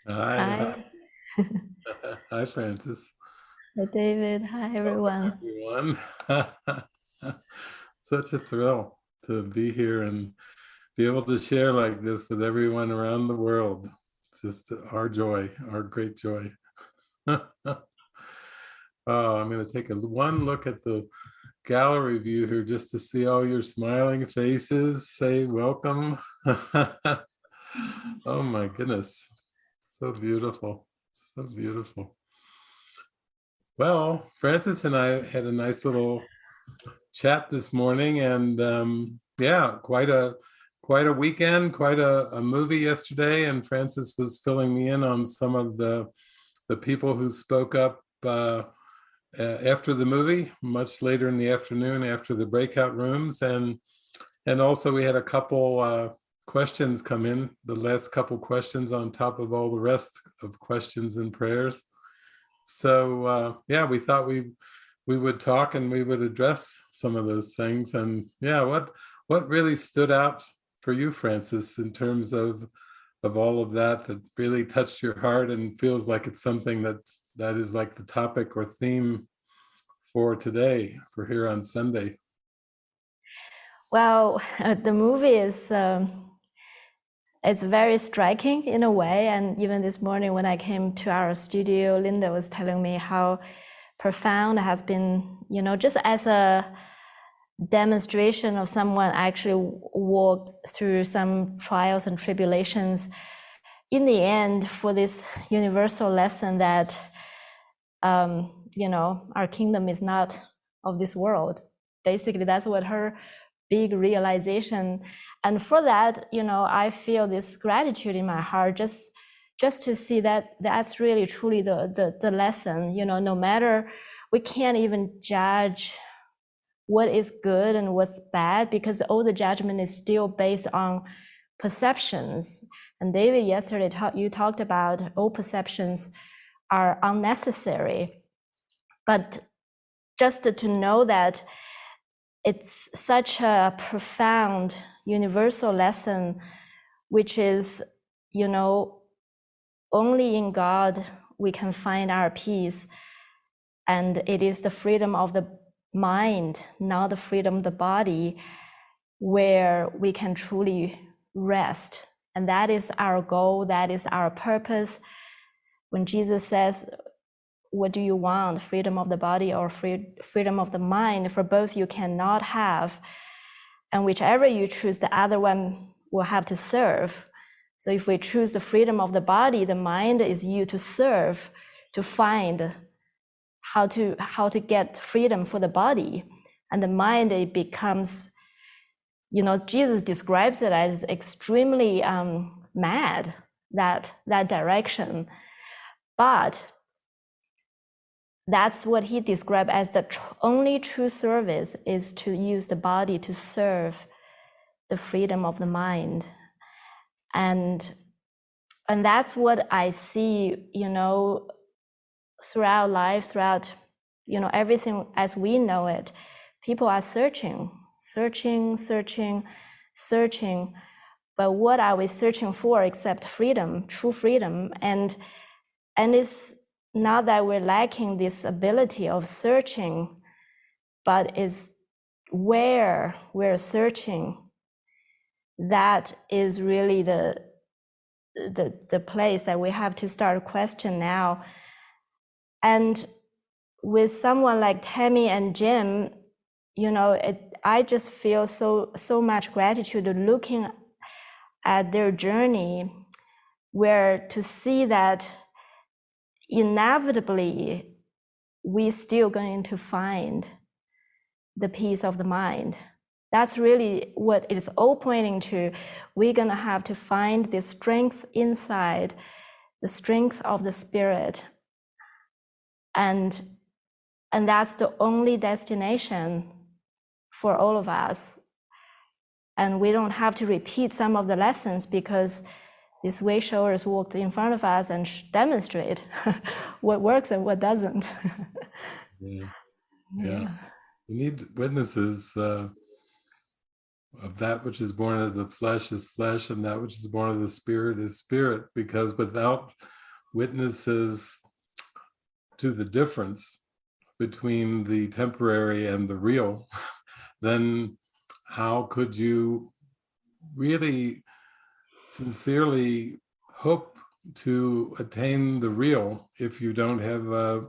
Hi, Hi. hi, hi, Francis. Hi, David. Hi, Welcome, everyone. everyone. Such a thrill to be here and be able to share like this with everyone around the world. It's just our joy, our great joy. Oh, I'm going to take one look at the gallery view here just to see all your smiling faces. Say welcome. Oh my goodness. So beautiful. So beautiful. Well, Francis and I had a nice little chat this morning, and yeah, quite a weekend, quite a movie yesterday. And Francis was filling me in on some of the people who spoke up after the movie, much later in the afternoon, after the breakout rooms, and also we had a couple questions come in, the last couple questions on top of all the rest of questions and prayers. So yeah, we thought we would talk and we would address some of those things. And yeah, what really stood out for you, Francis, in terms of all of that that really touched your heart and feels like it's something that is like the topic or theme for today, for here on Sunday? Well, the movie is it's very striking in a way. And even this morning when I came to our studio, Linda was telling me how profound it has been, just as a demonstration of someone actually walked through some trials and tribulations in the end for this universal lesson that our kingdom is not of this world. Basically, that's what her big realization. And for that, I feel this gratitude in my heart just to see that that's really truly the lesson. No matter, we can't even judge what is good and what's bad because all the judgment is still based on perceptions. And David, yesterday you talked about all perceptions are unnecessary. But just to know that it's such a profound universal lesson, which is, only in God we can find our peace. And it is the freedom of the mind, not the freedom of the body, where we can truly rest. And that is our goal, that is our purpose. When Jesus says, what do you want, freedom of the body or freedom of the mind? For both you cannot have, and whichever you choose, the other one will have to serve. So if we choose the freedom of the body, the mind is you to serve, to find how to get freedom for the body. And the mind, it becomes, Jesus describes it as extremely mad, that direction. But that's what he described as the only true service, is to use the body to serve the freedom of the mind. And that's what I see, throughout life, throughout, everything as we know it. People are searching. But what are we searching for except freedom, true freedom? And it's not that we're lacking this ability of searching, but is where we're searching. That is really the place that we have to start question now. And with someone like Tammy and Jim, I just feel so much gratitude looking at their journey, where to see that inevitably we're still going to find the peace of the mind. That's really what it is all pointing to. We're going to have to find the strength inside, the strength of the spirit. And that's the only destination for all of us. And we don't have to repeat some of the lessons because these way showers walked in front of us and demonstrate what works and what doesn't. Yeah, yeah. Yeah. We need witnesses. of that which is born of the flesh is flesh, and that which is born of the spirit is spirit, because without witnesses to the difference between the temporary and the real, then how could you really sincerely hope to attain the real if you don't have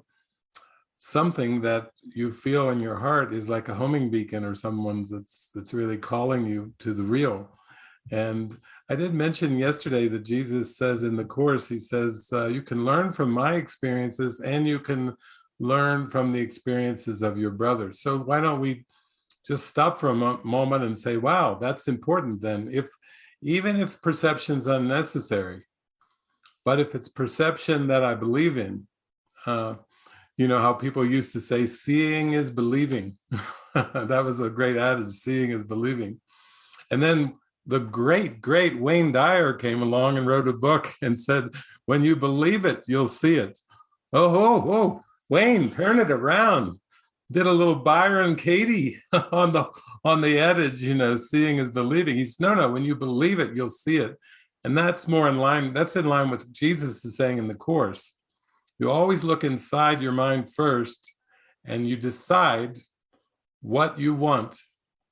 something that you feel in your heart is like a homing beacon, or someone that's really calling you to the real? And I did mention yesterday that Jesus says in the Course, he says, you can learn from my experiences and you can learn from the experiences of your brothers. So why don't we just stop for a moment and say, wow, that's important then. Even if perception's unnecessary, but if it's perception that I believe in, you know how people used to say, seeing is believing. That was a great adage, seeing is believing. And then the great Wayne Dyer came along and wrote a book and said, when you believe it, you'll see it. Oh, Wayne, turn it around. Did a little Byron Katie on the adage, you know, seeing is believing. He's no, when you believe it, you'll see it. And that's more in line, that's in line with what Jesus is saying in the Course. You always look inside your mind first, and you decide what you want.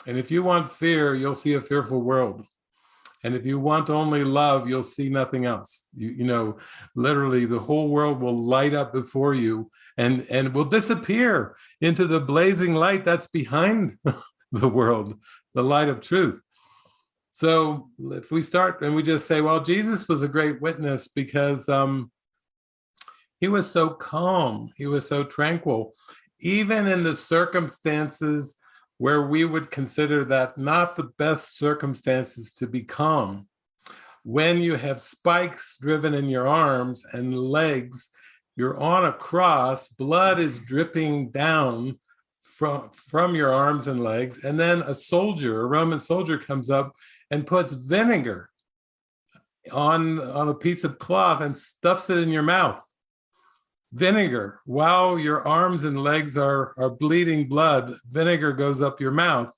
And if you want fear, you'll see a fearful world. And if you want only love, you'll see nothing else. You know, literally the whole world will light up before you and will disappear into the blazing light that's behind the world, the light of truth. So if we start and we just say, well, Jesus was a great witness because he was so calm, he was so tranquil, even in the circumstances where we would consider that not the best circumstances to be calm. When you have spikes driven in your arms and legs, you're on a cross, blood is dripping down from your arms and legs, and then a Roman soldier comes up and puts vinegar on a piece of cloth and stuffs it in your mouth. Vinegar, while your arms and legs are bleeding blood, vinegar goes up your mouth.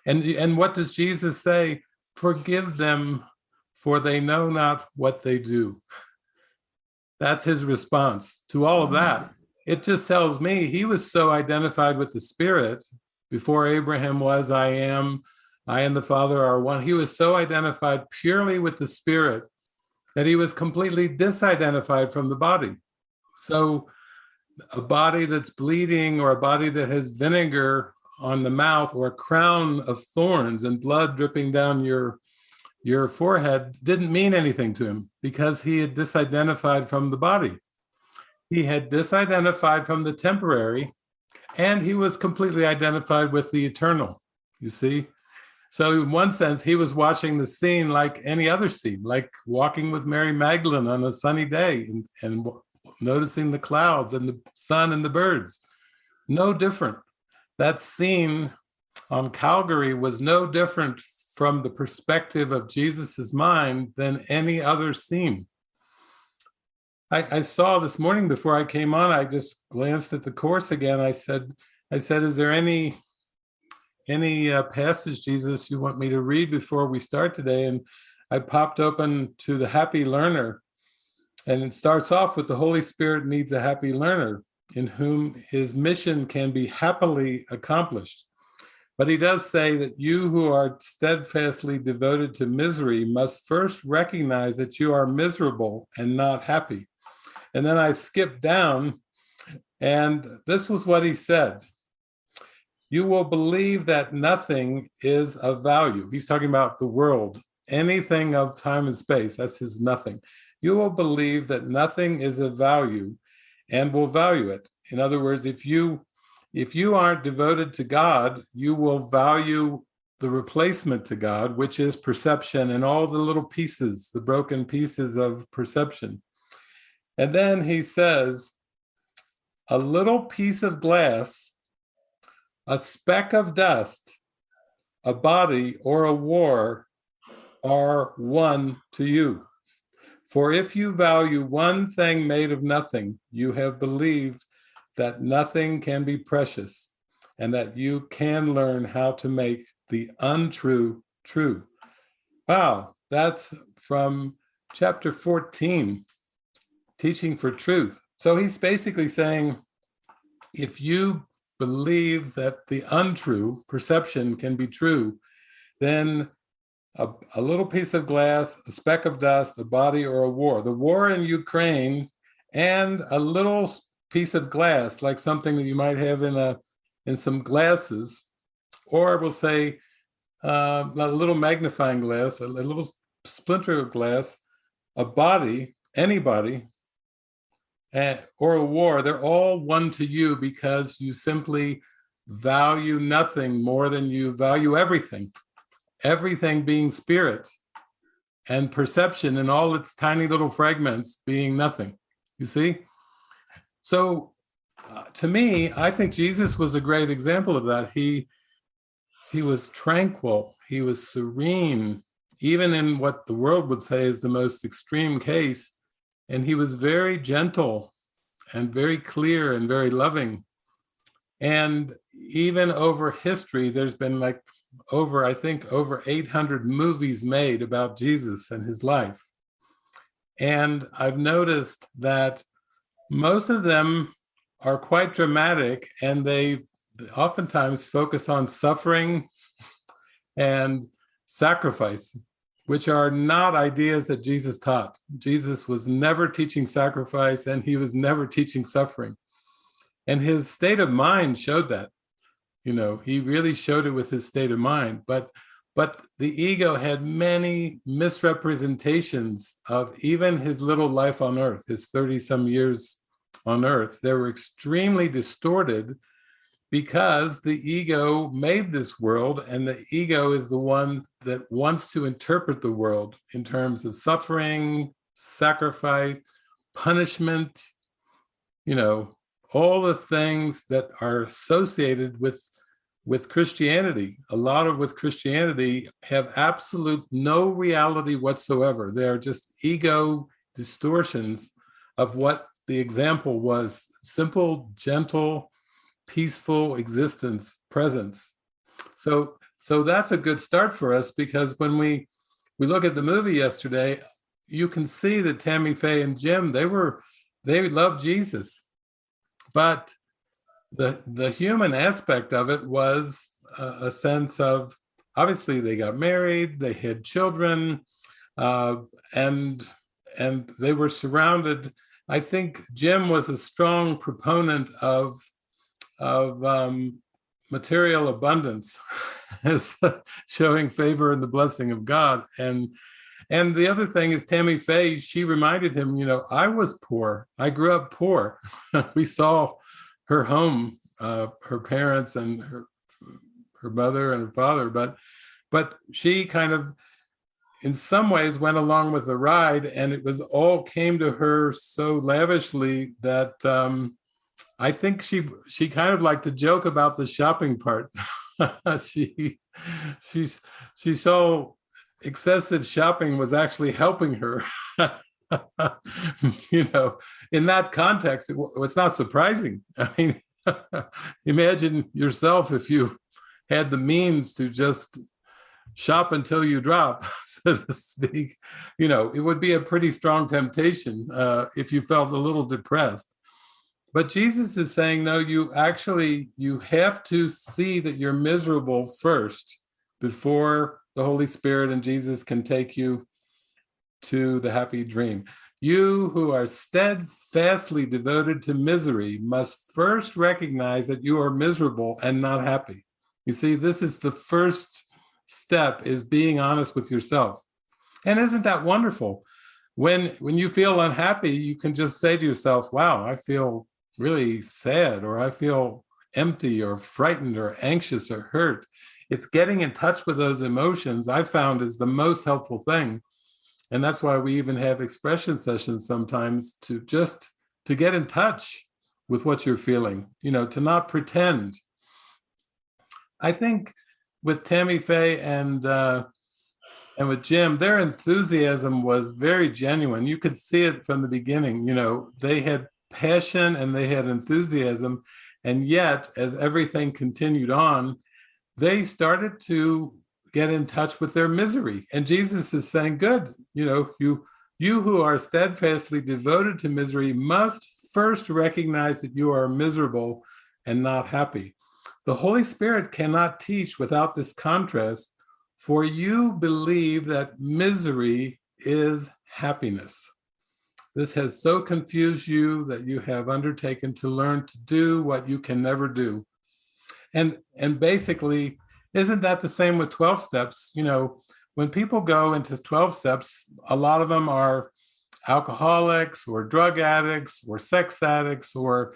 And what does Jesus say? Forgive them, for they know not what they do. That's his response to all of that. It just tells me he was so identified with the Spirit. Before Abraham was, I am, I and the Father are one. He was so identified purely with the Spirit that he was completely disidentified from the body. So a body that's bleeding, or a body that has vinegar on the mouth, or a crown of thorns and blood dripping down your forehead didn't mean anything to him, because he had disidentified from the body. He had disidentified from the temporary, and he was completely identified with the eternal, you see? So in one sense, he was watching the scene like any other scene, like walking with Mary Magdalene on a sunny day and noticing the clouds and the sun and the birds. No different. That scene on Calvary was no different from the perspective of Jesus's mind than any other scene. I saw this morning before I came on, I just glanced at the Course again. I said, is there any passage, Jesus, you want me to read before we start today? And I popped open to the Happy Learner. And it starts off with, the Holy Spirit needs a happy learner in whom his mission can be happily accomplished. But he does say that you who are steadfastly devoted to misery must first recognize that you are miserable and not happy. And then I skipped down, and this was what he said. You will believe that nothing is of value. He's talking about the world, anything of time and space, that's his nothing. You will believe that nothing is of value and will value it. In other words, if you aren't devoted to God, you will value the replacement to God, which is perception and all the little pieces, the broken pieces of perception. And then he says, a little piece of glass, a speck of dust, a body, or a war are one to you. For if you value one thing made of nothing, you have believed that nothing can be precious, and that you can learn how to make the untrue true. Wow, that's from chapter 14, Teaching for Truth. So he's basically saying, if you believe that the untrue perception can be true, then a little piece of glass, a speck of dust, a body, or a war. The war in Ukraine and a little piece of glass, like something that you might have in some glasses, or we'll say a little magnifying glass, a little splinter of glass, a body, anybody, or a war, they're all one to you because you simply value nothing more than you value everything. Everything being spirit, and perception in all its tiny little fragments being nothing. You see? So to me, I think Jesus was a great example of that. He was tranquil, he was serene, even in what the world would say is the most extreme case. And he was very gentle and very clear and very loving. And even over history, there's been like over 800 movies made about Jesus and his life. And I've noticed that most of them are quite dramatic, and they oftentimes focus on suffering and sacrifice, which are not ideas that Jesus taught. Jesus was never teaching sacrifice, and he was never teaching suffering. And his state of mind showed that. You know, he really showed it with his state of mind. But the ego had many misrepresentations of even his little life on earth, his 30-some years on earth. They were extremely distorted because the ego made this world, and the ego is the one that wants to interpret the world in terms of suffering, sacrifice, punishment, you know, all the things that are associated with Christianity. A lot of with Christianity have absolute no reality whatsoever. They are just ego distortions of what the example was: simple, gentle, peaceful existence, presence. So that's a good start for us, because when we look at the movie yesterday, you can see that Tammy Faye and Jim, they loved Jesus. But the human aspect of it was a sense of, obviously they got married, they had children, and they were surrounded. I think Jim was a strong proponent of material abundance as showing favor and the blessing of God. And the other thing is, Tammy Faye, she reminded him, you know, I was poor. I grew up poor. We saw her home, her parents and her mother and her father, but she kind of, in some ways, went along with the ride, and it was all came to her so lavishly that I think she kind of liked to joke about the shopping part. she saw excessive shopping was actually helping her. You know, in that context, it's not surprising. I mean, imagine yourself if you had the means to just shop until you drop, so to speak. You know, it would be a pretty strong temptation if you felt a little depressed. But Jesus is saying, no, you have to see that you're miserable first before the Holy Spirit and Jesus can take you to the happy dream. You who are steadfastly devoted to misery must first recognize that you are miserable and not happy. You see, this is the first step, is being honest with yourself. And isn't that wonderful? When you feel unhappy, you can just say to yourself, wow, I feel really sad, or I feel empty or frightened or anxious or hurt. It's getting in touch with those emotions, I found, is the most helpful thing. And that's why we even have expression sessions sometimes, to get in touch with what you're feeling, you know, to not pretend. I think with Tammy Faye and with Jim, their enthusiasm was very genuine. You could see it from the beginning. You know, they had passion and they had enthusiasm. And yet, as everything continued on, they started to get in touch with their misery. And Jesus is saying, good, you who are steadfastly devoted to misery must first recognize that you are miserable and not happy. The Holy Spirit cannot teach without this contrast, for you believe that misery is happiness. This has so confused you that you have undertaken to learn to do what you can never do. And basically, isn't that the same with 12 steps? When people go into 12 steps, a lot of them are alcoholics or drug addicts or sex addicts or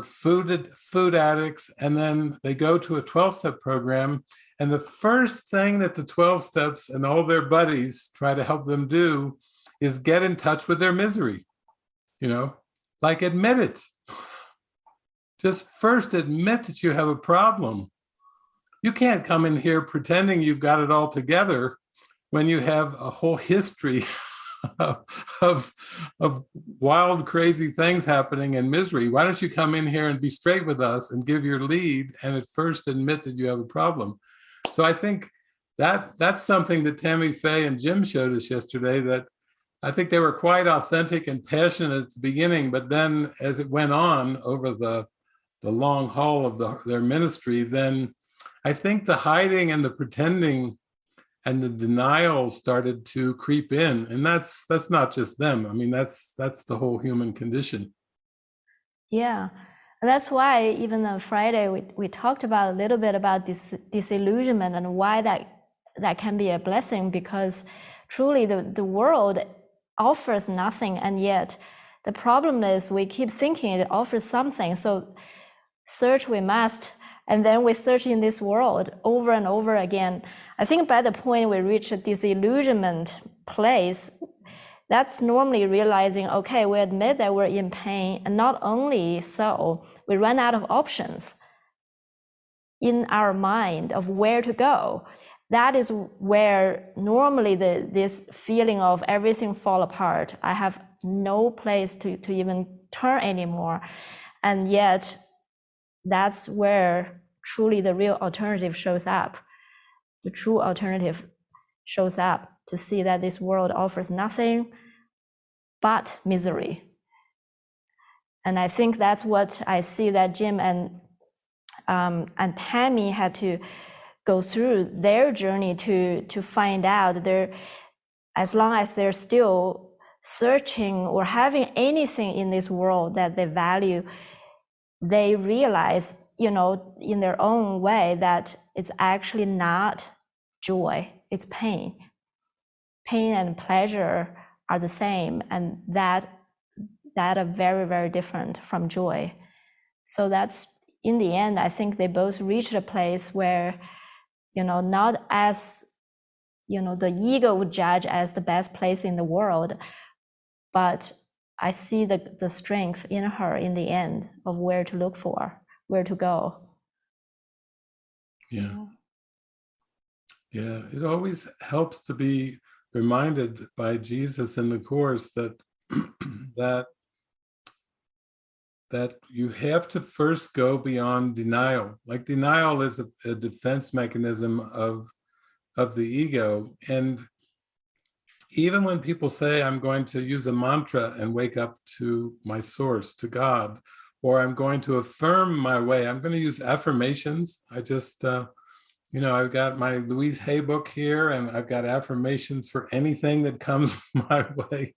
food addicts, and then they go to a 12-step program, and the first thing that the 12 steps and all their buddies try to help them do is get in touch with their misery. Like admit it. Just first admit that you have a problem. You can't come in here pretending you've got it all together when you have a whole history of wild, crazy things happening and misery. Why don't you come in here and be straight with us and give your lead and at first admit that you have a problem? So I think that's something that Tammy Faye and Jim showed us yesterday, that I think they were quite authentic and passionate at the beginning, but then as it went on over the long haul of their ministry, then I think the hiding and the pretending and the denial started to creep in. And that's not just them. I mean, that's the whole human condition. Yeah. That's why even on Friday, we talked about a little bit about this disillusionment and why that can be a blessing, because truly the world offers nothing, and yet the problem is we keep thinking it offers something. So search we must, and then we search in this world over and over again. I think by the point we reach a disillusionment place, that's normally realizing, okay, we admit that we're in pain, and not only so, we run out of options in our mind of where to go. That is where normally this feeling of everything fall apart. I have no place to even turn anymore. And yet, that's where truly the real alternative shows up. The true alternative shows up to see that this world offers nothing but misery. And I think that's what I see that Jim and Tammy had to go through their journey to find out as long as they're still searching or having anything in this world that they value, they realize, in their own way, that it's actually not joy, it's pain. Pain and pleasure are the same, and that are very, very different from joy. So that's, in the end, I think they both reached a place where, not as, the ego would judge as the best place in the world, but I see the strength in her in the end of where to look for, where to go. Yeah. It always helps to be reminded by Jesus in the Course that that you have to first go beyond denial. Like denial is a defense mechanism of the ego. And even when people say, I'm going to use a mantra and wake up to my source, to God, or I'm going to affirm my way, I'm going to use affirmations. I just, I've got my Louise Hay book here, and I've got affirmations for anything that comes my way.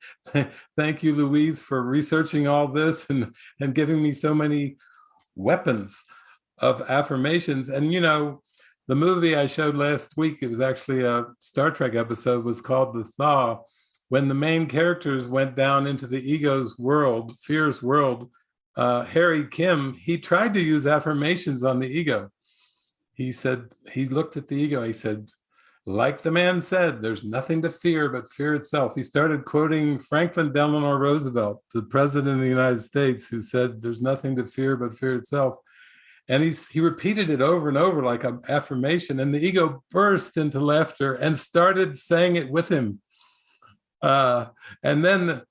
Thank you, Louise, for researching all this and giving me so many weapons of affirmations. And, the movie I showed last week, it was actually a Star Trek episode, was called The Thaw. When the main characters went down into the ego's world, fear's world, Harry Kim, he tried to use affirmations on the ego. He said, he looked at the ego, he said, like the man said, there's nothing to fear but fear itself. He started quoting Franklin Delano Roosevelt, the president of the United States, who said, there's nothing to fear but fear itself. And he repeated it over and over like an affirmation, and the ego burst into laughter and started saying it with him. And then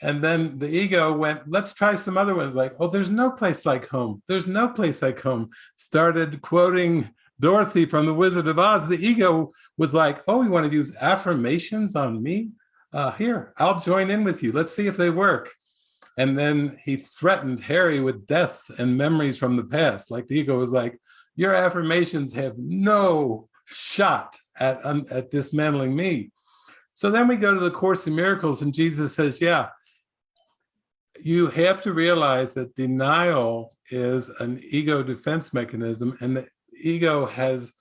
the ego went, let's try some other ones. Like, oh, there's no place like home. There's no place like home. Started quoting Dorothy from The Wizard of Oz, the ego was like, oh, you want to use affirmations on me? Here, I'll join in with you. Let's see if they work. And then he threatened Harry with death and memories from the past. Like the ego was like, your affirmations have no shot at dismantling me. So then we go to the Course in Miracles, and Jesus says, yeah, you have to realize that denial is an ego defense mechanism, and the ego has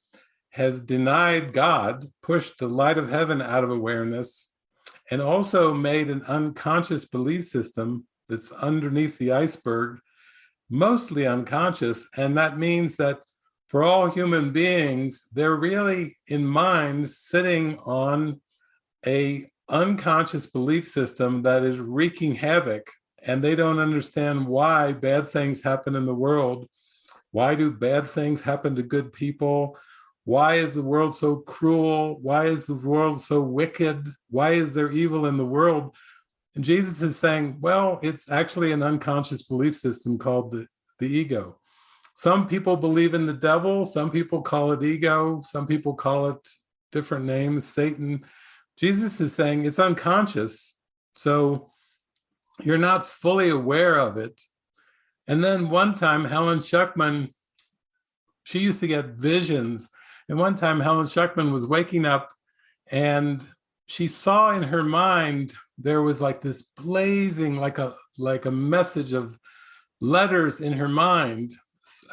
denied God, pushed the light of heaven out of awareness, and also made an unconscious belief system that's underneath the iceberg, mostly unconscious. And that means that for all human beings, they're really in mind sitting on a unconscious belief system that is wreaking havoc, and they don't understand why bad things happen in the world. Why do bad things happen to good people? Why is the world so cruel? Why is the world so wicked? Why is there evil in the world? And Jesus is saying, well, it's actually an unconscious belief system called the ego. Some people believe in the devil. Some people call it ego. Some people call it different names, Satan. Jesus is saying it's unconscious. So you're not fully aware of it. And then one time, Helen Schuckman, she used to get visions. And one time, Helen Schuckman was waking up, and she saw in her mind, there was like this blazing, like a message of letters in her mind,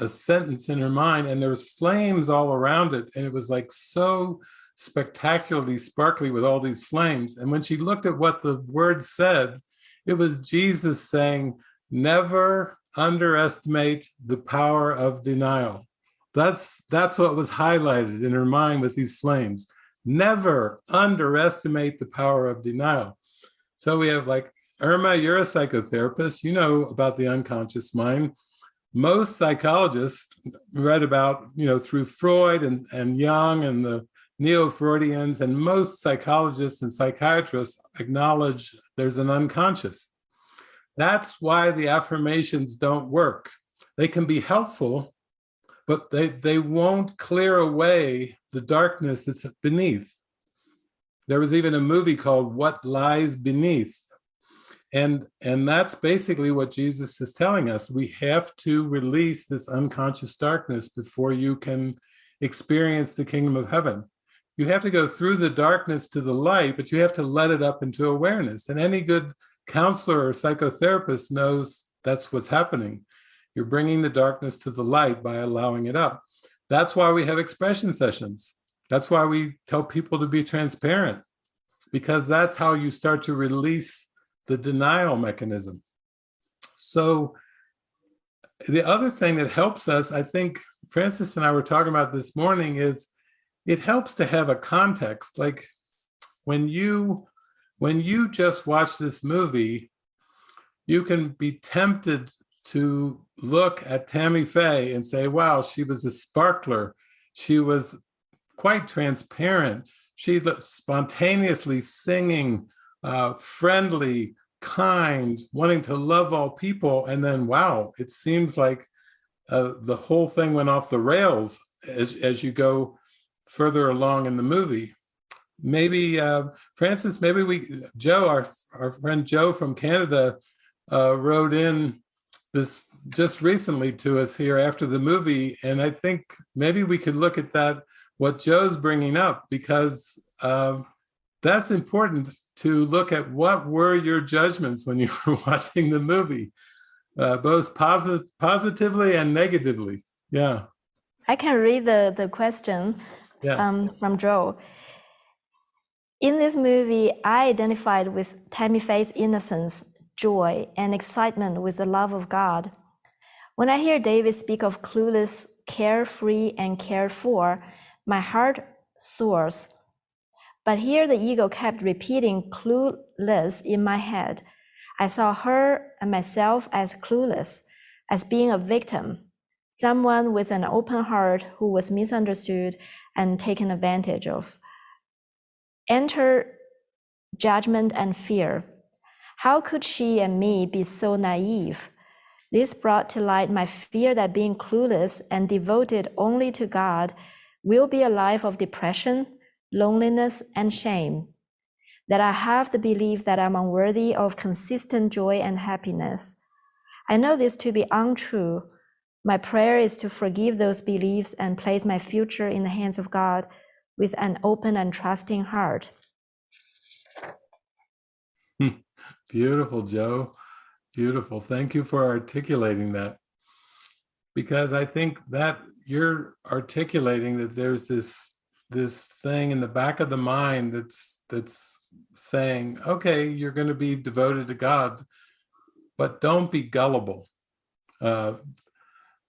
a sentence in her mind, and there was flames all around it. And it was like so spectacularly sparkly with all these flames. And when she looked at what the words said, it was Jesus saying, never underestimate the power of denial. That's what was highlighted in her mind with these flames. Never underestimate the power of denial. So we have like, Irma, you're a psychotherapist. You know about the unconscious mind. Most psychologists read about, through Freud and Jung and the Neo-Freudians, and most psychologists and psychiatrists acknowledge there's an unconscious. That's why the affirmations don't work. They can be helpful, but they won't clear away the darkness that's beneath. There was even a movie called What Lies Beneath. And that's basically what Jesus is telling us. We have to release this unconscious darkness before you can experience the kingdom of heaven. You have to go through the darkness to the light, but you have to let it up into awareness. And any good counselor or psychotherapist knows that's what's happening. You're bringing the darkness to the light by allowing it up. That's why we have expression sessions. That's why we tell people to be transparent, because that's how you start to release the denial mechanism. So the other thing that helps us, I think Francis and I were talking about this morning, is it helps to have a context. Like when you just watch this movie, you can be tempted to look at Tammy Faye and say, wow, she was a sparkler. She was quite transparent. She spontaneously singing, friendly, kind, wanting to love all people. And then, wow, it seems like the whole thing went off the rails as you go further along in the movie. Maybe, Francis, maybe Joe, our friend Joe from Canada, wrote in this just recently to us here after the movie. And I think maybe we could look at that, what Joe's bringing up, because that's important to look at what were your judgments when you were watching the movie, both positively and negatively. Yeah. I can read the question from Joe. In this movie, I identified with Tammy Faye's innocence, joy, and excitement with the love of God. When I hear David speak of clueless, carefree, and cared for, my heart soars. But here the ego kept repeating clueless in my head. I saw her and myself as clueless, as being a victim, someone with an open heart who was misunderstood and taken advantage of. Enter judgment and fear. How could she and me be so naive? This brought to light my fear that being clueless and devoted only to God will be a life of depression, loneliness, and shame, that I have the belief that I'm unworthy of consistent joy and happiness. I know this to be untrue. My prayer is to forgive those beliefs and place my future in the hands of God with an open and trusting heart. Beautiful, Joe. Beautiful. Thank you for articulating that. Because I think that you're articulating that there's this thing in the back of the mind that's saying, okay, you're going to be devoted to God, but don't be gullible.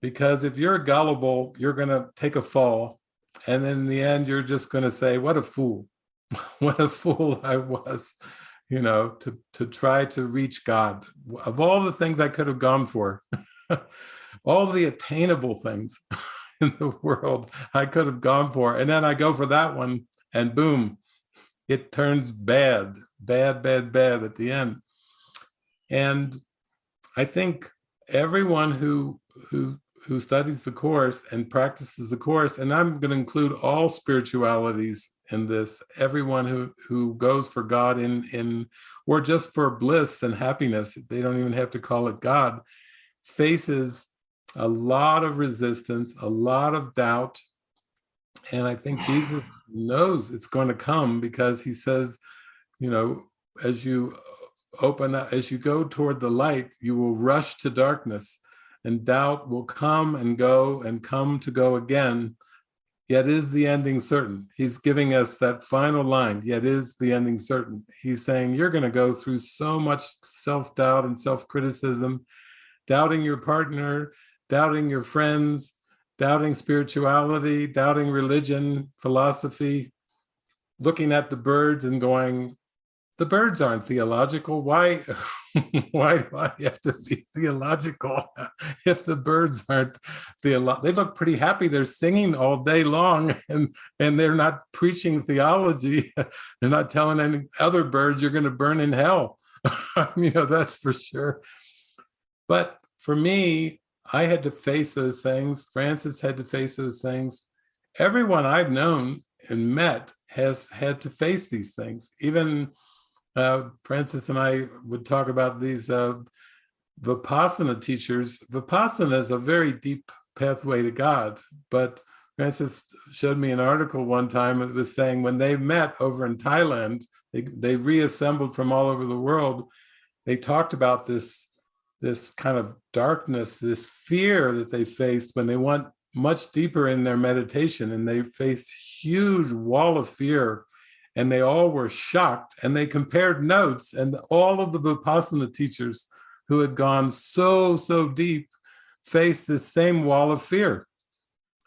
Because if you're gullible, you're going to take a fall. And then in the end, you're just going to say, what a fool. What a fool I was, to try to reach God. Of all the things I could have gone for, all the attainable things in the world I could have gone for. And then I go for that one and boom, it turns bad at the end. And I think everyone who studies the Course and practices the Course, and I'm going to include all spiritualities in this, everyone who goes for God in or just for bliss and happiness, they don't even have to call it God, faces a lot of resistance, a lot of doubt. And I think Jesus knows it's going to come, because he says, as you open up, as you go toward the light, you will rush to darkness, and doubt will come and go and come to go again. Yet is the ending certain. He's giving us that final line, yet is the ending certain. He's saying you're going to go through so much self-doubt and self-criticism, doubting your partner, doubting your friends, doubting spirituality, doubting religion, philosophy, looking at the birds and going, the birds aren't theological. Why do I have to be theological if the birds aren't theological? They look pretty happy. They're singing all day long, and they're not preaching theology. They're not telling any other birds you're going to burn in hell. That's for sure. But for me, I had to face those things. Francis had to face those things. Everyone I've known and met has had to face these things. Even Francis and I would talk about these Vipassana teachers. Vipassana is a very deep pathway to God, but Francis showed me an article one time that was saying when they met over in Thailand, they reassembled from all over the world. They talked about this kind of darkness, this fear that they faced when they went much deeper in their meditation, and they faced huge wall of fear. And they all were shocked, and they compared notes, and all of the Vipassana teachers who had gone so deep faced this same wall of fear.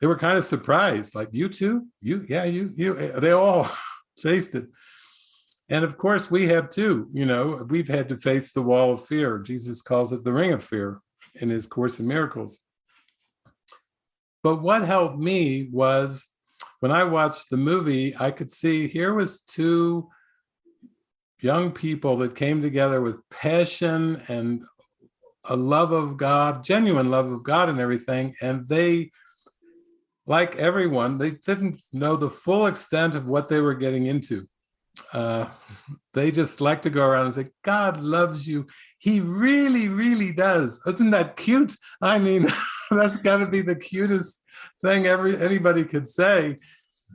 They were kind of surprised, like, you too? You, they all faced it. And of course we have too, we've had to face the wall of fear. Jesus calls it the ring of fear in his Course in Miracles. But what helped me was, when I watched the movie, I could see here was two young people that came together with passion and a love of God, genuine love of God and everything. And they, like everyone, they didn't know the full extent of what they were getting into. They just like to go around and say, God loves you. He really, really does. Isn't that cute? I mean, that's got to be the cutest thing anybody could say.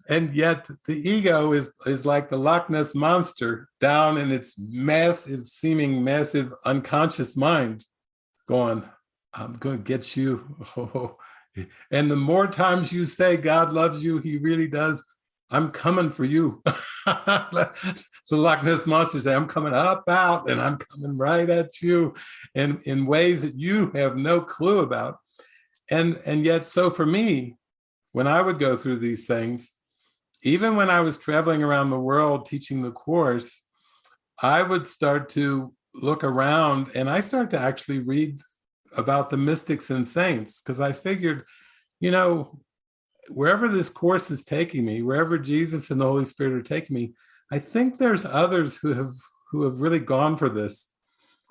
And yet the ego is like the Loch Ness monster down in its seeming massive unconscious mind, going, I'm going to get you. Oh. And the more times you say God loves you, he really does, I'm coming for you. The Loch Ness monster say, I'm coming up out, and I'm coming right at you, and in ways that you have no clue about. And yet, so for me, when I would go through these things, even when I was traveling around the world teaching the Course, I would start to look around, and I started to actually read about the mystics and saints, because I figured, wherever this Course is taking me, wherever Jesus and the Holy Spirit are taking me, I think there's others who have really gone for this.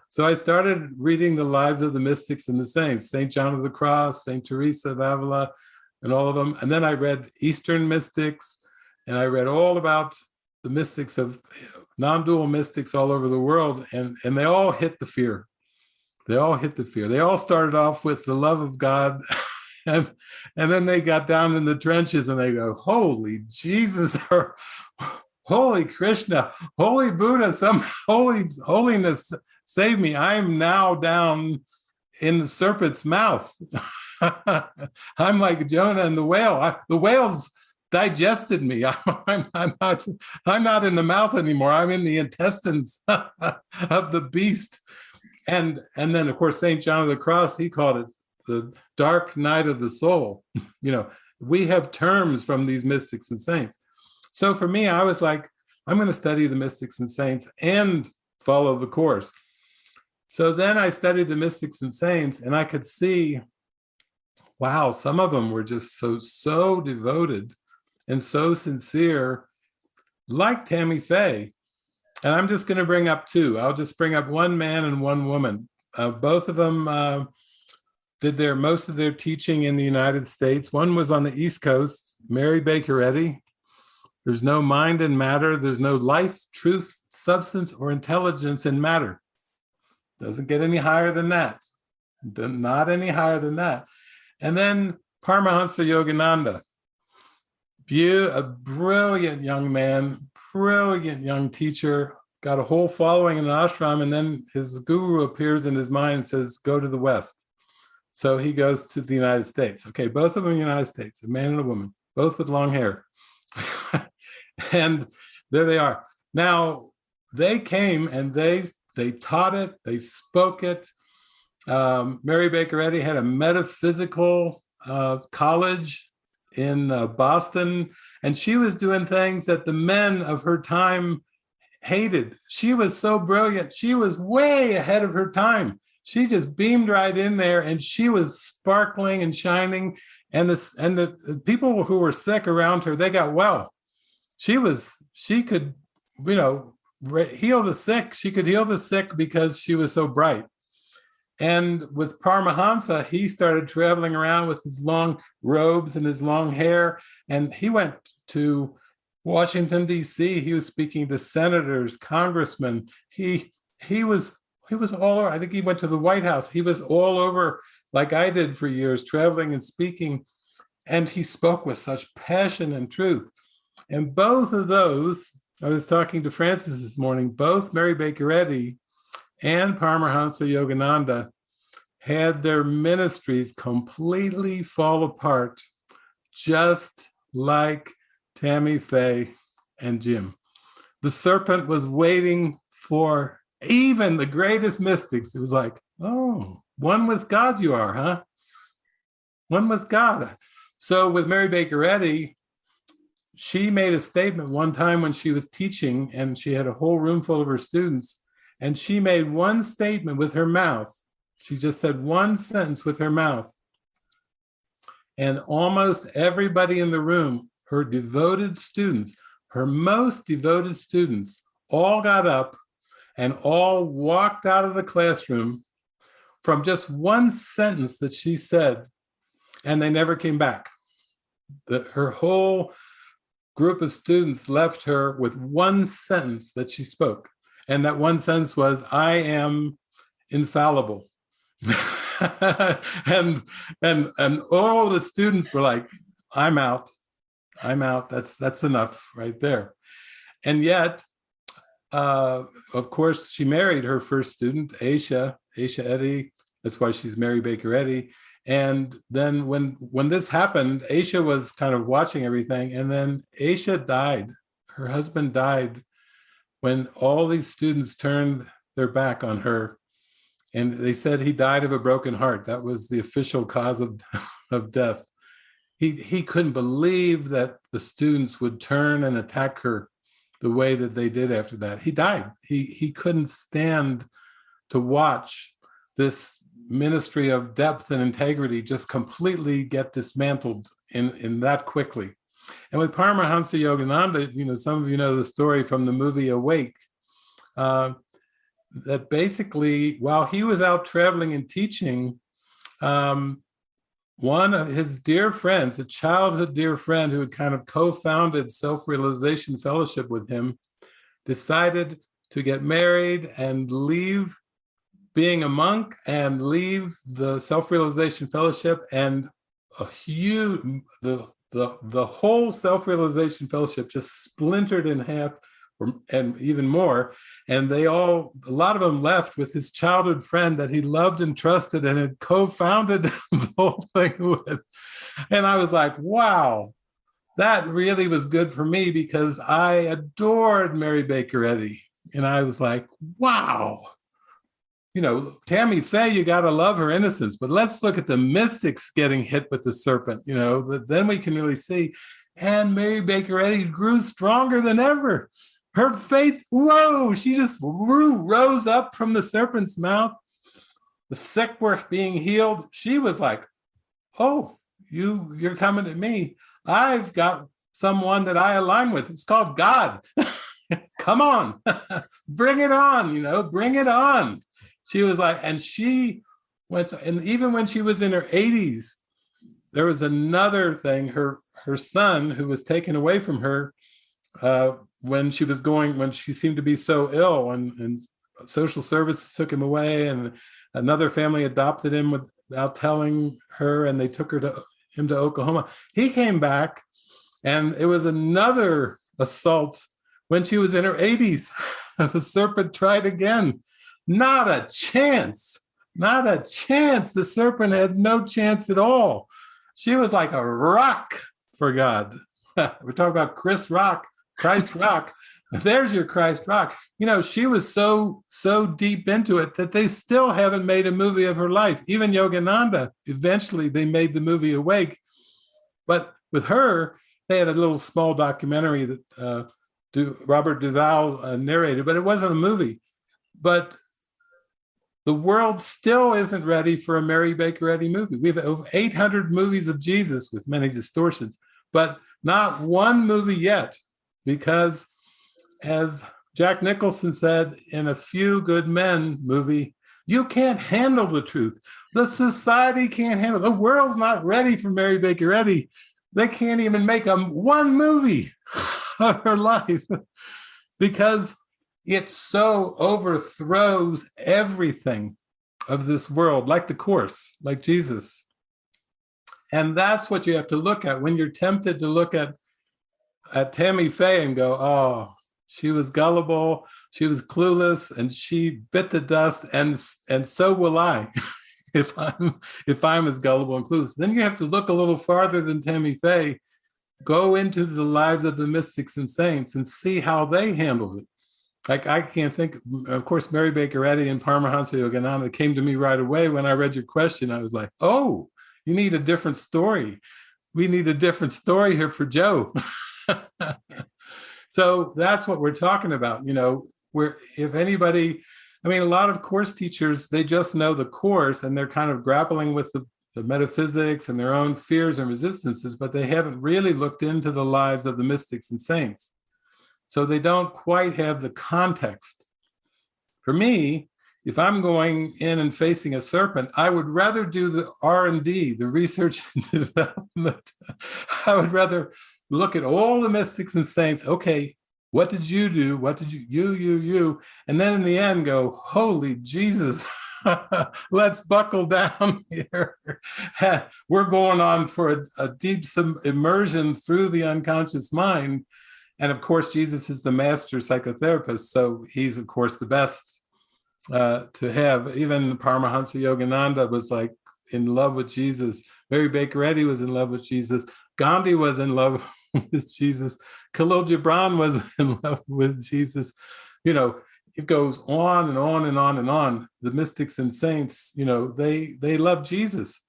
So I started reading the lives of the mystics and the saints, St. John of the Cross, St. Teresa of Avila, and all of them. And then I read Eastern mystics, and I read all about the mystics of non-dual mystics all over the world, and they all hit the fear. They all hit the fear. They all started off with the love of God, and then they got down in the trenches and they go, holy Jesus, or holy Krishna, holy Buddha, some holiness, save me. I am now down in the serpent's mouth. I'm like Jonah and the whale. The whale's digested me. I'm not in the mouth anymore. I'm in the intestines of the beast. And then, of course, St. John of the Cross, he called it the dark night of the soul. We have terms from these mystics and saints. So for me, I was like, I'm going to study the mystics and saints and follow the course. So then I studied the mystics and saints, and I could see, wow, some of them were just so devoted and so sincere, like Tammy Faye. And I'm just going to bring up two. I'll just bring up one man and one woman. Both of them did most of their teaching in the United States. One was on the East Coast, Mary Baker Eddy. There's no mind in matter. There's no life, truth, substance, or intelligence in matter. Doesn't get any higher than that. Not any higher than that. And then Paramahansa Yogananda, a brilliant young man, brilliant young teacher, got a whole following in an ashram, and then his guru appears in his mind and says, go to the West. So he goes to the United States. Okay, both of them in the United States, a man and a woman, both with long hair. And there they are. Now, they came and they taught it, they spoke it. Mary Baker Eddy had a metaphysical college in Boston, and she was doing things that the men of her time hated. She was so brilliant. She was way ahead of her time. She just beamed right in there, and she was sparkling and shining. And the people who were sick around her, they got well. She could, heal the sick. She could heal the sick because she was so bright. And with Paramahansa, he started traveling around with his long robes and his long hair. And he went to Washington, D.C. He was speaking to senators, congressmen. He was all over. I think he went to the White House. He was all over, like I did for years, traveling and speaking. And he spoke with such passion and truth. And both of those, I was talking to Francis this morning, both Mary Baker Eddy and Paramahansa Yogananda had their ministries completely fall apart, just like Tammy Faye and Jim. The serpent was waiting for even the greatest mystics. It was like, oh, one with God you are, huh? One with God. So with Mary Baker Eddy, she made a statement one time when she was teaching, and she had a whole room full of her students, and she made one statement with her mouth. She just said one sentence with her mouth. And almost everybody in the room, her devoted students, her most devoted students, all got up and all walked out of the classroom from just one sentence that she said, and they never came back. Her whole group of students left her with one sentence that she spoke. And that one sentence was, I am infallible. and all the students were like, I'm out. That's enough right there. And yet, of course, she married her first student, Asia Eddy. That's why she's Mary Baker Eddy. And then when this happened, Asia was kind of watching everything. And then Asia died. Her husband died when all these students turned their back on her. And they said he died of a broken heart. That was the official cause of death. He couldn't believe that the students would turn and attack her the way that they did after that. He died. He couldn't stand to watch this ministry of depth and integrity just completely get dismantled in that quickly. And with Paramahansa Yogananda, some of you know the story from the movie Awake, that basically, while he was out traveling and teaching, one of his dear friends, a childhood dear friend who had kind of co-founded Self-Realization Fellowship with him, decided to get married and leave being a monk and leave the Self-Realization Fellowship, and a huge, the whole Self-Realization Fellowship just splintered in half, and even more. And a lot of them left with his childhood friend that he loved and trusted and had co-founded the whole thing with. And I was like, wow, that really was good for me, because I adored Mary Baker Eddy. And I was like, wow, Tammy Faye, you got to love her innocence, but let's look at the mystics getting hit with the serpent, then we can really see. And Mary Baker Eddy grew stronger than ever. Her faith, whoa, she just rose up from the serpent's mouth. The sick were being healed. She was like, oh, you're coming to me. I've got someone that I align with. It's called God. Come on, bring it on, bring it on. She was like, and she went, and even when she was in her 80s, there was another thing. Her son, who was taken away from her when she seemed to be so ill, and social services took him away, and another family adopted him without telling her, and they took him to Oklahoma. He came back, and it was another assault when she was in her 80s. The serpent tried again. Not a chance. Not a chance. The serpent had no chance at all. She was like a rock for God. We're talking about Christ Rock. There's your Christ Rock. She was so deep into it that they still haven't made a movie of her life. Even Yogananda, eventually they made the movie Awake. But with her, they had a little small documentary that Robert Duvall narrated, but it wasn't a movie. But the world still isn't ready for a Mary Baker Eddy movie. We have over 800 movies of Jesus with many distortions, but not one movie yet, because as Jack Nicholson said in A Few Good Men movie, you can't handle the truth. The society can't handle it. The world's not ready for Mary Baker Eddy. They can't even make one movie of her life because it so overthrows everything of this world, like the Course, like Jesus. And that's what you have to look at when you're tempted to look at Tammy Faye and go, oh, she was gullible, she was clueless, and she bit the dust, and so will I. if I'm as gullible and clueless. Then you have to look a little farther than Tammy Faye, go into the lives of the mystics and saints and see how they handled it. Like, I can't think, of course, Mary Baker Eddy and Paramahansa Yogananda came to me right away when I read your question. I was like, oh, you need a different story. We need a different story here for Joe. So that's what we're talking about. Where if anybody, a lot of Course teachers, they just know the Course and they're kind of grappling with the metaphysics and their own fears and resistances, but they haven't really looked into the lives of the mystics and saints. So they don't quite have the context. For me, if I'm going in and facing a serpent, I would rather do the R&D, the research and development. I would rather look at all the mystics and saints. Okay, what did you do? What did you? And then in the end go, holy Jesus, let's buckle down here. We're going on for a deep immersion through the unconscious mind. And of course, Jesus is the master psychotherapist. So he's, of course, the best to have. Even Paramahansa Yogananda was like in love with Jesus. Mary Baker Eddy was in love with Jesus. Gandhi was in love with Jesus. Khalil Gibran was in love with Jesus. It goes on and on and on and on. The mystics and saints, they love Jesus.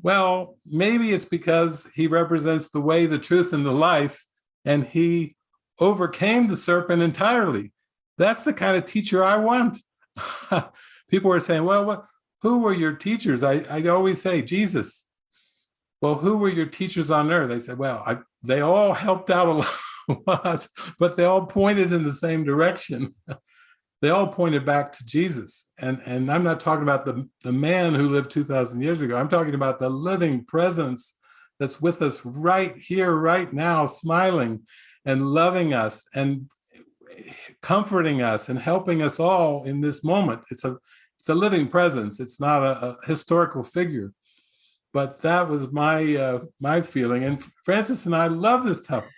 Well, maybe it's because he represents the way, the truth, and the life, and he overcame the serpent entirely. That's the kind of teacher I want. People were saying, well, who were your teachers? I always say Jesus. Well, who were your teachers on earth? They said, well, they all helped out a lot, but they all pointed in the same direction. they all pointed back to Jesus. And I'm not talking about the man who lived 2,000 years ago. I'm talking about the living presence that's with us right here, right now, smiling and loving us and comforting us and helping us all in this moment. It's a living presence. It's not a historical figure. But that was my feeling. And Francis and I love this topic.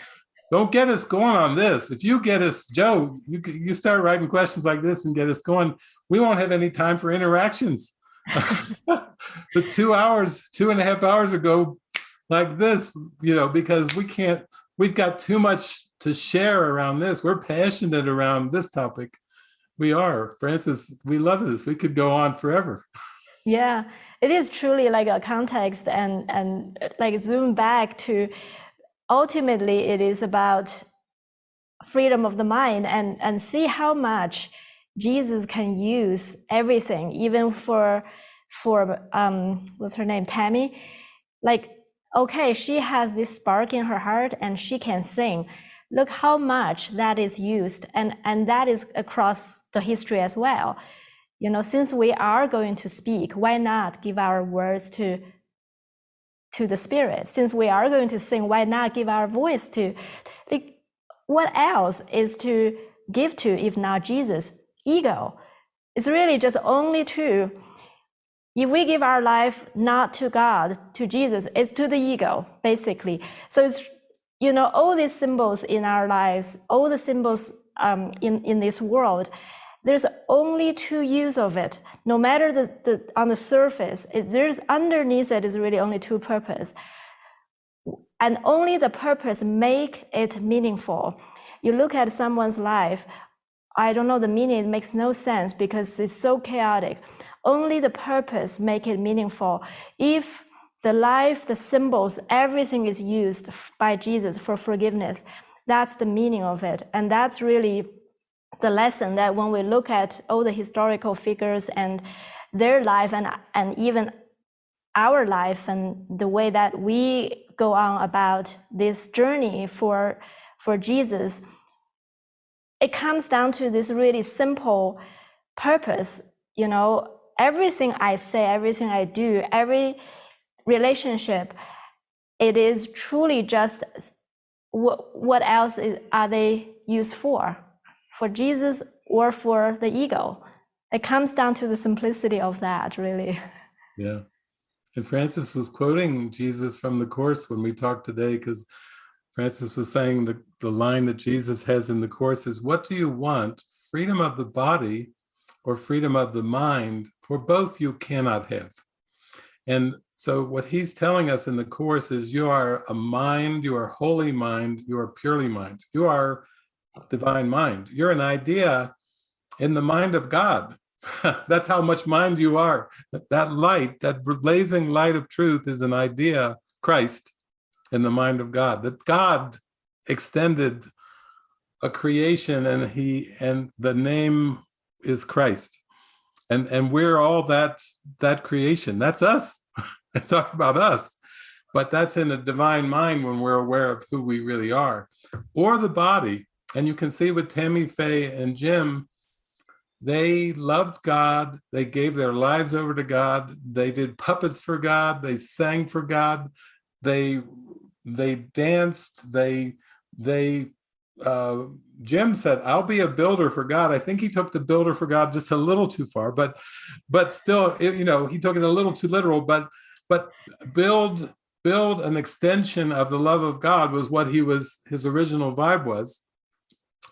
Don't get us going on this. If you get us, Joe, you start writing questions like this and get us going, we won't have any time for interactions. The 2.5 hours ago, like this, because we've got too much to share around this. We're passionate around this topic. We are. Francis, we love this. We could go on forever. Yeah, it is truly like a context and like zoom back to ultimately it is about freedom of the mind and see how much Jesus can use everything, even for what's her name, Tammy. Like, okay, she has this spark in her heart and she can sing. Look how much that is used, and that is across the history as well. Since we are going to speak, why not give our words to the Spirit? Since we are going to sing, why not give our voice to, like, what else is to give to if not Jesus? Ego. It's really just only to, if we give our life not to God, to Jesus, it's to the ego, basically. So it's, all these symbols in our lives, all the symbols in this world, there's only two use of it. No matter the on the surface, there's underneath it is really only two purpose. And only the purpose make it meaningful. You look at someone's life, I don't know the meaning, it makes no sense because it's so chaotic. Only the purpose make it meaningful. If the life, the symbols, everything is used by Jesus for forgiveness, that's the meaning of it. And that's really the lesson that when we look at all the historical figures and their life and even our life and the way that we go on about this journey for Jesus, it comes down to this really simple purpose. Everything I say, everything I do, every relationship, it is truly just what else are they used for Jesus or for the ego? It comes down to the simplicity of that, really. Yeah. And Francis was quoting Jesus from the Course when we talked today, because Francis was saying the line that Jesus has in the Course is, what do you want, freedom of the body or freedom of the mind? For both you cannot have. And so what he's telling us in the Course is, you are a mind, you are holy mind, you are purely mind. You are divine mind. You're an idea in the mind of God. That's how much mind you are. That light, that blazing light of truth is an idea, Christ, in the mind of God. That God extended a creation and the name is Christ. And we're all that creation. That's us. It's talking about us. But that's in a divine mind when we're aware of who we really are. Or the body. And you can see with Tammy Faye and Jim, they loved God. They gave their lives over to God. They did puppets for God. They sang for God. They danced. Jim said, "I'll be a builder for God." I think he took the builder for God just a little too far, but still, he took it a little too literal. But build an extension of the love of God was what his original vibe was.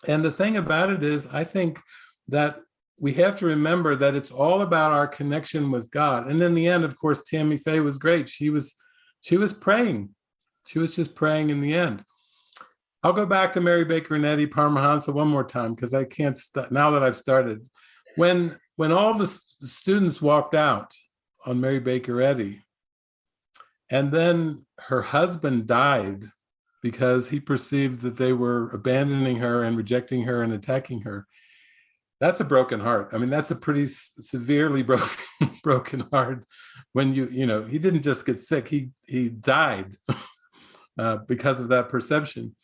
And the thing about it is, I think that we have to remember that it's all about our connection with God. And in the end, of course, Tammy Faye was great. She was praying. She was just praying in the end. I'll go back to Mary Baker and Eddie Paramahansa one more time, because I can't now that I've started. When all the students walked out on Mary Baker Eddy, and then her husband died because he perceived that they were abandoning her and rejecting her and attacking her. That's a broken heart. I mean, that's a pretty severely broken heart. When he didn't just get sick, he died because of that perception.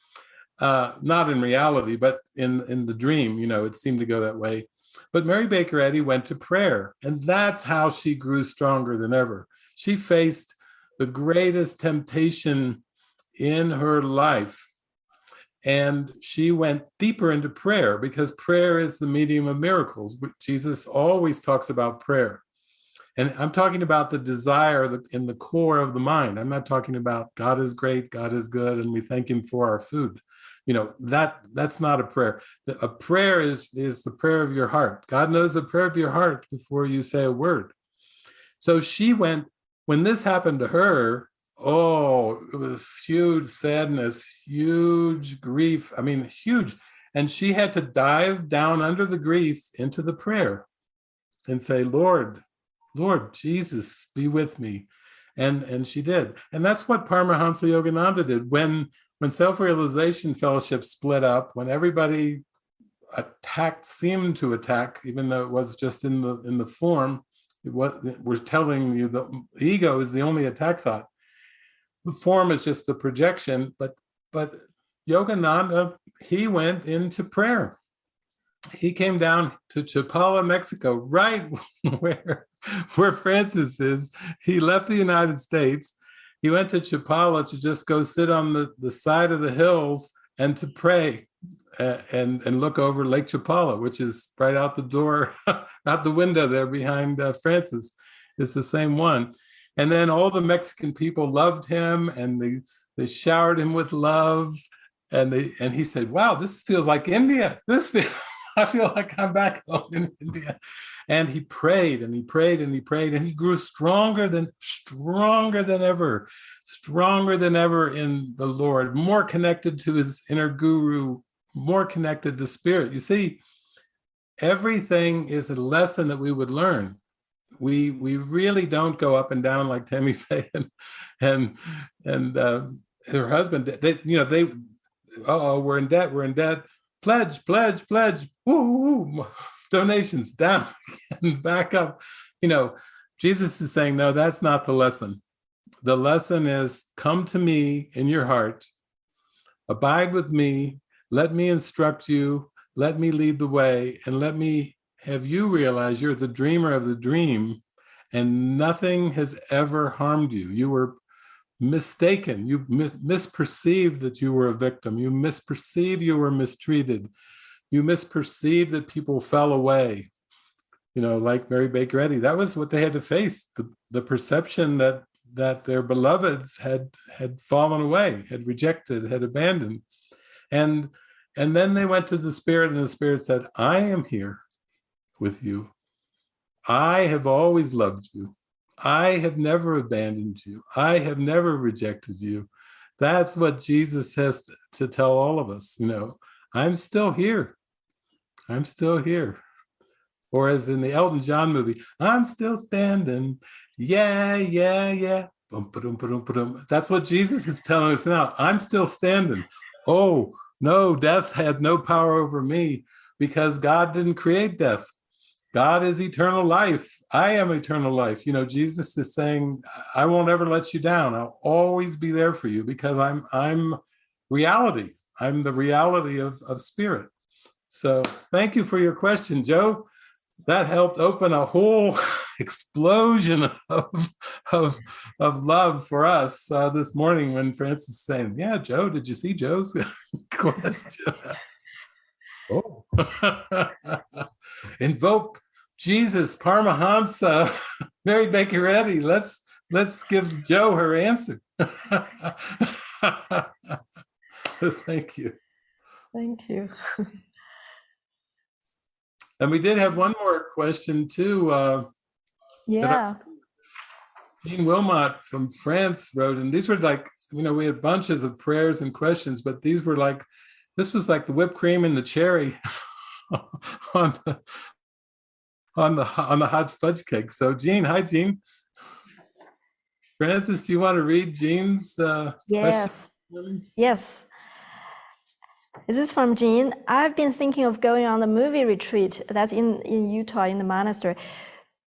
Not in reality, but in the dream, it seemed to go that way. But Mary Baker Eddy went to prayer, and that's how she grew stronger than ever. She faced the greatest temptation in her life, and she went deeper into prayer, because prayer is the medium of miracles. Jesus always talks about prayer. And I'm talking about the desire in the core of the mind. I'm not talking about God is great, God is good, and we thank him for our food. That's not a prayer. A prayer is the prayer of your heart. God knows the prayer of your heart before you say a word. So she went, when this happened to her, it was huge sadness, huge grief. I mean, huge. And she had to dive down under the grief into the prayer and say, Lord Jesus, be with me. And she did. And that's what Paramahansa Yogananda did. When Self-Realization Fellowship split up, when everybody seemed to attack, even though it was just in the form, we're telling you the ego is the only attack thought. The form is just the projection, but Yogananda, he went into prayer. He came down to Chapala, Mexico, right where Francis is. He left the United States. He went to Chapala to just go sit on the side of the hills and to pray and look over Lake Chapala, which is right out the door, out the window there behind Francis. It's the same one. And then all the Mexican people loved him, and they showered him with love. And he said, wow, this feels like India. I feel like I'm back home in India. And he prayed and he prayed and he prayed, and he grew stronger than ever in the Lord, more connected to his inner guru, more connected to spirit. You see, everything is a lesson that we would learn. We really don't go up and down like Tammy Faye and her husband. We're in debt. Pledge. Woo. Donations down and back up. Jesus is saying, no, that's not the lesson. The lesson is, come to me in your heart, abide with me, let me instruct you, let me lead the way, and let me have you realize you're the dreamer of the dream, and nothing has ever harmed you. You were mistaken. You misperceived that you were a victim. You misperceived you were mistreated. You misperceived that people fell away. Like Mary Baker Eddy, that was what they had to face, the perception that their beloveds had fallen away, had rejected, had abandoned. And then they went to the Spirit, and the Spirit said, I am here with you. I have always loved you. I have never abandoned you. I have never rejected you. That's what Jesus has to tell all of us. I'm still here. I'm still here. Or as in the Elton John movie, I'm still standing. Yeah. That's what Jesus is telling us now. I'm still standing. Oh, no, death had no power over me, because God didn't create death. God is eternal life. I am eternal life. Jesus is saying, I won't ever let you down. I'll always be there for you, because I'm reality. I'm the reality of spirit. So thank you for your question, Joe. That helped open a whole explosion of love for us this morning when Francis was saying, yeah, Joe, did you see Joe's question? Oh. Invoke Jesus, Paramahansa, Mary Baker Eddy. Let's give Joe her answer. Thank you. Thank you. And we did have one more question too. Yeah. Jean Wilmot from France wrote, and these were like, we had bunches of prayers and questions, but this was like the whipped cream and the cherry on the hot fudge cake. So Jean, hi Jean. Francis, do you want to read Jean's Yes. question? Yes. This is from Jean. I've been thinking of going on the movie retreat that's in Utah in the monastery,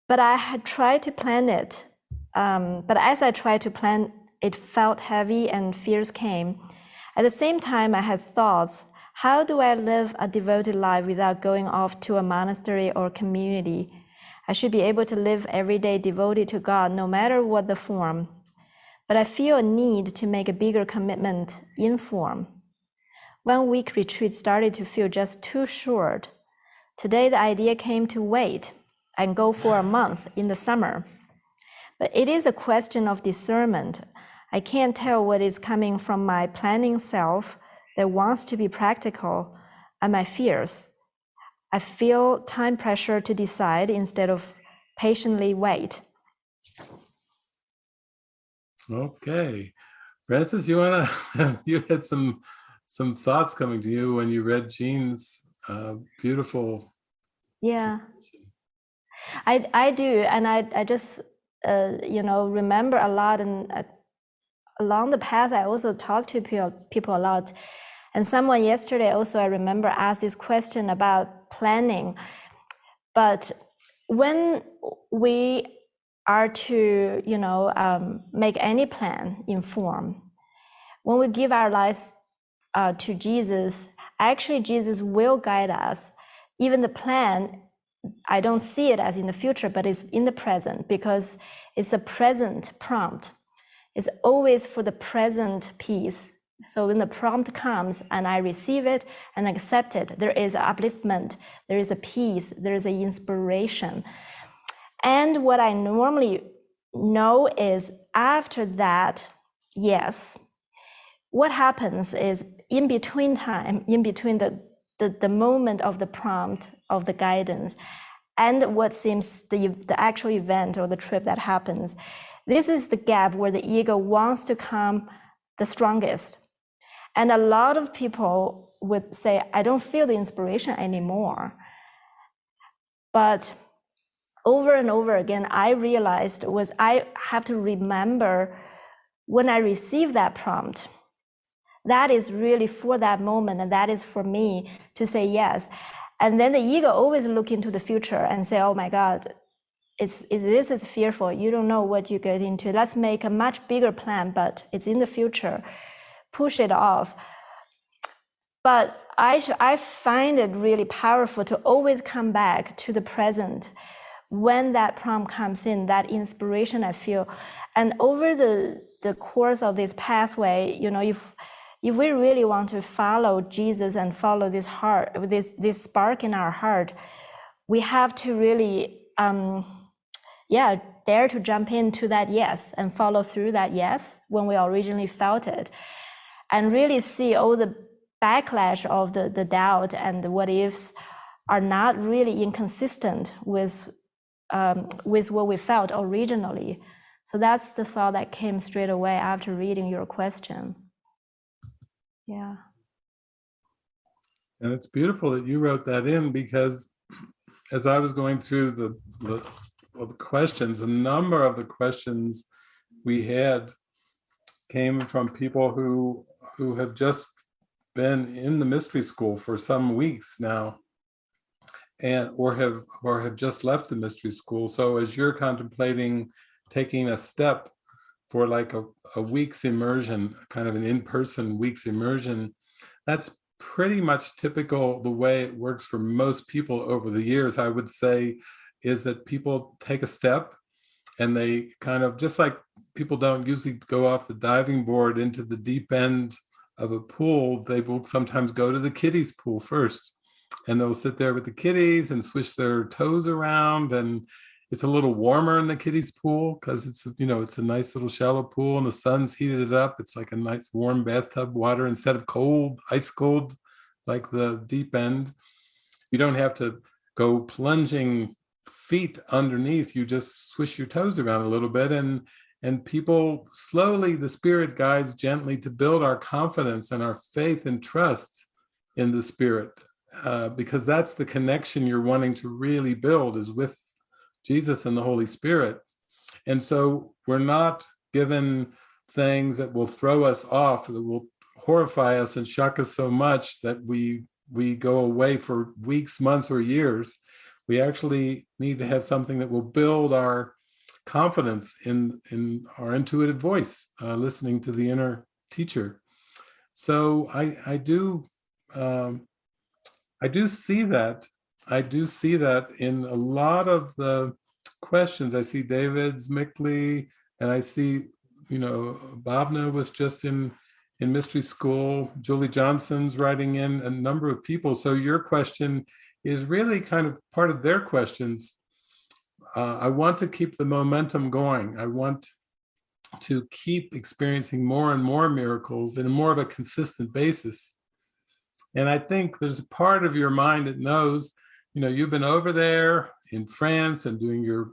but I had tried to plan it. But as I tried to plan, it felt heavy and fears came. At the same time, I had thoughts, How do I live a devoted life without going off to a monastery or community? I should be able to live every day devoted to God, no matter what the form. But I feel a need to make a bigger commitment in form. 1 week retreat started to feel just too short. Today, the idea came to wait and go for a month in the summer. But it is a question of discernment. I can't tell what is coming from my planning self that wants to be practical and my fears. I feel time pressure to decide instead of patiently wait. Okay. Francis, you wanna you had some thoughts coming to you when you read Jean's beautiful. Yeah, I do, and I just remember a lot, and along the path I also talk to people a lot. And someone yesterday also, I remember, asked this question about planning. But when we are to make any plan in form, when we give our lives to Jesus, actually Jesus will guide us. Even the plan, I don't see it as in the future, but it's in the present, because it's a present prompt. It's always for the present piece. So when the prompt comes and I receive it and accept it, there is an upliftment, there is a peace, there is an inspiration. And what I normally know is after that, yes, what happens is in between time, in between the moment of the prompt, of the guidance, and what seems the actual event or the trip that happens, this is the gap where the ego wants to come the strongest. And a lot of people would say, I don't feel the inspiration anymore. But over and over again, I realized was I have to remember when I receive that prompt, that is really for that moment, and that is for me to say yes. And then the ego always look into the future and say, oh my God, this is fearful. You don't know what you get into. Let's make a much bigger plan, but it's in the future. Push it off. But I find it really powerful to always come back to the present when that prompt comes in, that inspiration I feel. And over the course of this pathway, if we really want to follow Jesus and follow this heart, this spark in our heart, we have to really dare to jump into that yes and follow through that yes when we originally felt it, and really see all the backlash of the doubt and the what ifs are not really inconsistent with what we felt originally. So that's the thought that came straight away after reading your question. Yeah. And it's beautiful that you wrote that in, because as I was going through the questions, a number of the questions we had came from people who have just been in the mystery school for some weeks now, and or have just left the mystery school. So as you're contemplating taking a step for like a week's immersion, kind of an in-person week's immersion, that's pretty much typical the way it works for most people over the years, I would say, is that people take a step and they kind of, just like people don't usually go off the diving board into the deep end of a pool, they will sometimes go to the kiddies pool first, and they'll sit there with the kiddies and swish their toes around, and it's a little warmer in the kiddies pool because it's a nice little shallow pool and the sun's heated it up. It's like a nice warm bathtub water instead of cold, ice cold, like the deep end. You don't have to go plunging feet underneath. You just swish your toes around a little bit, and people slowly, the Spirit guides gently to build our confidence and our faith and trust in the Spirit, because that's the connection you're wanting to really build, is with Jesus and the Holy Spirit. And so we're not given things that will throw us off, that will horrify us and shock us so much that we go away for weeks, months, or years. We actually need to have something that will build our confidence in our intuitive voice, listening to the inner teacher. So I do I do see that. I do see that in a lot of the questions. I see David's, Mickley, and I see, Bhavna was just in mystery school. Julie Johnson's writing in, a number of people. So your question is really kind of part of their questions. I want to keep the momentum going. I want to keep experiencing more and more miracles in more of a consistent basis. And I think there's a part of your mind that knows, you've been over there in France and doing your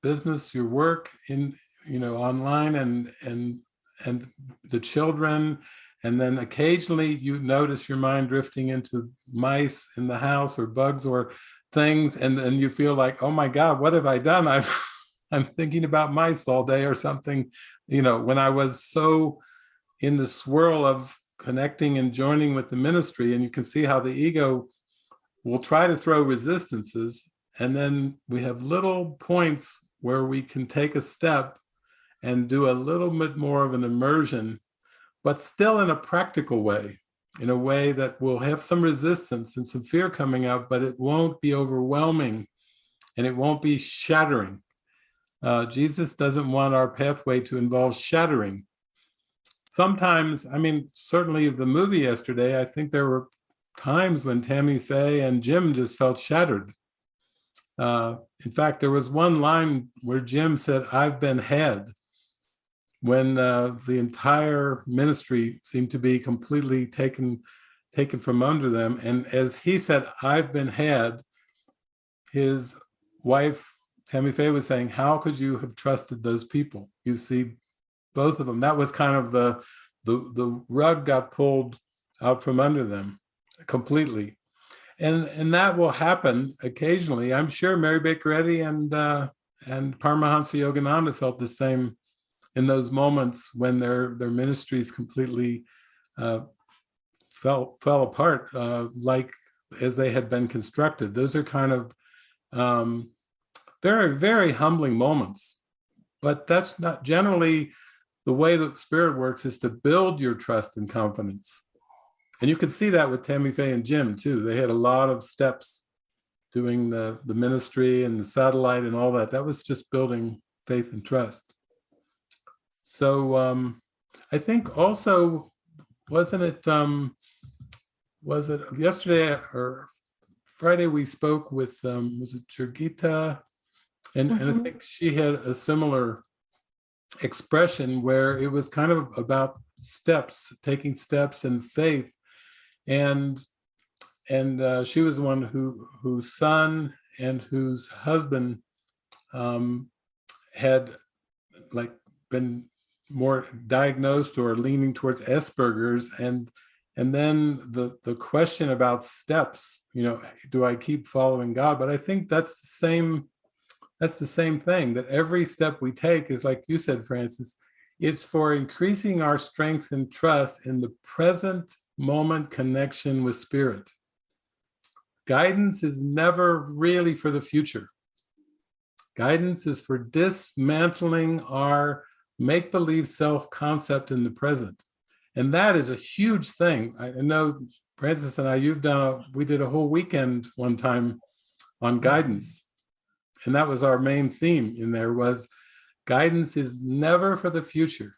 business, your work in, online and the children. And then occasionally you notice your mind drifting into mice in the house or bugs or things. And you feel like, oh my God, what have I done? I'm thinking about mice all day or something. When I was so in the swirl of connecting and joining with the ministry, and you can see how the ego will try to throw resistances. And then we have little points where we can take a step and do a little bit more of an immersion, but still in a practical way, in a way that will have some resistance and some fear coming up, but it won't be overwhelming and it won't be shattering. Jesus doesn't want our pathway to involve shattering. Sometimes, certainly the movie yesterday, I think there were times when Tammy Faye and Jim just felt shattered. In fact, there was one line where Jim said, "I've been had," when the entire ministry seemed to be completely taken from under them. And as he said, "I've been had," his wife, Tammy Faye, was saying, "How could you have trusted those people?" You see, both of them, that was kind of the rug got pulled out from under them completely. And that will happen occasionally. I'm sure Mary Baker Eddy and Paramahansa Yogananda felt the same in those moments when their ministries completely fell apart, like as they had been constructed. Those are kind of very, very humbling moments. But that's not generally the way that Spirit works, is to build your trust and confidence. And you can see that with Tammy Faye and Jim too. They had a lot of steps doing the ministry and the satellite and all that. That was just building faith and trust. So I think also, was it yesterday or Friday we spoke with, was it Jurgita? And I think she had a similar expression where it was kind of about steps, taking steps in faith. And she was the one whose son and whose husband had been more diagnosed or leaning towards Asperger's, and then the question about steps, do I keep following God? But I think that's the same thing, that every step we take is, like you said, Francis, it's for increasing our strength and trust in the present moment connection with Spirit. Guidance is never really for the future. Guidance is for dismantling our make-believe self-concept in the present. And that is a huge thing. I know Francis and I, we did a whole weekend one time on guidance. And that was our main theme in there, was guidance is never for the future.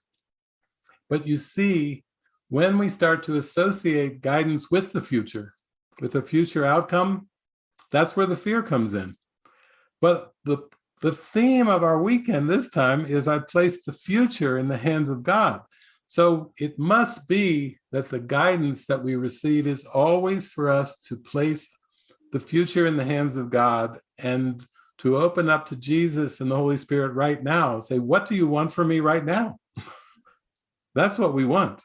But you see, when we start to associate guidance with the future, with a future outcome, that's where the fear comes in. But the theme of our weekend this time is, I place the future in the hands of God. So it must be that the guidance that we receive is always for us to place the future in the hands of God and to open up to Jesus and the Holy Spirit right now. Say, what do you want from me right now? That's what we want.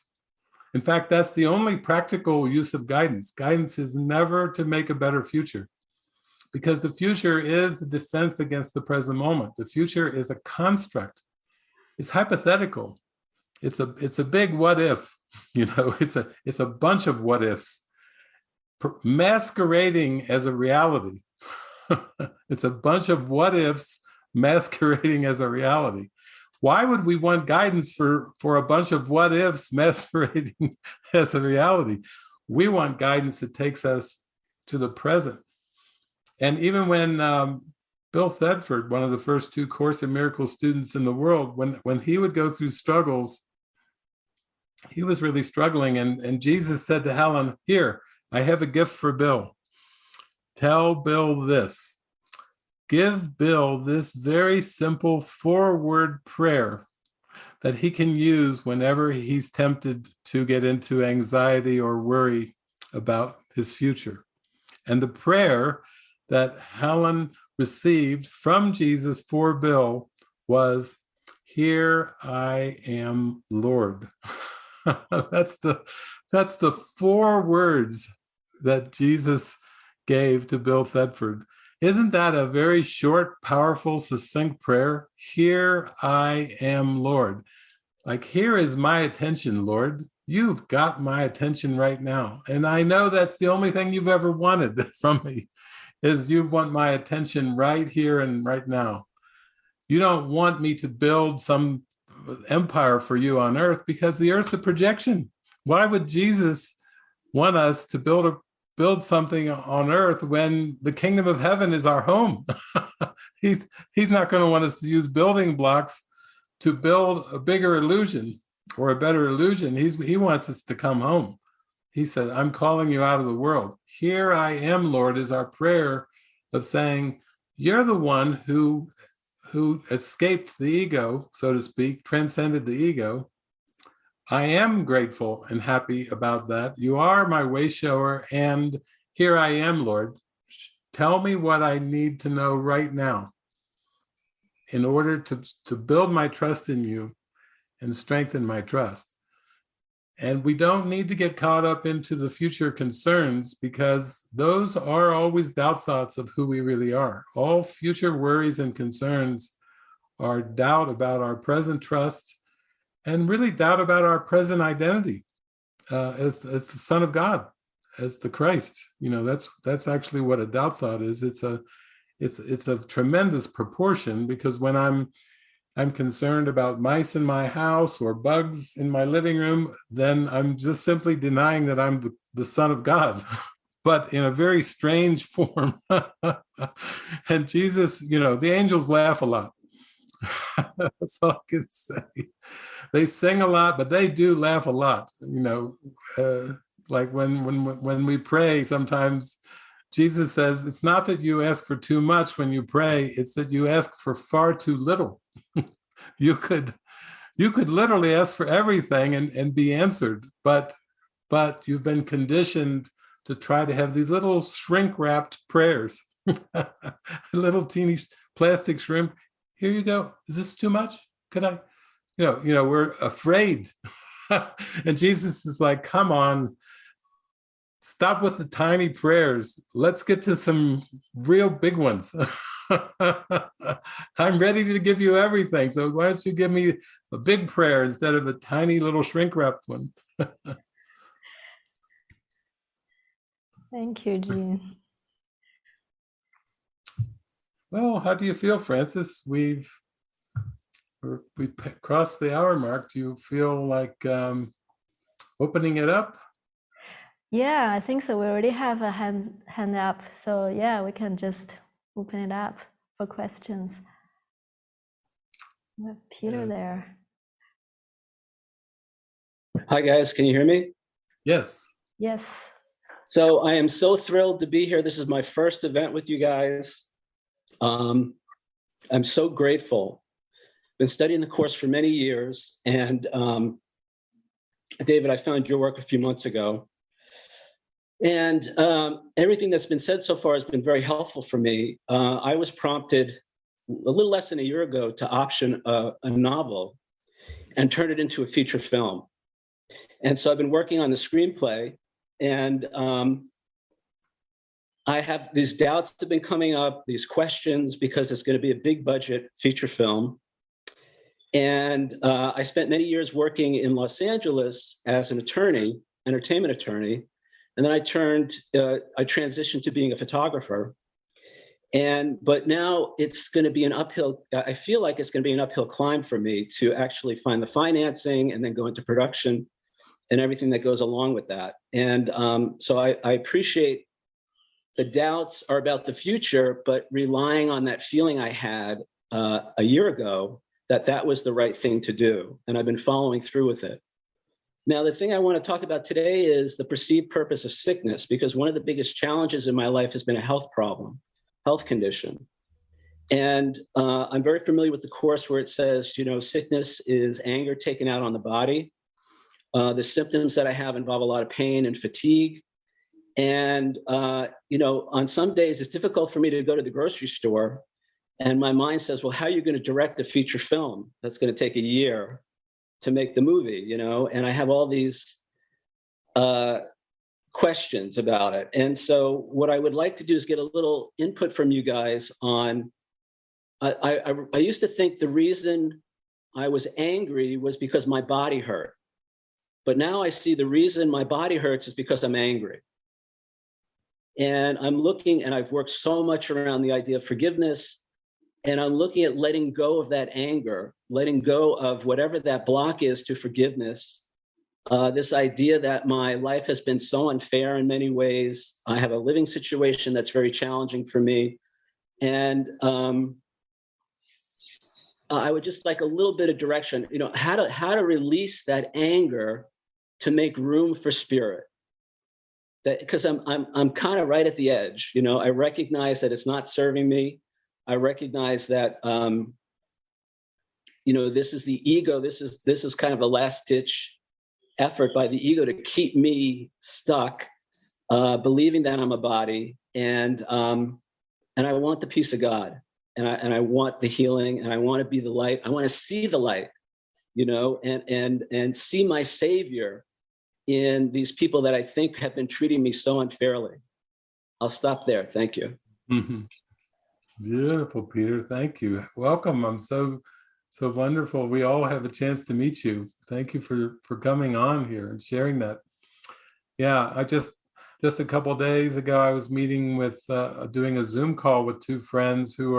In fact, that's the only practical use of guidance. Guidance is never to make a better future, because the future is a defense against the present moment. The future is a construct. It's hypothetical. It's a big what if, it's a bunch of what ifs masquerading as a reality. It's a bunch of what ifs masquerading as a reality. Why would we want guidance for a bunch of what ifs masquerading as a reality? We want guidance that takes us to the present. And even when Bill Thetford, one of the first 2 Course in Miracles students in the world, when he would go through struggles, he was really struggling. And Jesus said to Helen, here, I have a gift for Bill. Tell Bill this. Give Bill this very simple 4-word prayer that he can use whenever he's tempted to get into anxiety or worry about his future. And the prayer that Helen received from Jesus for Bill was, here I am, Lord. That's the 4 words that Jesus gave to Bill Thetford. Isn't that a very short, powerful, succinct prayer? Here I am, Lord. Like, here is my attention, Lord. You've got my attention right now. And I know that's the only thing you've ever wanted from me, is you want my attention right here and right now. You don't want me to build some empire for you on earth, because the earth's a projection. Why would Jesus want us to build something on earth when the kingdom of heaven is our home? He's not going to want us to use building blocks to build a bigger illusion or a better illusion. He wants us to come home. He said, I'm calling you out of the world. Here I am, Lord, is our prayer of saying, you're the one who escaped the ego, so to speak, transcended the ego. I am grateful and happy about that. You are my way shower, and here I am, Lord. Tell me what I need to know right now in order to build my trust in you and strengthen my trust. And we don't need to get caught up into the future concerns, because those are always doubt thoughts of who we really are. All future worries and concerns are doubt about our present trust, and really doubt about our present identity as the Son of God, as the Christ. That's actually what a doubt thought is. It's a tremendous proportion, because when I'm concerned about mice in my house or bugs in my living room, then I'm just simply denying that I'm the Son of God, but in a very strange form. And Jesus, the angels laugh a lot. That's all I can say. They sing a lot, but they do laugh a lot. Like when we pray, sometimes Jesus says, it's not that you ask for too much when you pray, it's that you ask for far too little. You could literally ask for everything and be answered, but you've been conditioned to try to have these little shrink-wrapped prayers, little teeny plastic shrimp. Here you go. Is this too much? Could I? We're afraid. And Jesus is like, come on, stop with the tiny prayers. Let's get to some real big ones. I'm ready to give you everything. So why don't you give me a big prayer instead of a tiny little shrink-wrapped one? Thank you, Gene. Well, how do you feel, Francis? We've crossed the hour mark. Do you feel like opening it up? Yeah, I think so. We already have a hand up. So yeah, we can just open it up for questions. We have Peter there. Hi, guys. Can you hear me? Yes. Yes. So I am so thrilled to be here. This is my first event with you guys. I'm so grateful. Been studying the course for many years. And David, I found your work a few months ago. And everything that's been said so far has been very helpful for me. I was prompted a little less than a year ago to option a novel and turn it into a feature film. And so I've been working on the screenplay, and I have these doubts have been coming up, these questions, because it's going to be a big budget feature film. And I spent many years working in Los Angeles as an attorney, entertainment attorney. And then I transitioned to being a photographer. But now it's going to be an uphill, I feel like it's going to be an uphill climb for me to actually find the financing and then go into production. and everything that goes along with that. And so I appreciate the doubts are about the future, but relying on that feeling I had a year ago, that was the right thing to do. And I've been following through with it. Now, the thing I want to talk about today is the perceived purpose of sickness, because one of the biggest challenges in my life has been a health problem, health condition. And I'm very familiar with the Course where it says, sickness is anger taken out on the body. The symptoms that I have involve a lot of pain and fatigue. And, on some days it's difficult for me to go to the grocery store and my mind says, well, how are you going to direct a feature film that's going to take a year to make the movie, And I have all these questions about it. And so what I would like to do is get a little input from you guys on, I used to think the reason I was angry was because my body hurt. But now I see the reason my body hurts is because I'm angry. And I'm looking, and I've worked so much around the idea of forgiveness, and I'm looking at letting go of that anger, letting go of whatever that block is to forgiveness. This idea that my life has been so unfair in many ways. I have a living situation that's very challenging for me. And I would just like a little bit of direction, how to release that anger to make room for spirit. That because I'm kind of right at the edge, I recognize that it's not serving me. I recognize that this is the ego. This is kind of a last ditch effort by the ego to keep me stuck, believing that I'm a body, and I want the peace of God, and I want the healing, and I want to be the light. I want to see the light, and see my Savior in these people that I think have been treating me so unfairly. I'll stop there. Thank you. Mm-hmm. Beautiful, Peter. Thank you. Welcome. I'm so wonderful. We all have a chance to meet you. Thank you for coming on here and sharing that. Yeah, I just a couple of days ago, I was meeting with doing a Zoom call with two friends who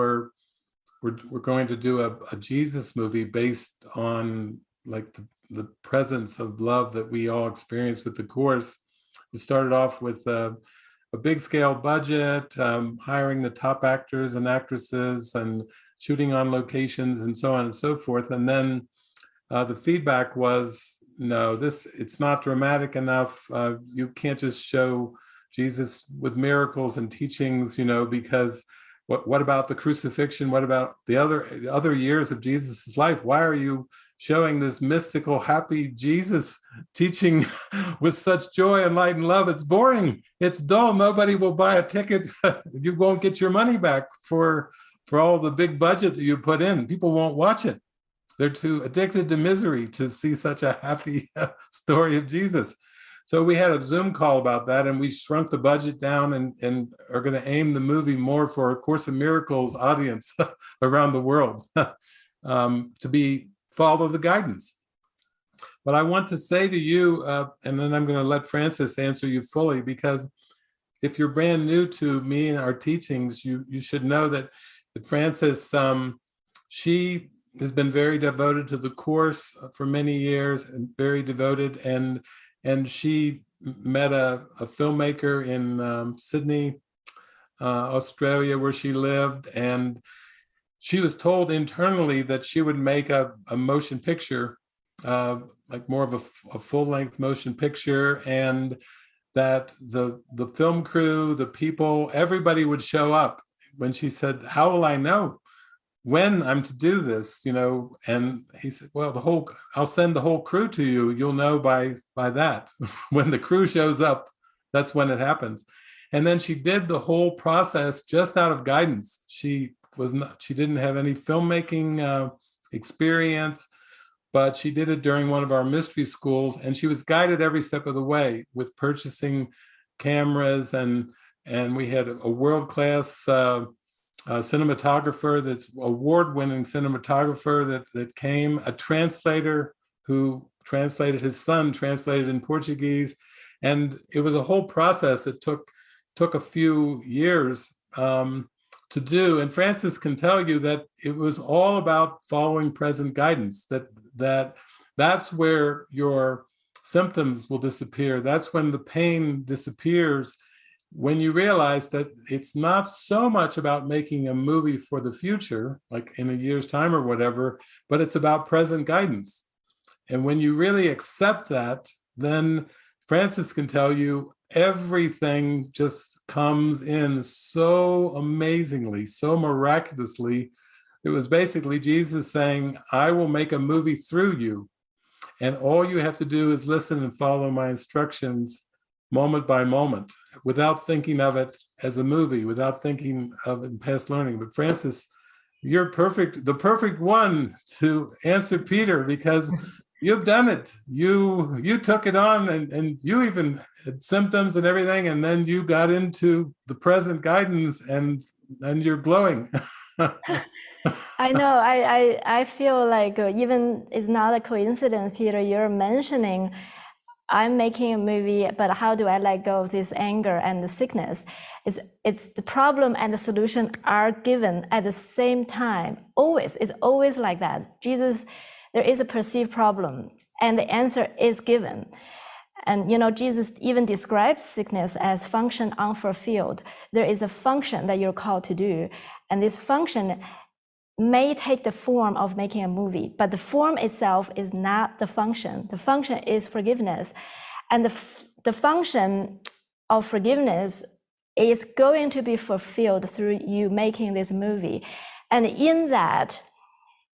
we're going to do a Jesus movie based on like the presence of love that we all experience with the Course. It started off with a big scale budget, hiring the top actors and actresses and shooting on locations and so on and so forth. And then the feedback was, no, it's not dramatic enough. You can't just show Jesus with miracles and teachings, because what about the crucifixion? What about the other years of Jesus's life? Why are you showing this mystical, happy Jesus teaching with such joy and light and love? It's boring. It's dull. Nobody will buy a ticket. You won't get your money back for all the big budget that you put in. People won't watch it. They're too addicted to misery to see such a happy story of Jesus. So we had a Zoom call about that, and we shrunk the budget down and are going to aim the movie more for a Course in Miracles audience around the world to follow the guidance. But I want to say to you, and then I'm going to let Frances answer you fully, because if you're brand new to me and our teachings, you should know that Frances, she has been very devoted to the Course for many years, and very devoted, and she met a filmmaker in Sydney, Australia, where she lived, and she was told internally that she would make a motion picture, like more of a full-length motion picture, and that the film crew, the people, everybody would show up. When she said, "How will I know when I'm to do this?" And he said, "Well, I'll send the whole crew to you. You'll know by that. When the crew shows up, that's when it happens." And then she did the whole process just out of guidance. She didn't have any filmmaking experience, but she did it during one of our mystery schools, and she was guided every step of the way with purchasing cameras, and we had a world-class cinematographer, that's award-winning cinematographer that came, a translator who translated, his son translated in Portuguese, and it was a whole process that took a few years to do. And Frances can tell you that it was all about following present guidance, that's where your symptoms will disappear. That's when the pain disappears, when you realize that it's not so much about making a movie for the future, like in a year's time or whatever, but it's about present guidance. And when you really accept that, then Francis can tell you everything just comes in so amazingly, so miraculously. It was basically Jesus saying, I will make a movie through you. And all you have to do is listen and follow my instructions moment by moment, without thinking of it as a movie, without thinking of it in past learning. But Francis, you're perfect, the perfect one to answer Peter, because you've done it. You took it on, and you even had symptoms and everything, and then you got into the present guidance, and you're glowing. I know. I feel like even it's not a coincidence, Peter. You're mentioning I'm making a movie, but how do I let go of this anger and the sickness? It's the problem and the solution are given at the same time. Always, it's always like that. Jesus, there is a perceived problem, and the answer is given. And Jesus even describes sickness as function unfulfilled. There is a function that you're called to do, and this function may take the form of making a movie, but the form itself is not the function. The function is forgiveness. And the function of forgiveness is going to be fulfilled through you making this movie. And in that,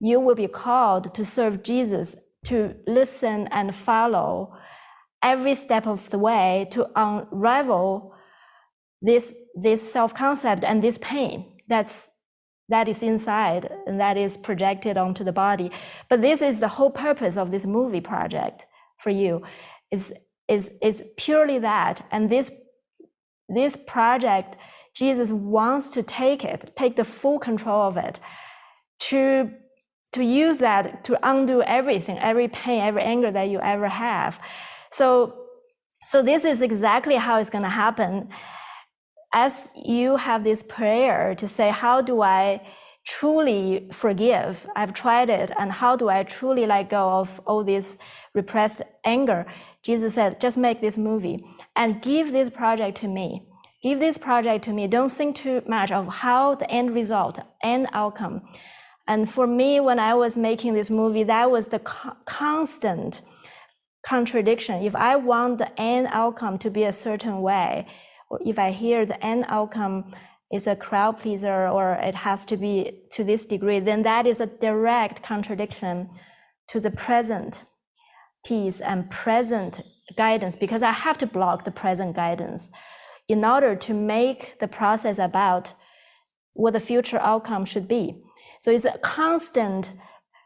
you will be called to serve Jesus, to listen and follow every step of the way to unravel this self-concept and this pain that is inside and that is projected onto the body. But this is the whole purpose of this movie project for you, is purely that. And this project, Jesus wants to take the full control of it, to use that to undo everything, every pain, every anger that you ever have. So this is exactly how it's going to happen. As you have this prayer to say, how do I truly forgive? I've tried it. And how do I truly let go of all this repressed anger? Jesus said, just make this movie and give this project to me. Give this project to me. Don't think too much of how the end result, end outcome. And for me, when I was making this movie, that was the constant contradiction. If I want the end outcome to be a certain way, or if I hear the end outcome is a crowd pleaser, or it has to be to this degree, then that is a direct contradiction to the present peace and present guidance, because I have to block the present guidance in order to make the process about what the future outcome should be. So it's a constant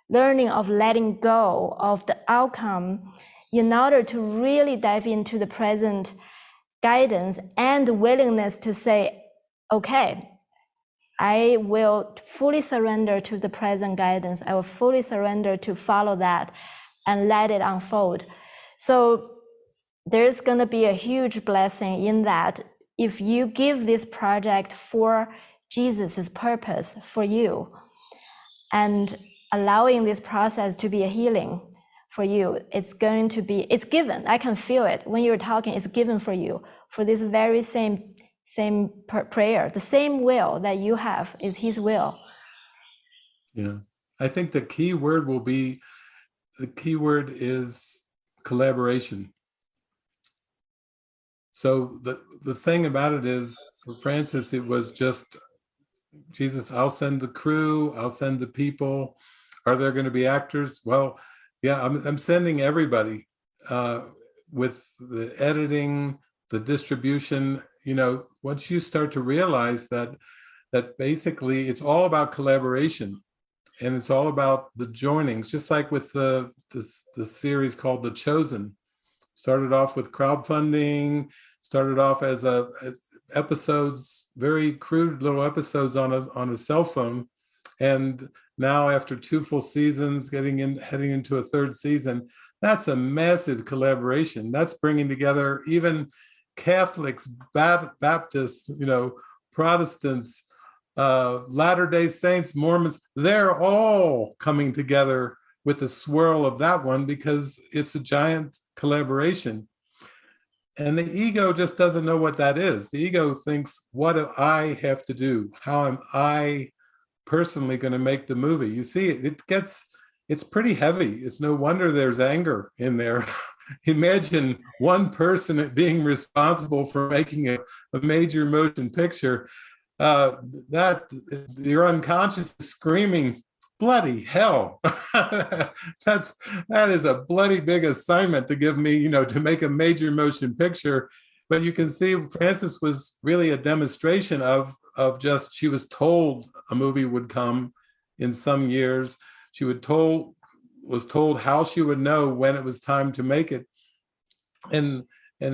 learning of letting go of the outcome in order to really dive into the present guidance and willingness to say, okay, I will fully surrender to the present guidance. I will fully surrender to follow that and let it unfold. So there's going to be a huge blessing in that if you give this project for Jesus's purpose for you, and allowing this process to be a healing for you, it's given. I can feel it when you're talking. It's given for you for this very same prayer. The same will that you have is His will. Yeah, I think the key word is collaboration. So the thing about it is, for Francis, it was just, Jesus, I'll send the crew, I'll send the people. Are there going to be actors? Well, yeah, I'm sending everybody with the editing, the distribution. Once you start to realize that basically it's all about collaboration, and it's all about the joinings, just like with the series called The Chosen. Started off with crowdfunding, started off as episodes, very crude little episodes on a cell phone, and now after 2 full seasons, heading into a 3rd season, that's a massive collaboration. That's bringing together even Catholics, Baptists, Protestants, Latter-day Saints, Mormons. They're all coming together with the swirl of that one, because it's a giant collaboration. And the ego just doesn't know what that is. The ego thinks, what do I have to do? How am I personally going to make the movie? You see, it's pretty heavy. It's no wonder there's anger in there. Imagine one person being responsible for making a major motion picture. That your unconscious is screaming, bloody hell. That is a bloody big assignment to give me, to make a major motion picture. But you can see Frances was really a demonstration of just, she was told a movie would come in some years. She was told how she would know when it was time to make it. And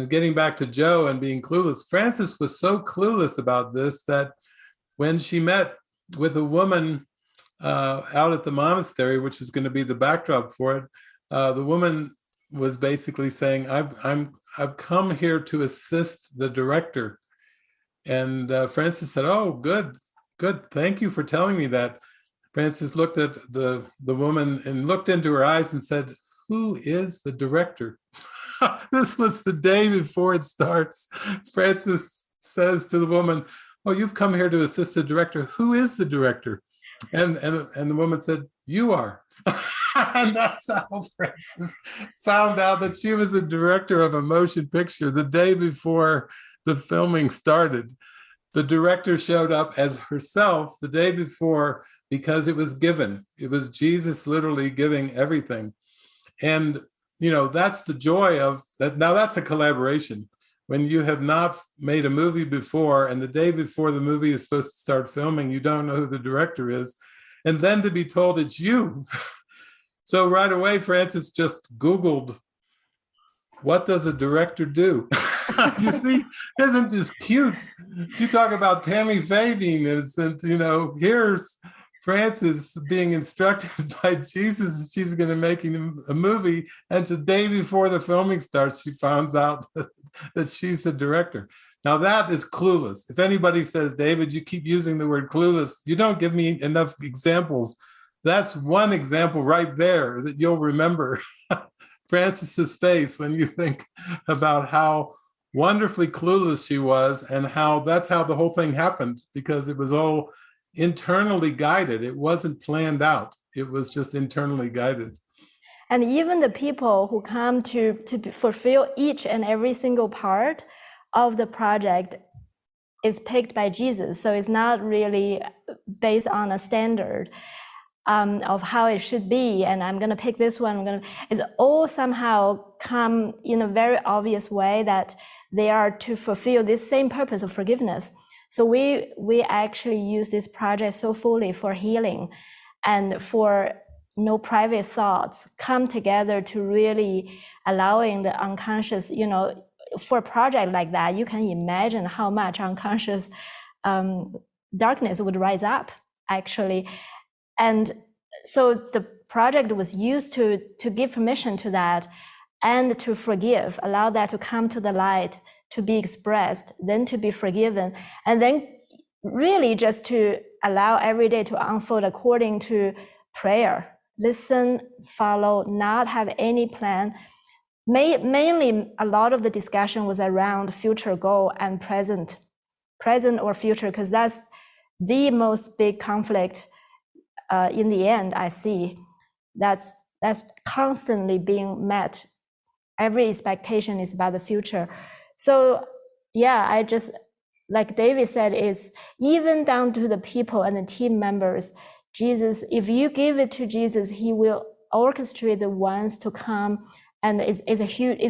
getting back to Joe and being clueless, Frances was so clueless about this that when she met with a woman out at the monastery, which is going to be the backdrop for it, the woman was basically saying, I've come here to assist the director. And Frances said, oh, good. Thank you for telling me that. Frances looked at the woman and looked into her eyes and said, who is the director? This was the day before it starts. Frances says to the woman, oh, you've come here to assist the director. Who is the director? And the woman said, you are. And that's how Frances found out that she was the director of a motion picture the day before the filming started. The director showed up as herself the day before because it was given. It was Jesus literally giving everything. And, that's the joy of that. Now that's a collaboration. When you have not made a movie before and the day before the movie is supposed to start filming, you don't know who the director is. And then to be told it's you. So right away, Frances just Googled, what does a director do? You see, isn't this cute? You talk about Tammy Faye being innocent, here's Frances being instructed by Jesus. She's going to make a movie. And the day before the filming starts, she finds out that she's the director. Now that is clueless. If anybody says, David, you keep using the word clueless, you don't give me enough examples. That's one example right there that you'll remember. Frances's face when you think about how wonderfully clueless she was and how that's how the whole thing happened, because it was all internally guided. It wasn't planned out. It was just internally guided. And even the people who come to fulfill each and every single part of the project is picked by Jesus. So it's not really based on a standard of how it should be. And I'm going to pick this one. It's all somehow come in a very obvious way that they are to fulfill this same purpose of forgiveness. So we actually use this project so fully for healing and for no private thoughts come together to really allowing the unconscious, for a project like that, you can imagine how much unconscious darkness would rise up actually. And so the project was used to give permission to that and to forgive, allow that to come to the light, to be expressed, then to be forgiven, and then really just to allow every day to unfold according to prayer. Listen, follow, not have any plan. Mainly, a lot of the discussion was around future goal and present or future, because that's the most big conflict in the end, I see. That's constantly being met. Every expectation is about the future. So yeah, I just, like David said, is even down to the people and the team members, Jesus, if you give it to Jesus, he will orchestrate the ones to come, and it's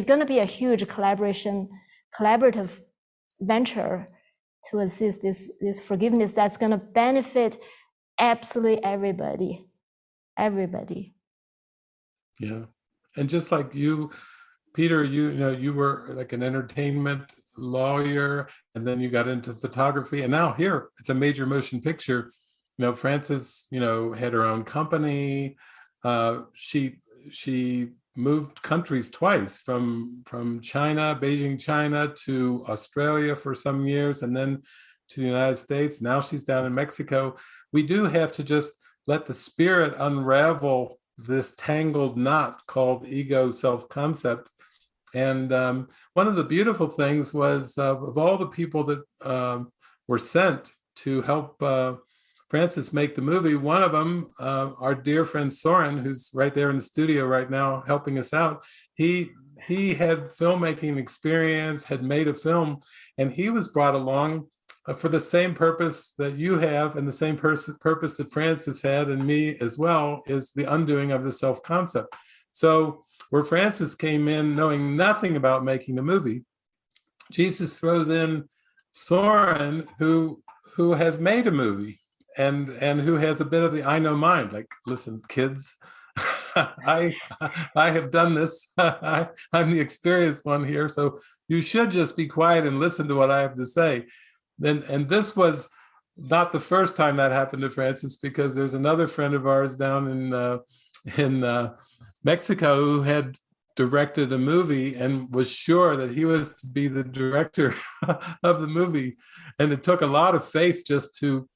going to be a huge collaborative venture to assist this forgiveness that's going to benefit absolutely everybody. Yeah. And just like you, Peter, you were like an entertainment lawyer, and then you got into photography, and now here it's a major motion picture. Frances, had her own company. She moved countries twice, from China, Beijing, China, to Australia for some years, and then to the United States. Now she's down in Mexico. We do have to just let the spirit unravel this tangled knot called ego self-concept, And one of the beautiful things was of all the people that were sent to help Francis make the movie, one of them, our dear friend Soren, who's right there in the studio right now helping us out, he had filmmaking experience, had made a film, and he was brought along for the same purpose that you have, and the same purpose that Francis had, and me as well, is the undoing of the self-concept. So where Francis came in knowing nothing about making the movie, Jesus throws in Soren, who has made a movie and who has a bit of the I know mind. Like, listen, kids, I have done this. I'm the experienced one here, so you should just be quiet and listen to what I have to say. And this was not the first time that happened to Francis, because there's another friend of ours down in Mexico who had directed a movie and was sure that he was to be the director of the movie. And it took a lot of faith just to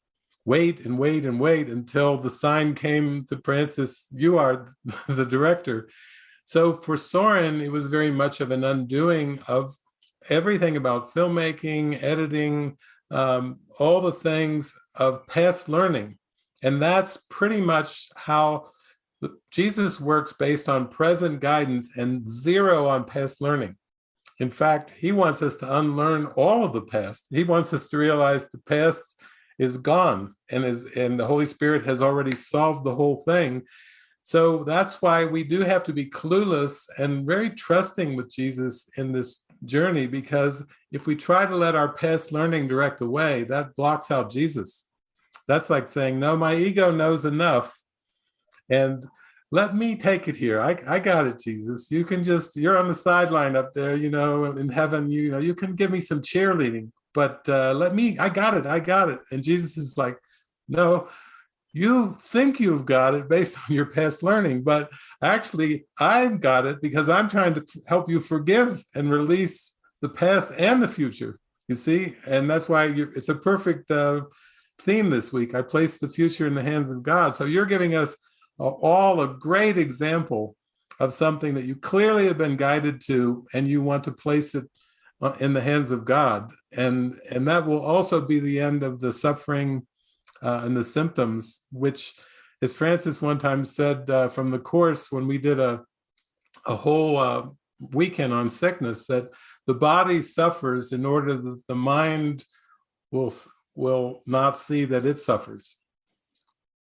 wait and wait and wait until the sign came to Francis, you are the director. So for Soren, it was very much of an undoing of everything about filmmaking, editing, all the things of past learning. And that's pretty much how Jesus works, based on present guidance and zero on past learning. In fact, he wants us to unlearn all of the past. He wants us to realize the past is gone, and the Holy Spirit has already solved the whole thing. So that's why we do have to be clueless and very trusting with Jesus in this journey, because if we try to let our past learning direct the way, that blocks out Jesus. That's like saying, no, my ego knows enough, and let me take it here. I got it, Jesus. You can just, you're on the sideline up there, in heaven, you can give me some cheerleading, but I got it. And Jesus is like, no, you think you've got it based on your past learning, but actually I've got it because I'm trying to help you forgive and release the past and the future, you see? And that's why it's a perfect theme this week. I place the future in the hands of God. So you're giving us all a great example of something that you clearly have been guided to, and you want to place it in the hands of God. And that will also be the end of the suffering and the symptoms, which, as Francis one time said from the course when we did a whole weekend on sickness, that the body suffers in order that the mind will not see that it suffers.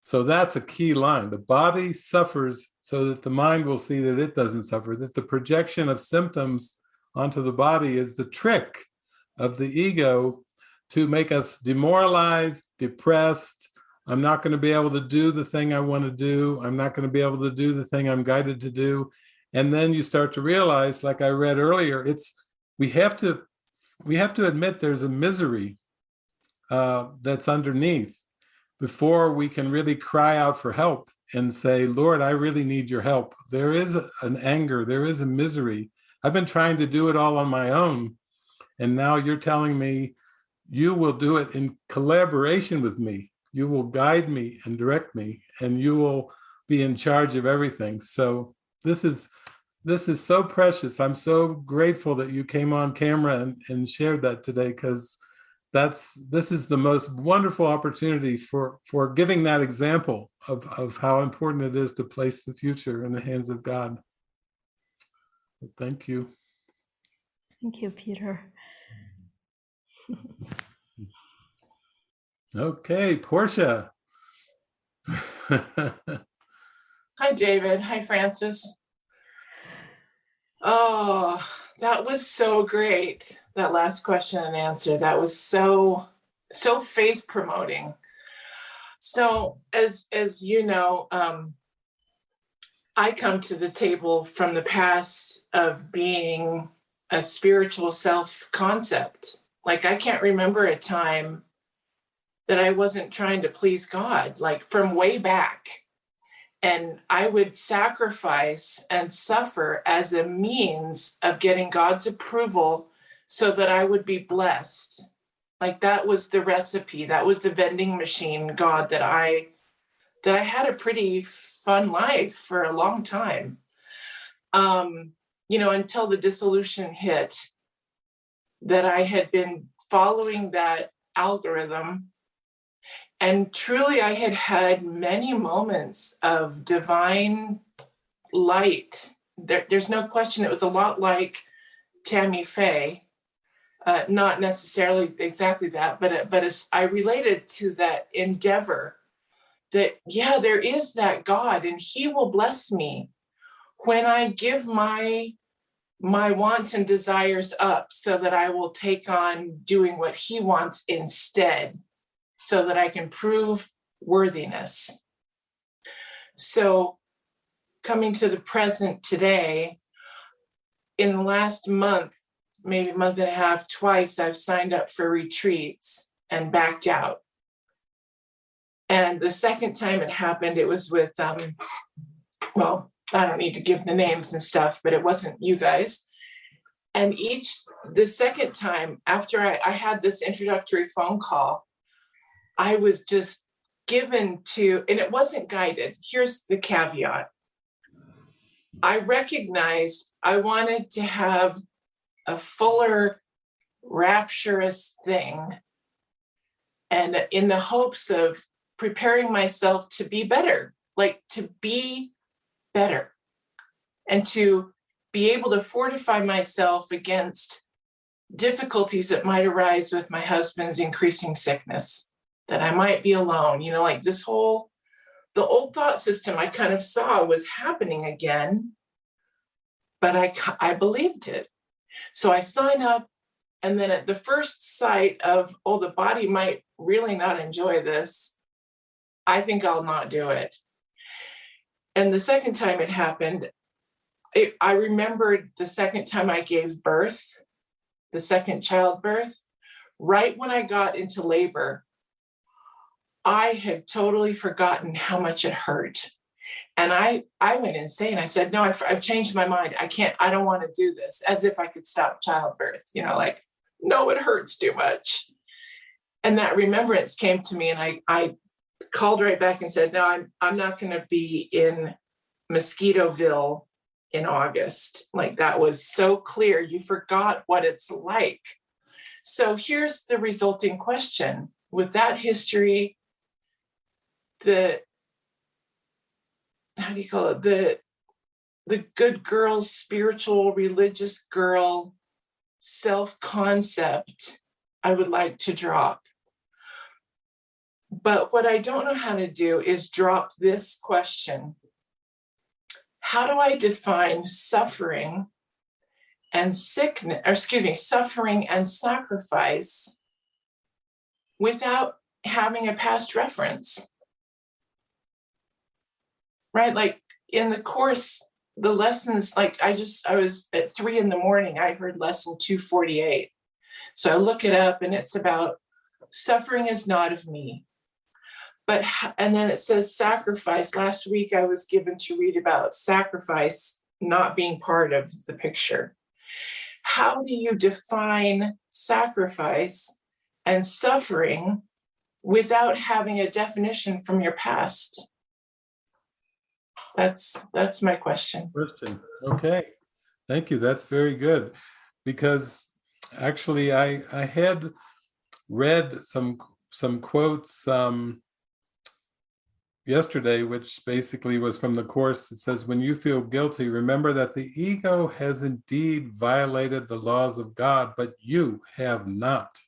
So that's a key line. The body suffers so that the mind will see that it doesn't suffer, that the projection of symptoms onto the body is the trick of the ego to make us demoralized, depressed. I'm not going to be able to do the thing I want to do. I'm not going to be able to do the thing I'm guided to do. And then you start to realize, like I read earlier, we have to admit there's a misery that's underneath before we can really cry out for help and say, Lord, I really need your help. There is an anger, there is a misery. I've been trying to do it all on my own, and now you're telling me you will do it in collaboration with me. You will guide me and direct me, and you will be in charge of everything. So this is so precious. I'm so grateful that you came on camera and shared that today, because this is the most wonderful opportunity for giving that example of how important it is to place the future in the hands of God. Thank you. Thank you, Peter. Okay, Portia. Hi, David. Hi, Francis. Oh, that was so great. That last question and answer. That was so faith promoting. So as you know, I come to the table from the past of being a spiritual self concept. Like, I can't remember a time that I wasn't trying to please God, like from way back. And I would sacrifice and suffer as a means of getting God's approval so that I would be blessed. Like, that was the recipe. That was the vending machine, God, that I had a pretty fun life for a long time. until the dissolution hit, that I had been following that algorithm. And truly, I had had many moments of divine light. There's no question. It was a lot like Tammy Faye. Not necessarily exactly that, but I related to that endeavor that, yeah, there is that God, and he will bless me when I give my wants and desires up, so that I will take on doing what he wants instead, so that I can prove worthiness. So coming to the present today, in the last month, maybe a month and a half, twice, I've signed up for retreats and backed out. And the second time it happened, it was with, well, I don't need to give the names and stuff, but it wasn't you guys. And the second time after I had this introductory phone call, I was just given to, and it wasn't guided. Here's the caveat. I recognized I wanted to have a fuller, rapturous thing, and in the hopes of preparing myself to be better, like to be better, and to be able to fortify myself against difficulties that might arise with my husband's increasing sickness, that I might be alone, like this whole, the old thought system I kind of saw was happening again, but I believed it. So I sign up, and then at the first sight of, oh, the body might really not enjoy this, I think I'll not do it. And the second time it happened, I remembered the second time I gave birth, the second childbirth, right when I got into labor, I had totally forgotten how much it hurt. And I went insane. I said, no, I've changed my mind. I don't want to do this, as if I could stop childbirth, like, no, it hurts too much. And that remembrance came to me, and I called right back and said, no, I'm not going to be in Mosquitoville in August. Like, that was so clear. You forgot what it's like. So here's the resulting question. With that history, how do you call it? The good girl, spiritual, religious girl self-concept I would like to drop. But what I don't know how to do is drop this question. How do I define suffering and suffering and sacrifice without having a past reference? Right? Like in the course, the lessons, like I was at 3 a.m, I heard lesson 248. So I look it up, and it's about suffering is not of me. And then it says sacrifice. Last week I was given to read about sacrifice not being part of the picture. How do you define sacrifice and suffering without having a definition from your past? That's my question. Okay, thank you. That's very good, because actually I had read some quotes yesterday, which basically was from the Course. It says, when you feel guilty, remember that the ego has indeed violated the laws of God, but you have not.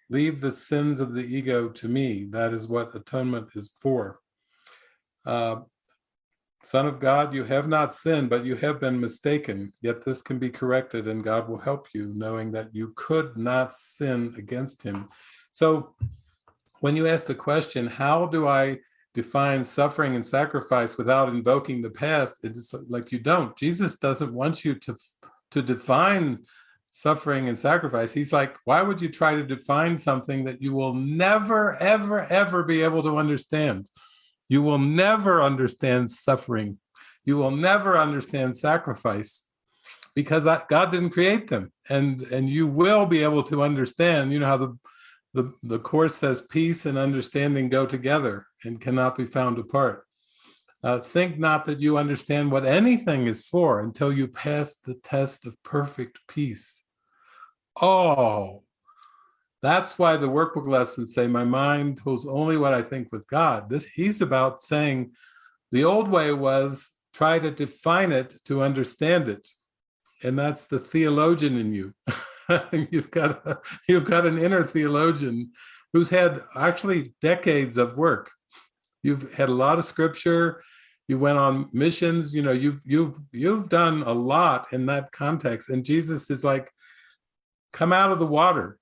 Leave the sins of the ego to me. That is what atonement is for. Son of God, you have not sinned, but you have been mistaken. Yet this can be corrected, and God will help you, knowing that you could not sin against him. So when you ask the question, how do I define suffering and sacrifice without invoking the past? It's like you don't. Jesus doesn't want you to define suffering and sacrifice. He's like, why would you try to define something that you will never, ever, ever be able to understand? You will never understand suffering. You will never understand sacrifice, because God didn't create them. And you will be able to understand, how the Course says peace and understanding go together and cannot be found apart. Think not that you understand what anything is for until you pass the test of perfect peace. Oh, that's why the workbook lessons say, my mind holds only what I think with God. He's about saying the old way was try to define it to understand it. And that's the theologian in you. You've got an inner theologian who's had actually decades of work. You've had a lot of scripture. You went on missions. You've done a lot in that context. And Jesus is like, come out of the water.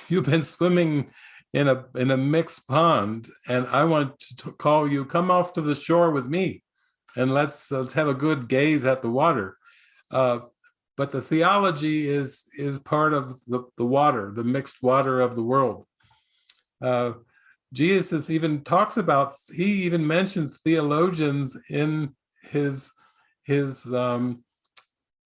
You've been swimming in a mixed pond, and I want to call you. Come off to the shore with me, and let's have a good gaze at the water. But the theology is part of the water, the mixed water of the world. Jesus even talks about, he even mentions theologians in his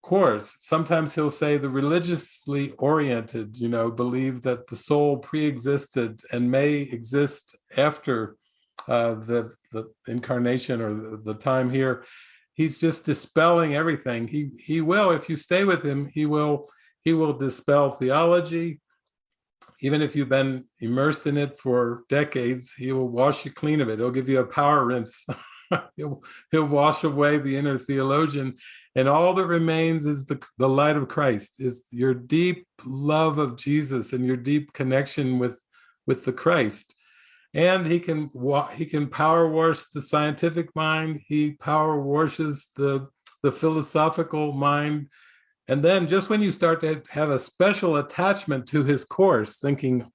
course. Sometimes he'll say the religiously oriented, believe that the soul pre-existed and may exist after the incarnation or the time here. He's just dispelling everything. He will, if you stay with him, he will dispel theology. Even if you've been immersed in it for decades, he will wash you clean of it. He'll give you a power rinse. He'll wash away the inner theologian, and all that remains is the light of Christ, is your deep love of Jesus and your deep connection with the Christ. And he can power wash the scientific mind. He power washes the philosophical mind. And then just when you start to have a special attachment to his course, thinking,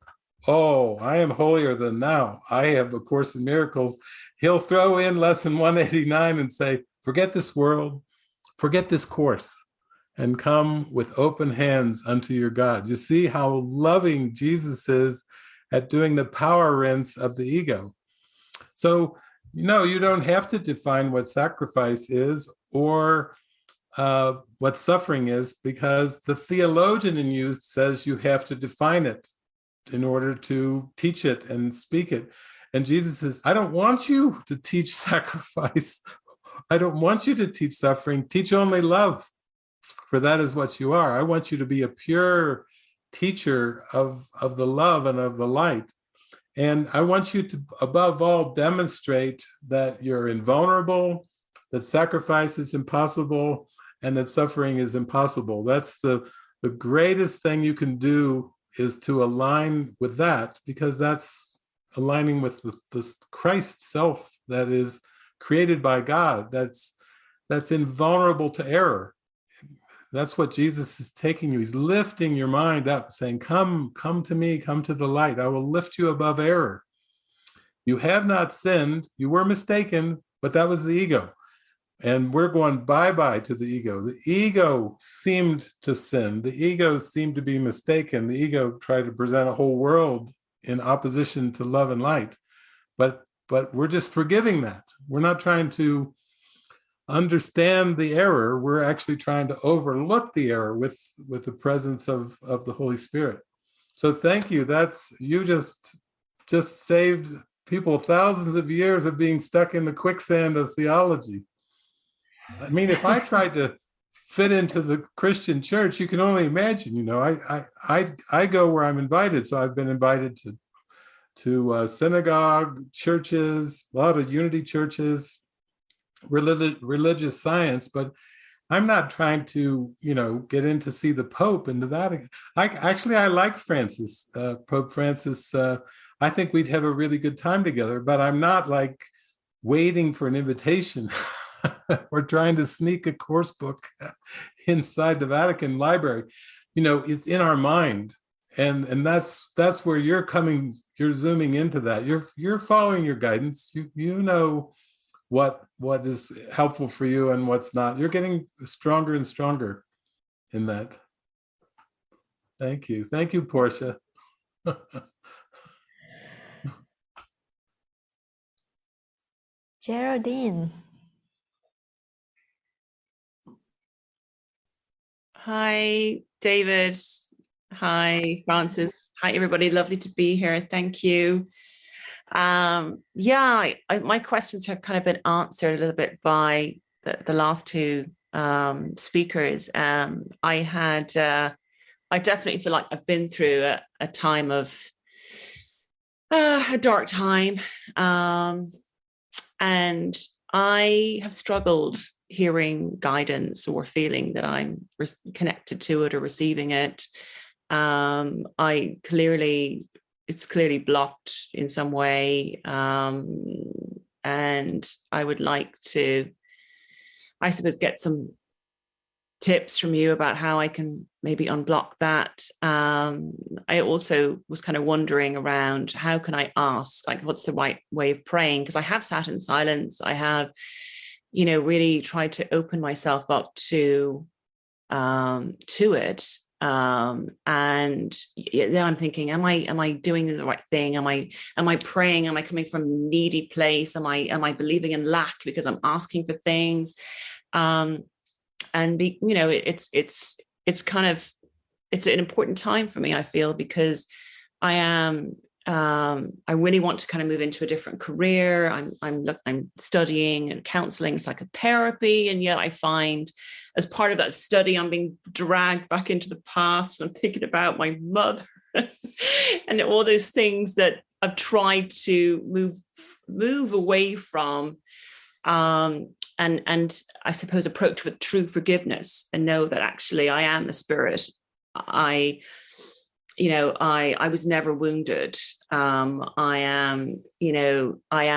oh, I am holier than thou, I have a Course in Miracles, he'll throw in lesson 189 and say, forget this world, forget this course, and come with open hands unto your God. You see how loving Jesus is at doing the power rinse of the ego. So, you don't have to define what sacrifice is or what suffering is, because the theologian in you says you have to define it in order to teach it and speak it. And Jesus says, I don't want you to teach sacrifice. I don't want you to teach suffering. Teach only love, for that is what you are. I want you to be a pure teacher of the love and of the light. And I want you to, above all, demonstrate that you're invulnerable, that sacrifice is impossible, and that suffering is impossible. That's the greatest thing you can do, is to align with that, because that's aligning with the Christ self that is created by God, that's invulnerable to error. That's what Jesus is taking you. He's lifting your mind up, saying, come to me, come to the light. I will lift you above error. You have not sinned. You were mistaken, but that was the ego. And we're going bye-bye to the ego. The ego seemed to sin. The ego seemed to be mistaken. The ego tried to present a whole world in opposition to love and light. But we're just forgiving that. We're not trying to understand the error. We're actually trying to overlook the error with the presence of the Holy Spirit. So thank you. You just saved people thousands of years of being stuck in the quicksand of theology. I mean, if I tried to fit into the Christian church, you can only imagine. I go where I'm invited. So I've been invited to synagogue, churches, a lot of unity churches, religious science, but I'm not trying to, get in to see the Pope and the Vatican. I like Francis, Pope Francis. I think we'd have a really good time together, but I'm not like waiting for an invitation. We're trying to sneak a course book inside the Vatican library. It's in our mind, and that's where you're zooming into that. You're following your guidance. You know what is helpful for you and what's not. You're getting stronger and stronger in that. Thank you, Portia. Geraldine. Hi, David. Hi, Francis. Hi, everybody. Lovely to be here. Thank you. Yeah, my questions have kind of been answered a little bit by the last two speakers. I definitely feel like I've been through a time of a dark time, and I have struggled hearing guidance or feeling that I'm connected to it or receiving it. It's clearly blocked in some way, and I would like to, I suppose, get some tips from you about how I can maybe unblock that. I also was kind of wondering around how can I ask, like, what's the right way of praying? Because I have sat in silence. I have, really tried to open myself up to it. And then I'm thinking, am I doing the right thing? Am I praying? Am I coming from a needy place? Am I believing in lack because I'm asking for things? And it's kind of, it's an important time for me, I feel, because I really want to kind of move into a different career. I'm studying and counseling psychotherapy, and yet I find as part of that study, I'm being dragged back into the past. And I'm thinking about my mother and all those things that I've tried to move away from. And I suppose approach with true forgiveness and know that actually I am a spirit. I was never wounded. I am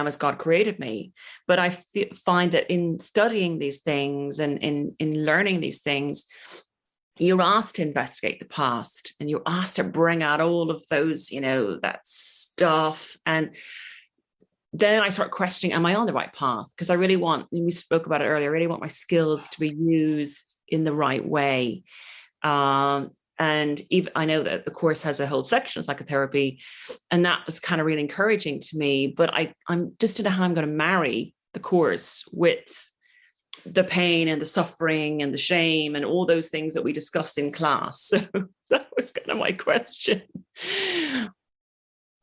as God created me. But I find that in studying these things and in learning these things, you're asked to investigate the past, and you're asked to bring out all of those, that stuff. And then I start questioning, am I on the right path? Because I really want, we spoke about it earlier, I really want my skills to be used in the right way. And even I know that the course has a whole section of psychotherapy, and that was kind of really encouraging to me. But I'm just don't know how I'm going to marry the course with the pain and the suffering and the shame and all those things that we discussed in class. So that was kind of my question.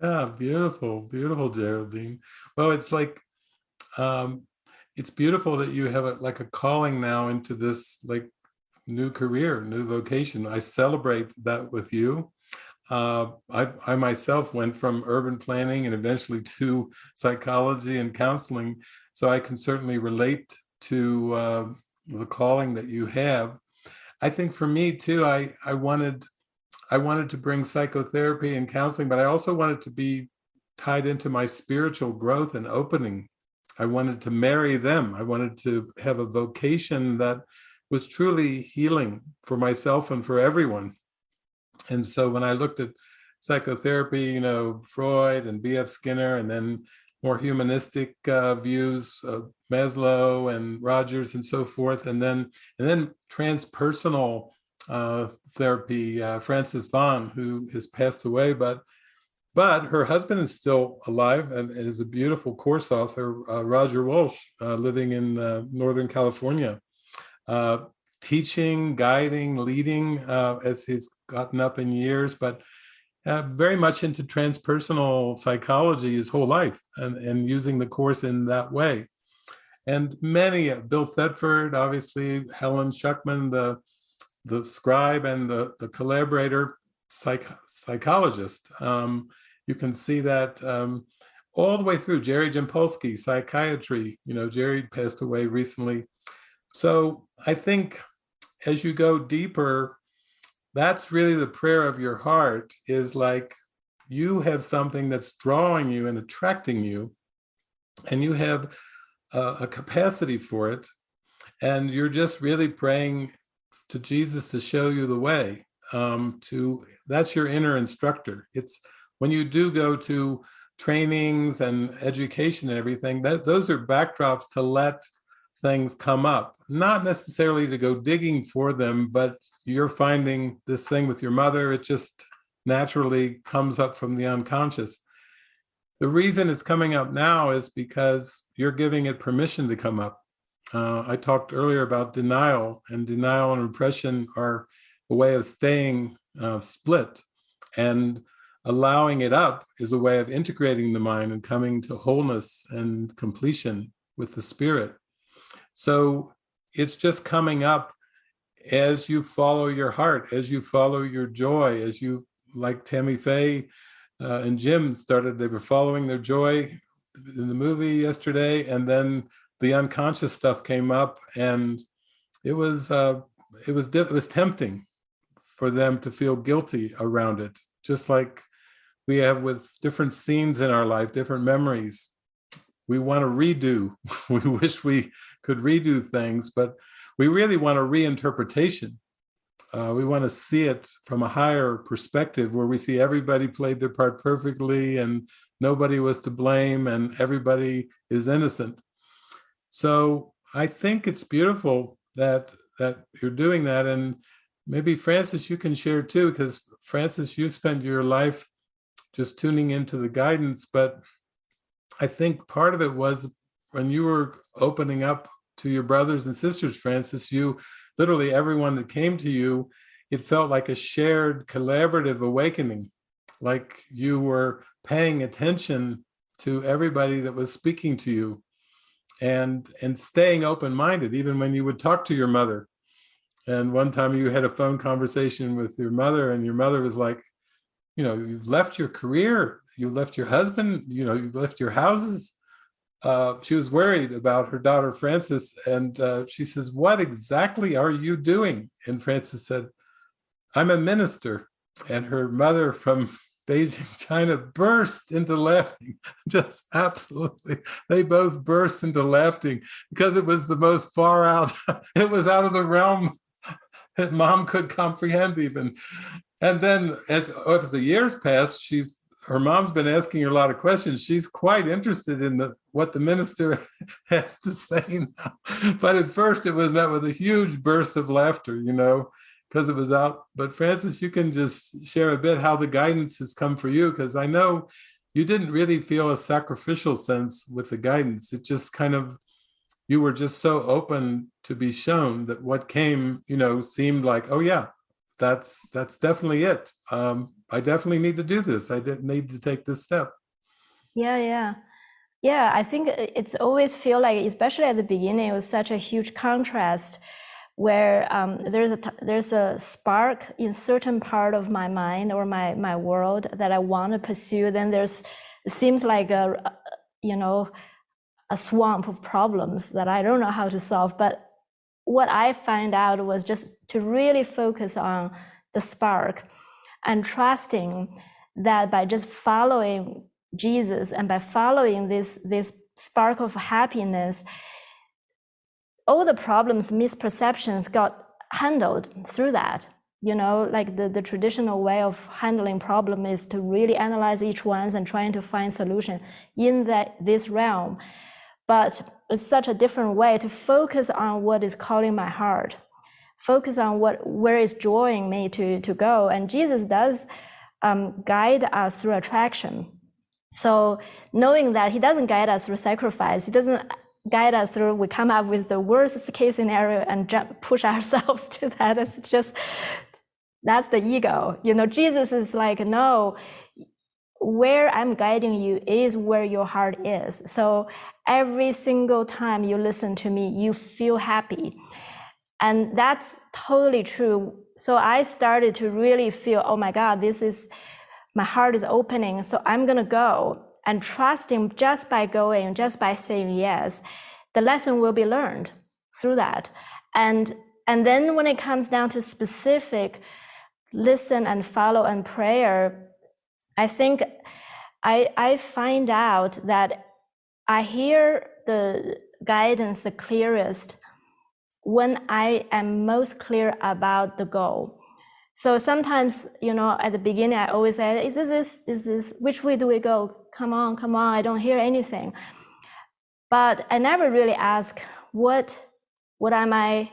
Yeah, beautiful, beautiful, Geraldine. Well, it's like, it's beautiful that you have a calling now into this new career, new vocation. I celebrate that with you. I myself went from urban planning and eventually to psychology and counseling, so I can certainly relate to the calling that you have. I think for me too, I wanted to bring psychotherapy and counseling, but I also wanted to be tied into my spiritual growth and opening. I wanted to marry them. I wanted to have a vocation that was truly healing for myself and for everyone. And so when I looked at psychotherapy, Freud and B.F. Skinner, and then more humanistic views of Maslow and Rogers and so forth, and then transpersonal therapy, Frances Vaughn, who has passed away, but her husband is still alive and is a beautiful course author, Roger Walsh, living in Northern California, teaching, guiding, leading as he's gotten up in years, but very much into transpersonal psychology his whole life, and using the course in that way. And many, Bill Thetford, obviously, Helen Schuckman, the scribe and the collaborator psychologist. You can see that all the way through. Jerry Jampolsky, psychiatry. Jerry passed away recently. So I think as you go deeper, that's really the prayer of your heart, is like you have something that's drawing you and attracting you, and you have a capacity for it, and you're just really praying to Jesus to show you the way. That's your inner instructor. It's when you do go to trainings and education and everything, those are backdrops to let things come up, not necessarily to go digging for them, but you're finding this thing with your mother, it just naturally comes up from the unconscious. The reason it's coming up now is because you're giving it permission to come up. I talked earlier about denial, and repression are a way of staying split. And allowing it up is a way of integrating the mind and coming to wholeness and completion with the spirit. So it's just coming up as you follow your heart, as you follow your joy, as you, like Tammy Faye and Jim started, they were following their joy in the movie yesterday, and then the unconscious stuff came up, and it was tempting for them to feel guilty around it, just like we have with different scenes in our life, different memories. We want to redo. We wish we could redo things, but we really want a reinterpretation. We want to see it from a higher perspective where we see everybody played their part perfectly and nobody was to blame and everybody is innocent. So I think it's beautiful that you're doing that. And maybe Francis, you can share too, because Francis, you've spent your life just tuning into the guidance, but I think part of it was when you were opening up to your brothers and sisters, Francis, you literally, everyone that came to you, it felt like a shared collaborative awakening, like you were paying attention to everybody that was speaking to you and staying open-minded, even when you would talk to your mother. And one time you had a phone conversation with your mother, and your mother was like, you know, you've left your career, you left your husband, you know, you've left your houses. She was worried about her daughter, Frances, and she says, what exactly are you doing? And Frances said, I'm a minister. And her mother from Beijing, China burst into laughing, just absolutely. They both burst into laughing because it was the most far out, it was out of the realm that mom could comprehend even. And then as the years passed, her mom's been asking her a lot of questions. She's quite interested in what the minister has to say now. But at first it was met with a huge burst of laughter, you know, because it was out. But Francis, you can just share a bit how the guidance has come for you, because I know you didn't really feel a sacrificial sense with the guidance. It just kind of, you were just so open to be shown that what came, you know, seemed like, oh yeah, that's definitely it. I definitely need to do this. I didn't need to take this step. Yeah. I think it's always feel like, especially at the beginning, it was such a huge contrast where there's a spark in certain part of my mind or my world that I want to pursue. Then it seems like a swamp of problems that I don't know how to solve. But what I found out was just to really focus on the spark and trusting that by just following Jesus and by following this spark of happiness, all the problems, misperceptions got handled through that. You know, like the traditional way of handling problem is to really analyze each one and trying to find solution in this realm. But it's such a different way to focus on what is calling my heart, focus on where is drawing me to go. And Jesus does guide us through attraction. So knowing that he doesn't guide us through sacrifice, he doesn't guide us through, we come up with the worst case scenario and push ourselves to that. It's just, that's the ego. You know, Jesus is like, no, where I'm guiding you is where your heart is. So every single time you listen to me, you feel happy. And that's totally true. So I started to really feel, oh my God, my heart is opening. So I'm going to go and trust him just by going, just by saying yes. The lesson will be learned through that. And then when it comes down to specific listen and follow and prayer, I think I find out that I hear the guidance the clearest when I am most clear about the goal. So sometimes, you know, at the beginning, I always say, is this, which way do we go? Come on, I don't hear anything. But I never really ask, what am I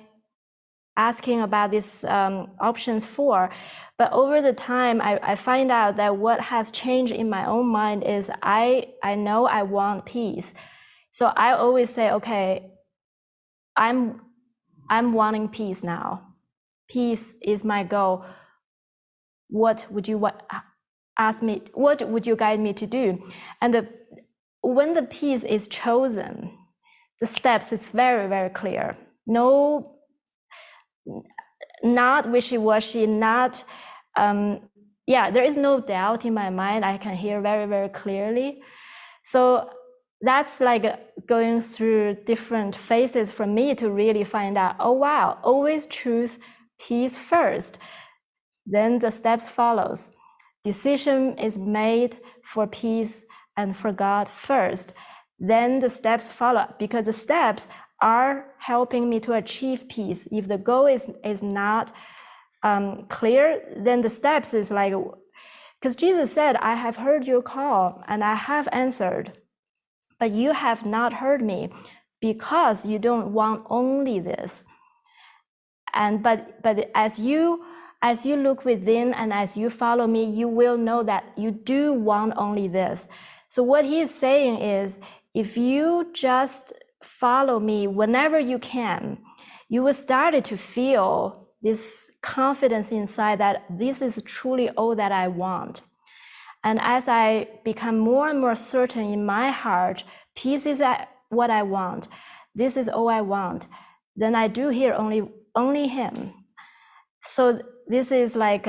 asking about these options for? But over the time, I find out that what has changed in my own mind is I know I want peace. So I always say, okay, I'm wanting peace now. Peace is my goal. What would you want? ask me, what would you guide me to do? And when the peace is chosen, the steps is very, very clear. No, not wishy-washy, not, there is no doubt in my mind. I can hear very, very clearly. So that's like going through different phases for me to really find out, oh wow, always choose peace first. Then the steps follows. Decision is made for peace and for God first. Then the steps follow, because the steps are helping me to achieve peace. If the goal is not clear, then the steps is like, because Jesus said, I have heard your call and I have answered, but you have not heard me because you don't want only this. And but as you look within and as you follow me, you will know that you do want only this. So what he is saying is, if you just follow me whenever you can, you will start to feel this confidence inside that this is truly all that I want. And as I become more and more certain in my heart, peace is what I want, this is all I want, then I do hear only him. So this is like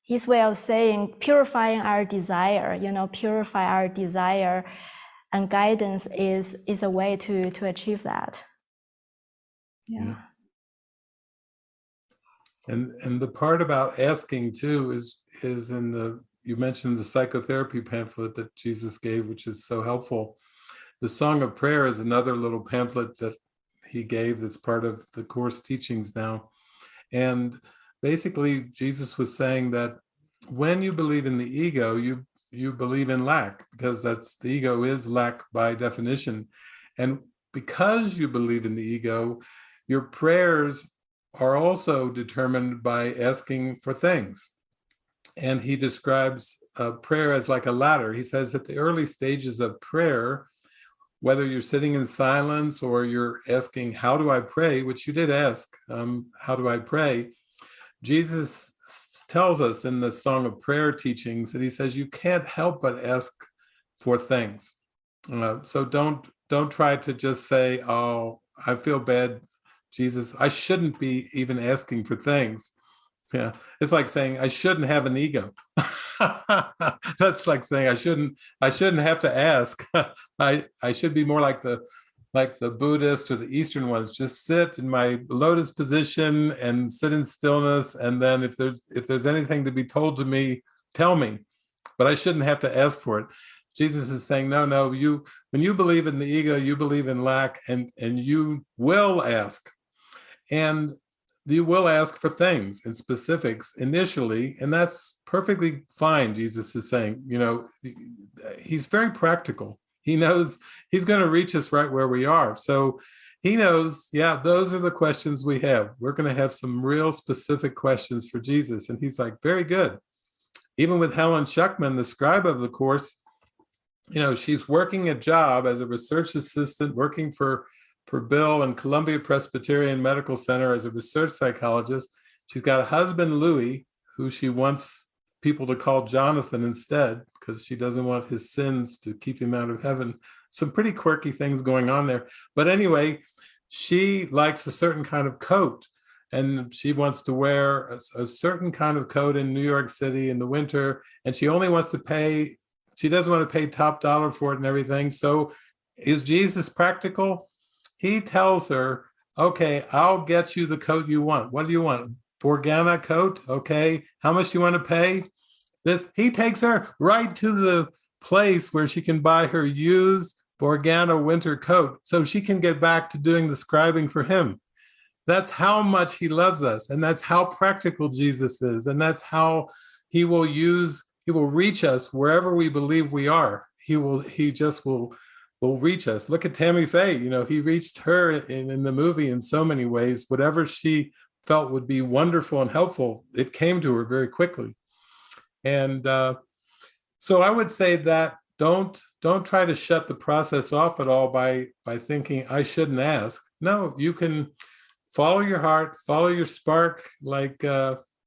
his way of saying purifying our desire, purify our desire, and guidance is a way to achieve that. Yeah. And the part about asking too is in you mentioned the psychotherapy pamphlet that Jesus gave, which is so helpful. The Song of Prayer is another little pamphlet that he gave that's part of the course teachings now. And basically, Jesus was saying that when you believe in the ego, you believe in lack, because the ego is lack by definition. And because you believe in the ego, your prayers are also determined by asking for things. And he describes prayer as like a ladder. He says that the early stages of prayer, whether you're sitting in silence or you're asking, how do I pray? Which you did ask, how do I pray? Jesus tells us in the Song of Prayer teachings that he says you can't help but ask for things. So don't try to just say, oh, I feel bad, Jesus, I shouldn't be even asking for things. Yeah, it's like saying I shouldn't have an ego. That's like saying I shouldn't have to ask. I should be more like the Buddhist or the Eastern ones. Just sit in my lotus position and sit in stillness, and then if there's anything to be told to me, tell me. But I shouldn't have to ask for it. Jesus is saying, no, when you believe in the ego, you believe in lack, and you will ask. And you will ask for things and specifics initially, and that's perfectly fine, Jesus is saying. He's very practical. He knows he's going to reach us right where we are. So he knows, those are the questions we have. We're going to have some real specific questions for Jesus. And he's like, very good. Even with Helen Schuckman, the scribe of the course, she's working a job as a research assistant, working for Bill in Columbia Presbyterian Medical Center as a research psychologist. She's got a husband, Louis, who she wants people to call Jonathan instead, because she doesn't want his sins to keep him out of heaven. Some pretty quirky things going on there. But anyway, she likes a certain kind of coat, and she wants to wear a certain kind of coat in New York City in the winter, and she doesn't want to pay top dollar for it and everything. So is Jesus practical? He tells her, okay, I'll get you the coat you want. What do you want? Borgana coat? Okay. How much do you want to pay? He takes her right to the place where she can buy her used Borgana winter coat so she can get back to doing the scribing for him. That's how much he loves us. And that's how practical Jesus is. And that's how he will reach us wherever we believe we are. He just will reach us. Look at Tammy Faye. He reached her in the movie in so many ways. Whatever she felt would be wonderful and helpful, it came to her very quickly. And so I would say that don't try to shut the process off at all by thinking I shouldn't ask. No, you can follow your heart, follow your spark, like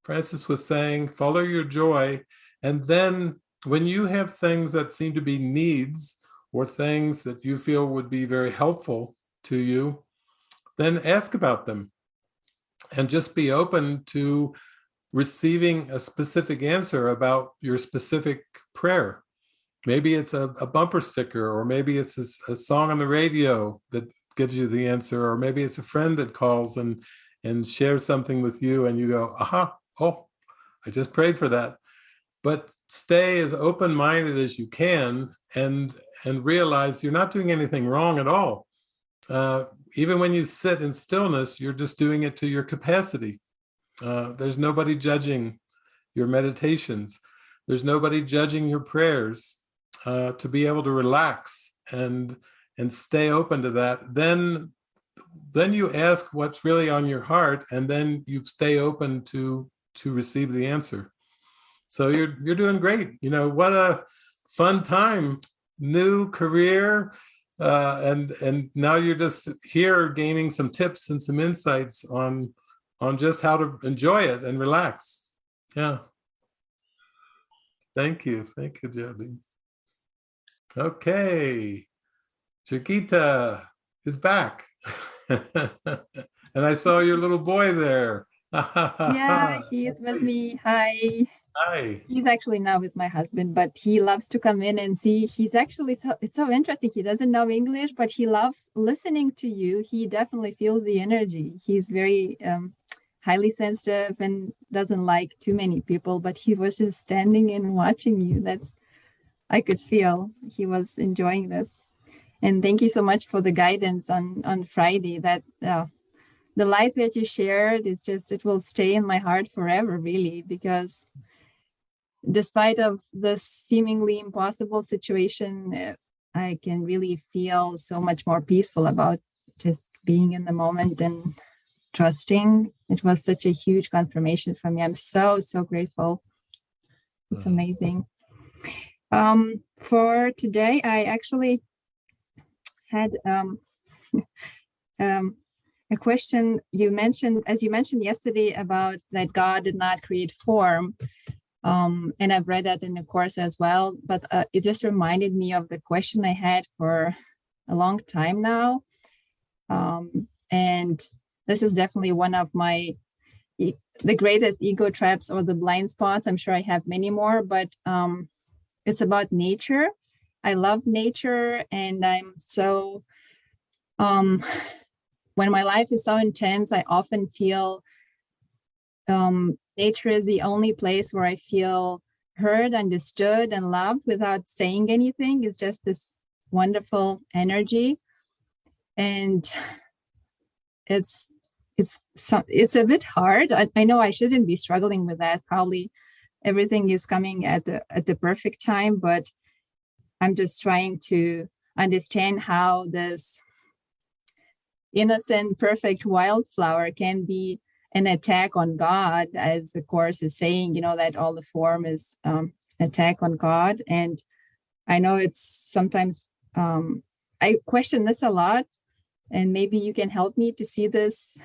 Francis was saying, follow your joy, And then when you have things that seem to be needs or things that you feel would be very helpful to you, then ask about them and just be open to receiving a specific answer about your specific prayer. Maybe it's a bumper sticker, or maybe it's a song on the radio that gives you the answer, or maybe it's a friend that calls and shares something with you and you go, aha, oh, I just prayed for that. But stay as open-minded as you can and realize you're not doing anything wrong at all. Even when you sit in stillness, you're just doing it to your capacity. There's nobody judging your meditations. There's nobody judging your prayers. To be able to relax and stay open to that, then you ask what's really on your heart, and then you stay open to receive the answer. So you're doing great. You know, what a fun time, new career, and now you're just here gaining some tips and some insights on just how to enjoy it and relax. Yeah. Thank you, Jody. Okay, Chiquita is back. And I saw your little boy there. Yeah, he is with me. Hi. Hi. He's actually now with my husband, but he loves to come in and see. He's actually, it's so interesting. He doesn't know English, but he loves listening to you. He definitely feels the energy. He's very highly sensitive and doesn't like too many people, but he was just standing and watching you. I could feel he was enjoying this. And thank you so much for the guidance on Friday. That the light that you shared, it will stay in my heart forever, really, because despite of this seemingly impossible situation, I can really feel so much more peaceful about just being in the moment and trusting. It was such a huge confirmation for me. I'm so grateful. It's amazing. For today, I actually had a question. As you mentioned yesterday, about that God did not create form. And I've read that in the course as well, but it just reminded me of the question I had for a long time now. And this is definitely one of the greatest ego traps or the blind spots. I'm sure I have many more, but it's about nature. I love nature, and I'm so, when my life is so intense, I often feel nature is the only place where I feel heard, understood, and loved without saying anything. It's just this wonderful energy. And it's a bit hard. I know I shouldn't be struggling with that. Probably everything is coming at the perfect time, but I'm just trying to understand how this innocent, perfect wildflower can be an attack on God, as the Course is saying, that all the form is attack on God. And I know it's sometimes, I question this a lot, and maybe you can help me to see this,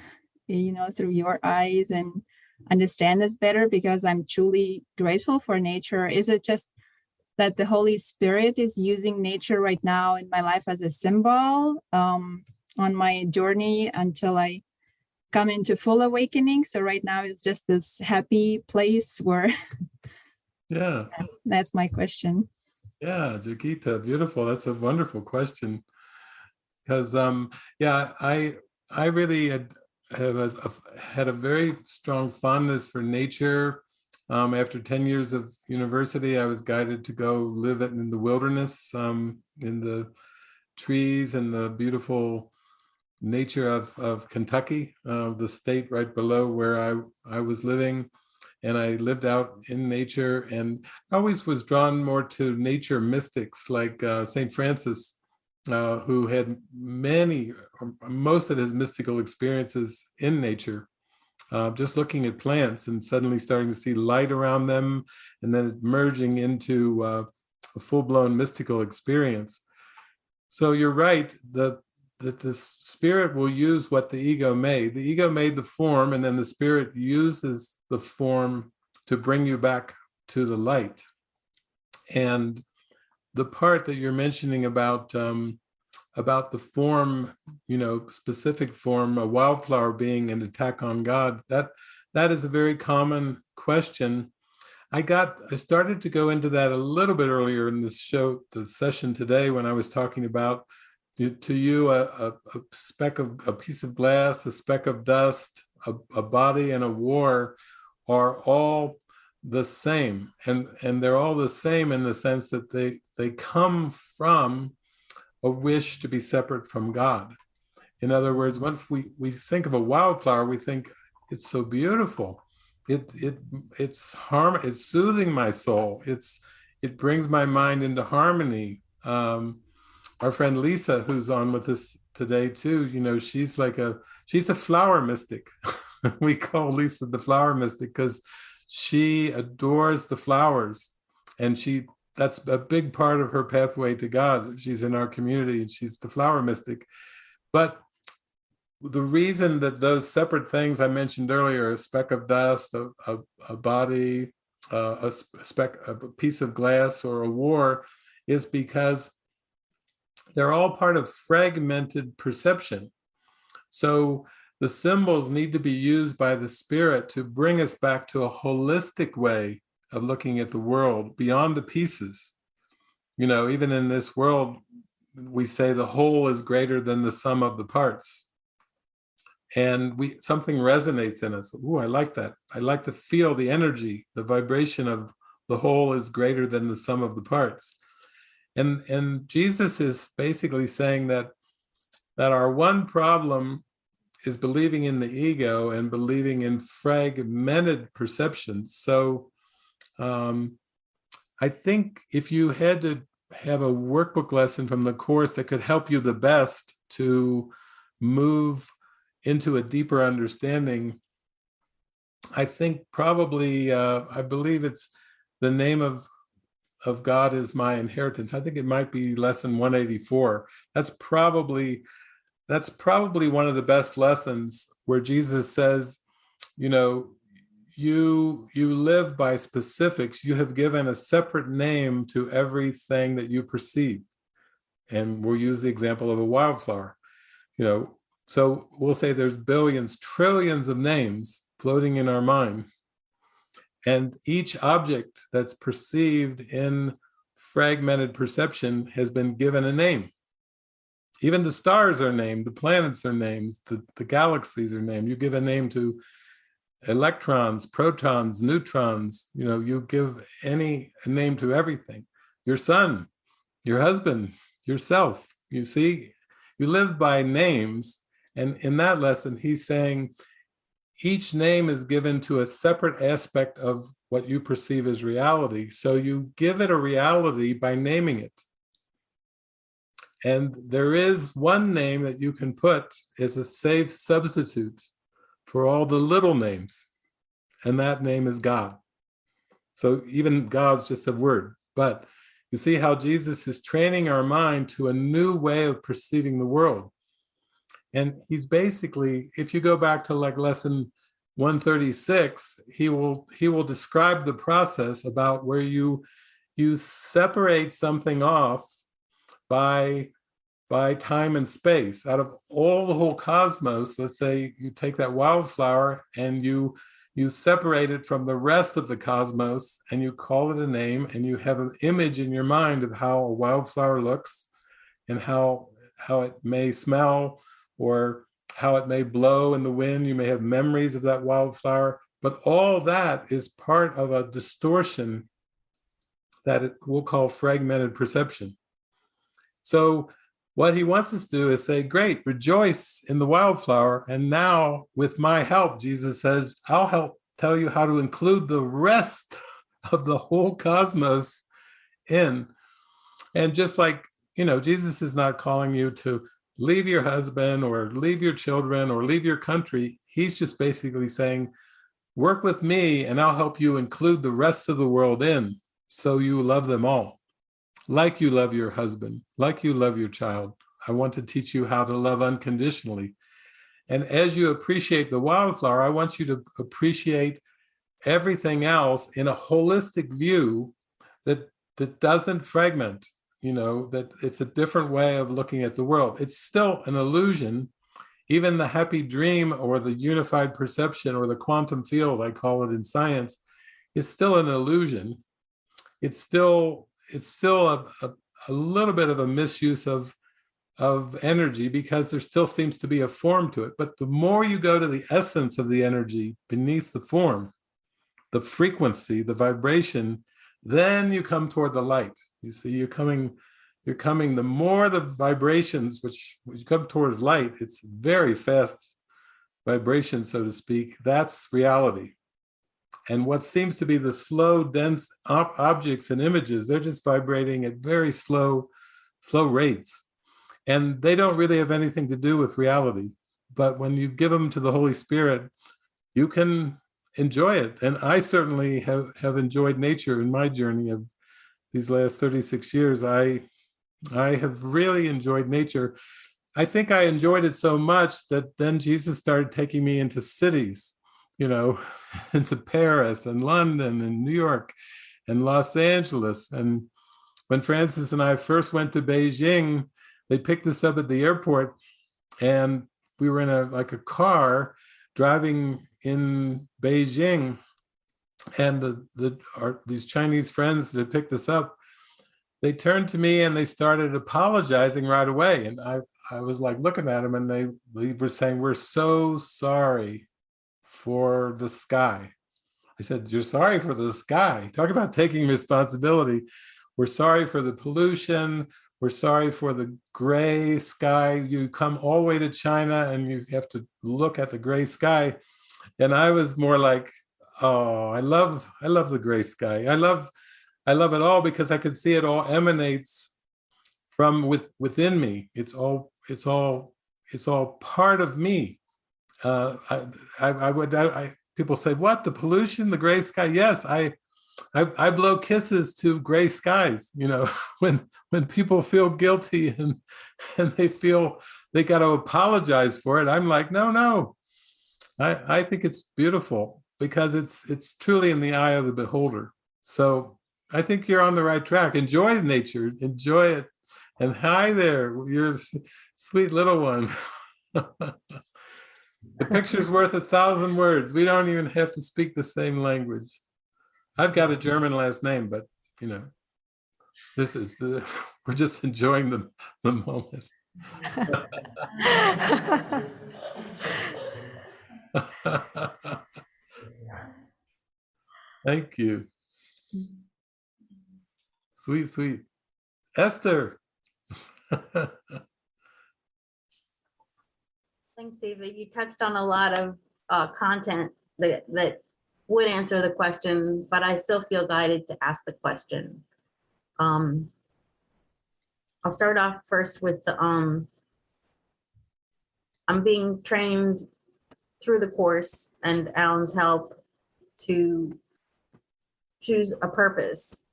through your eyes and understand this better, because I'm truly grateful for nature. Is it just that the Holy Spirit is using nature right now in my life as a symbol on my journey until I come into full awakening? So right now it's just this happy place where yeah, that's my question. Yeah, Chiquita, beautiful. That's a wonderful question, because I really had a very strong fondness for nature. After 10 years of university, I was guided to go live in the wilderness, in the trees and the beautiful nature of Kentucky, the state right below where I was living. And I lived out in nature, and I always was drawn more to nature mystics like St. Francis, who had most of his mystical experiences in nature. Just looking at plants and suddenly starting to see light around them, and then merging into a full-blown mystical experience. So you're right that the spirit will use what the ego made. The ego made the form, and then the spirit uses the form to bring you back to the light. And the part that you're mentioning about the form, specific form, a wildflower being an attack on God, that is a very common question. I started to go into that a little bit earlier in this show, the session today, when I was talking about, to you, a piece of glass, a speck of dust, a body, and a war are all the same, and they're all the same in the sense that they come from a wish to be separate from God. In other words, once we think of a wildflower, we think it's so beautiful. It's soothing my soul. It brings my mind into harmony. Our friend Lisa, who's on with us today too, she's a flower mystic. We call Lisa the flower mystic because she adores the flowers, and that's a big part of her pathway to God. She's in our community and she's the flower mystic. But the reason that those separate things I mentioned earlier, a speck of dust, a body, a piece of glass, or a war, is because they're all part of fragmented perception. So the symbols need to be used by the Spirit to bring us back to a holistic way of looking at the world beyond the pieces. Even in this world, we say the whole is greater than the sum of the parts. And something resonates in us. Ooh, I like that. I like to feel the energy, the vibration of the whole is greater than the sum of the parts. And Jesus is basically saying that our one problem is believing in the ego and believing in fragmented perceptions. So I think if you had to have a workbook lesson from the Course that could help you the best to move into a deeper understanding, I think probably, I believe it's the name of God is my inheritance. I think it might be lesson 184. That's probably one of the best lessons, where Jesus says, you live by specifics. You have given a separate name to everything that you perceive. And we'll use the example of a wildflower. So we'll say there's billions, trillions of names floating in our mind. And each object that's perceived in fragmented perception has been given a name. Even the stars are named, the planets are named, the galaxies are named. You give a name to electrons, protons, neutrons. You give a name to everything. Your son, your husband, yourself. You see, you live by names. And in that lesson, he's saying each name is given to a separate aspect of what you perceive as reality. So you give it a reality by naming it. And there is one name that you can put as a safe substitute for all the little names, and that name is God. So even God's just a word. But you see how Jesus is training our mind to a new way of perceiving the world. And he's basically, if you go back to like lesson 136, he will describe the process about where you separate something off by time and space. Out of all the whole cosmos, let's say you take that wildflower and you separate it from the rest of the cosmos, and you call it a name, and you have an image in your mind of how a wildflower looks and how it may smell, or how it may blow in the wind. You may have memories of that wildflower, but all that is part of a distortion that we'll call fragmented perception. So what he wants us to do is say, great, rejoice in the wildflower. And now with my help, Jesus says, I'll help tell you how to include the rest of the whole cosmos in. And just like, Jesus is not calling you to leave your husband or leave your children or leave your country. He's just basically saying, work with me and I'll help you include the rest of the world in, so you love them all. Like you love your husband, like you love your child. I want to teach you how to love unconditionally. And as you appreciate the wildflower, I want you to appreciate everything else in a holistic view that doesn't fragment, that it's a different way of looking at the world. It's still an illusion. Even the happy dream or the unified perception or the quantum field, I call it in science, is still an illusion. It's still a little bit of a misuse of energy, because there still seems to be a form to it. But the more you go to the essence of the energy beneath the form, the frequency, the vibration, then you come toward the light. You see, you're coming, the more the vibrations, which come towards light, it's very fast vibration, so to speak, that's reality. And what seems to be the slow, dense objects and images, they're just vibrating at very slow rates. And they don't really have anything to do with reality. But when you give them to the Holy Spirit, you can enjoy it. And I certainly have enjoyed nature in my journey of these last 36 years. I have really enjoyed nature. I think I enjoyed it so much that then Jesus started taking me into cities, into Paris and London and New York and Los Angeles. And when Francis and I first went to Beijing, they picked us up at the airport, and we were in a car driving in Beijing, and these Chinese friends that had picked us up, they turned to me and they started apologizing right away. And I was like looking at them, and they were saying, "We're so sorry for the sky." I said, "You're sorry for the sky? Talk about taking responsibility. We're sorry for the pollution. We're sorry for the gray sky. You come all the way to China and you have to look at the gray sky." And I was more like, "Oh, I love the gray sky. I love it all, because I could see it all emanates from within me. It's all part of me." People say, "What, the pollution, the gray sky?" Yes, I blow kisses to gray skies. When people feel guilty and they feel they got to apologize for it, I'm like, no. I think it's beautiful, because it's truly in the eye of the beholder. So I think you're on the right track. Enjoy nature, enjoy it. And hi there, you're a sweet little one. The picture's worth 1,000 words. We don't even have to speak the same language. I've got a German last name, but we're just enjoying the moment. Thank you. Sweet. Esther. Thanks, David. You touched on a lot of content that would answer the question, but I still feel guided to ask the question. I'll start off first with the I'm being trained through the course and Alan's help to choose a purpose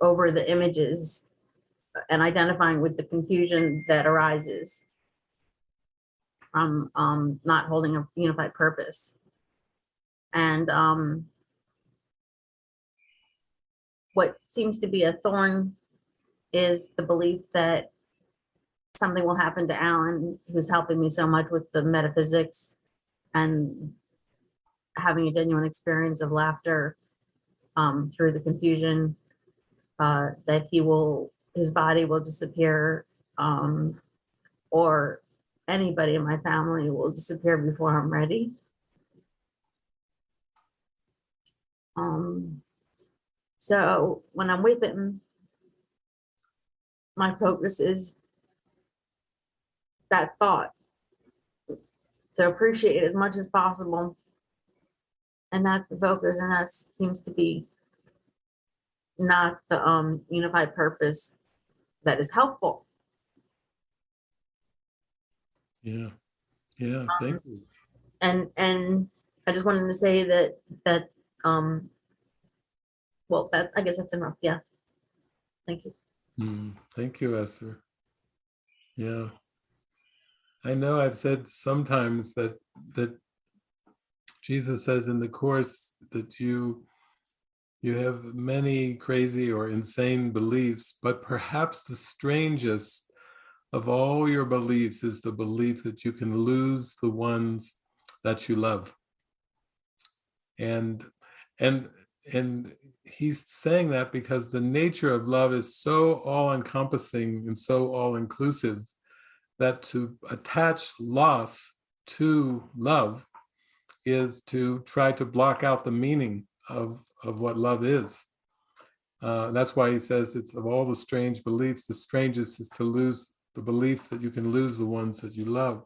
over the images and identifying with the confusion that arises from not holding a unified purpose. And what seems to be a thorn is the belief that something will happen to Alan, who's helping me so much with the metaphysics and having a genuine experience of laughter through the confusion, that his body will disappear, or anybody in my family will disappear before I'm ready. So when I'm with him, my focus is that thought, to appreciate it as much as possible. And that's the focus, and that seems to be not the unified purpose that is helpful. Yeah, thank you. And I just wanted to say that well, I guess that's enough. Yeah. Thank you. Thank you, Esther. Yeah. I know I've said sometimes that Jesus says in the Course that you have many crazy or insane beliefs, but perhaps the strangest of all your beliefs is the belief that you can lose the ones that you love. And he's saying that because the nature of love is so all-encompassing and so all-inclusive that to attach loss to love is to try to block out the meaning of what love is. That's why he says it's of all the strange beliefs, the strangest is to lose the belief that you can lose the ones that you love.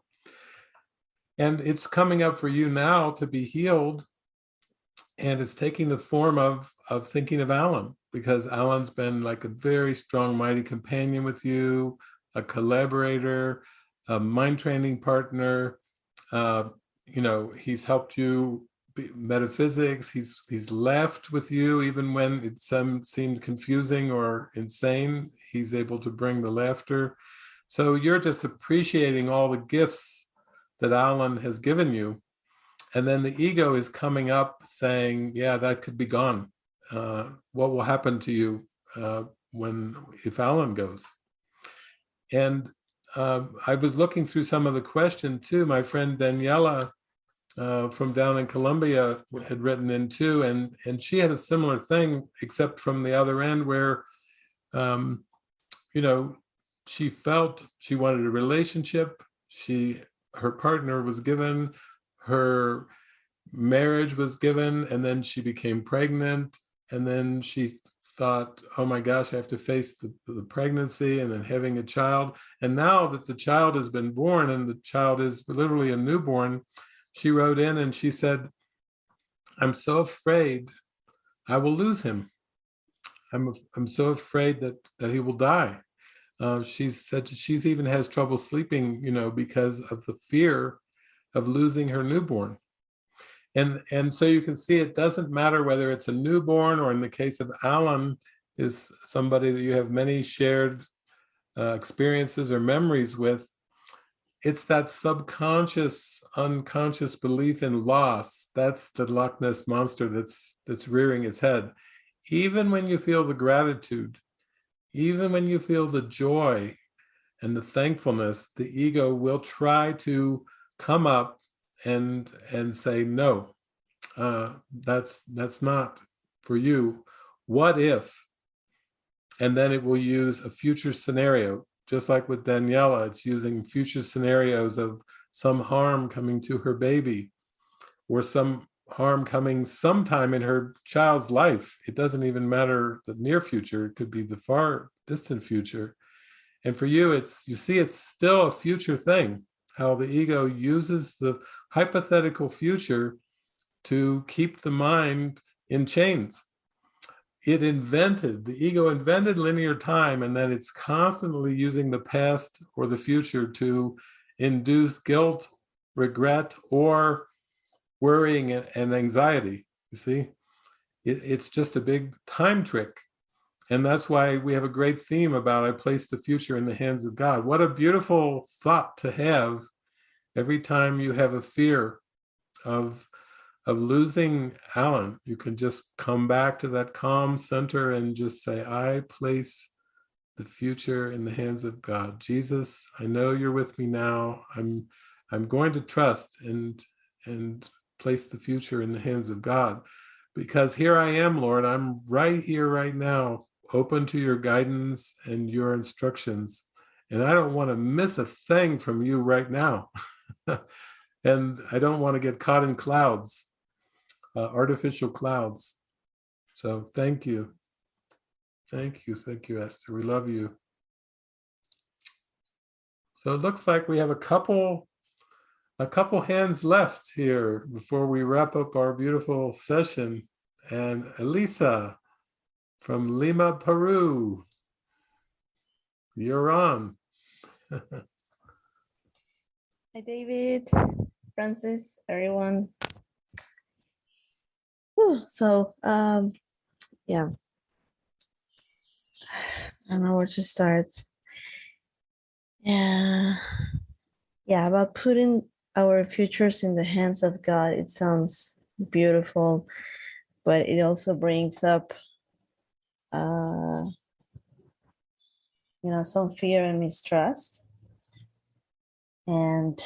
And it's coming up for you now to be healed. And it's taking the form of thinking of Alan, because Alan's been like a very strong, mighty companion with you, a collaborator, a mind training partner. He's helped you metaphysics. He's laughed with you even when it seemed confusing or insane. He's able to bring the laughter. So you're just appreciating all the gifts that Alan has given you. And then the ego is coming up saying, yeah, that could be gone. What will happen to you if Alan goes? And I was looking through some of the questions too. My friend Daniela from down in Colombia had written in too, and she had a similar thing, except from the other end where, she felt she wanted a relationship. Her partner was given, her marriage was given, and then she became pregnant, and then she thought, oh my gosh, I have to face the pregnancy and then having a child. And now that the child has been born and the child is literally a newborn, she wrote in and she said, I'm so afraid I will lose him. I'm so afraid that he will die. She said she's even has trouble sleeping, because of the fear of losing her newborn. And so you can see it doesn't matter whether it's a newborn or in the case of Alan is somebody that you have many shared experiences or memories with. It's that subconscious, unconscious belief in loss. That's the Loch Ness monster that's rearing its head. Even when you feel the gratitude, even when you feel the joy and the thankfulness, the ego will try to come up and say, no, that's not for you. What if? And then it will use a future scenario, just like with Daniela, it's using future scenarios of some harm coming to her baby or some harm coming sometime in her child's life. It doesn't even matter the near future, it could be the far distant future. And for you, it's still a future thing, how the ego uses the hypothetical future to keep the mind in chains. The ego invented linear time, and then it's constantly using the past or the future to induce guilt, regret, or worrying and anxiety. You see, it's just a big time trick. And that's why we have a great theme about I place the future in the hands of God. What a beautiful thought to have every time you have a fear of losing Alan. You can just come back to that calm center and just say, I place the future in the hands of God. Jesus, I know you're with me now. I'm going to trust and place the future in the hands of God, because here I am, Lord. I'm right here, right now, open to your guidance and your instructions. And I don't want to miss a thing from you right now. And I don't want to get caught in clouds, artificial clouds. So thank you. Thank you, Esther. We love you. So it looks like we have a couple hands left here before we wrap up our beautiful session. And Elisa from Lima, Peru, you're on. Hi, David, Francis, everyone. Whew, so, yeah, I don't know where to start. Yeah, about putting our futures in the hands of God. It sounds beautiful, but it also brings up, some fear and mistrust. And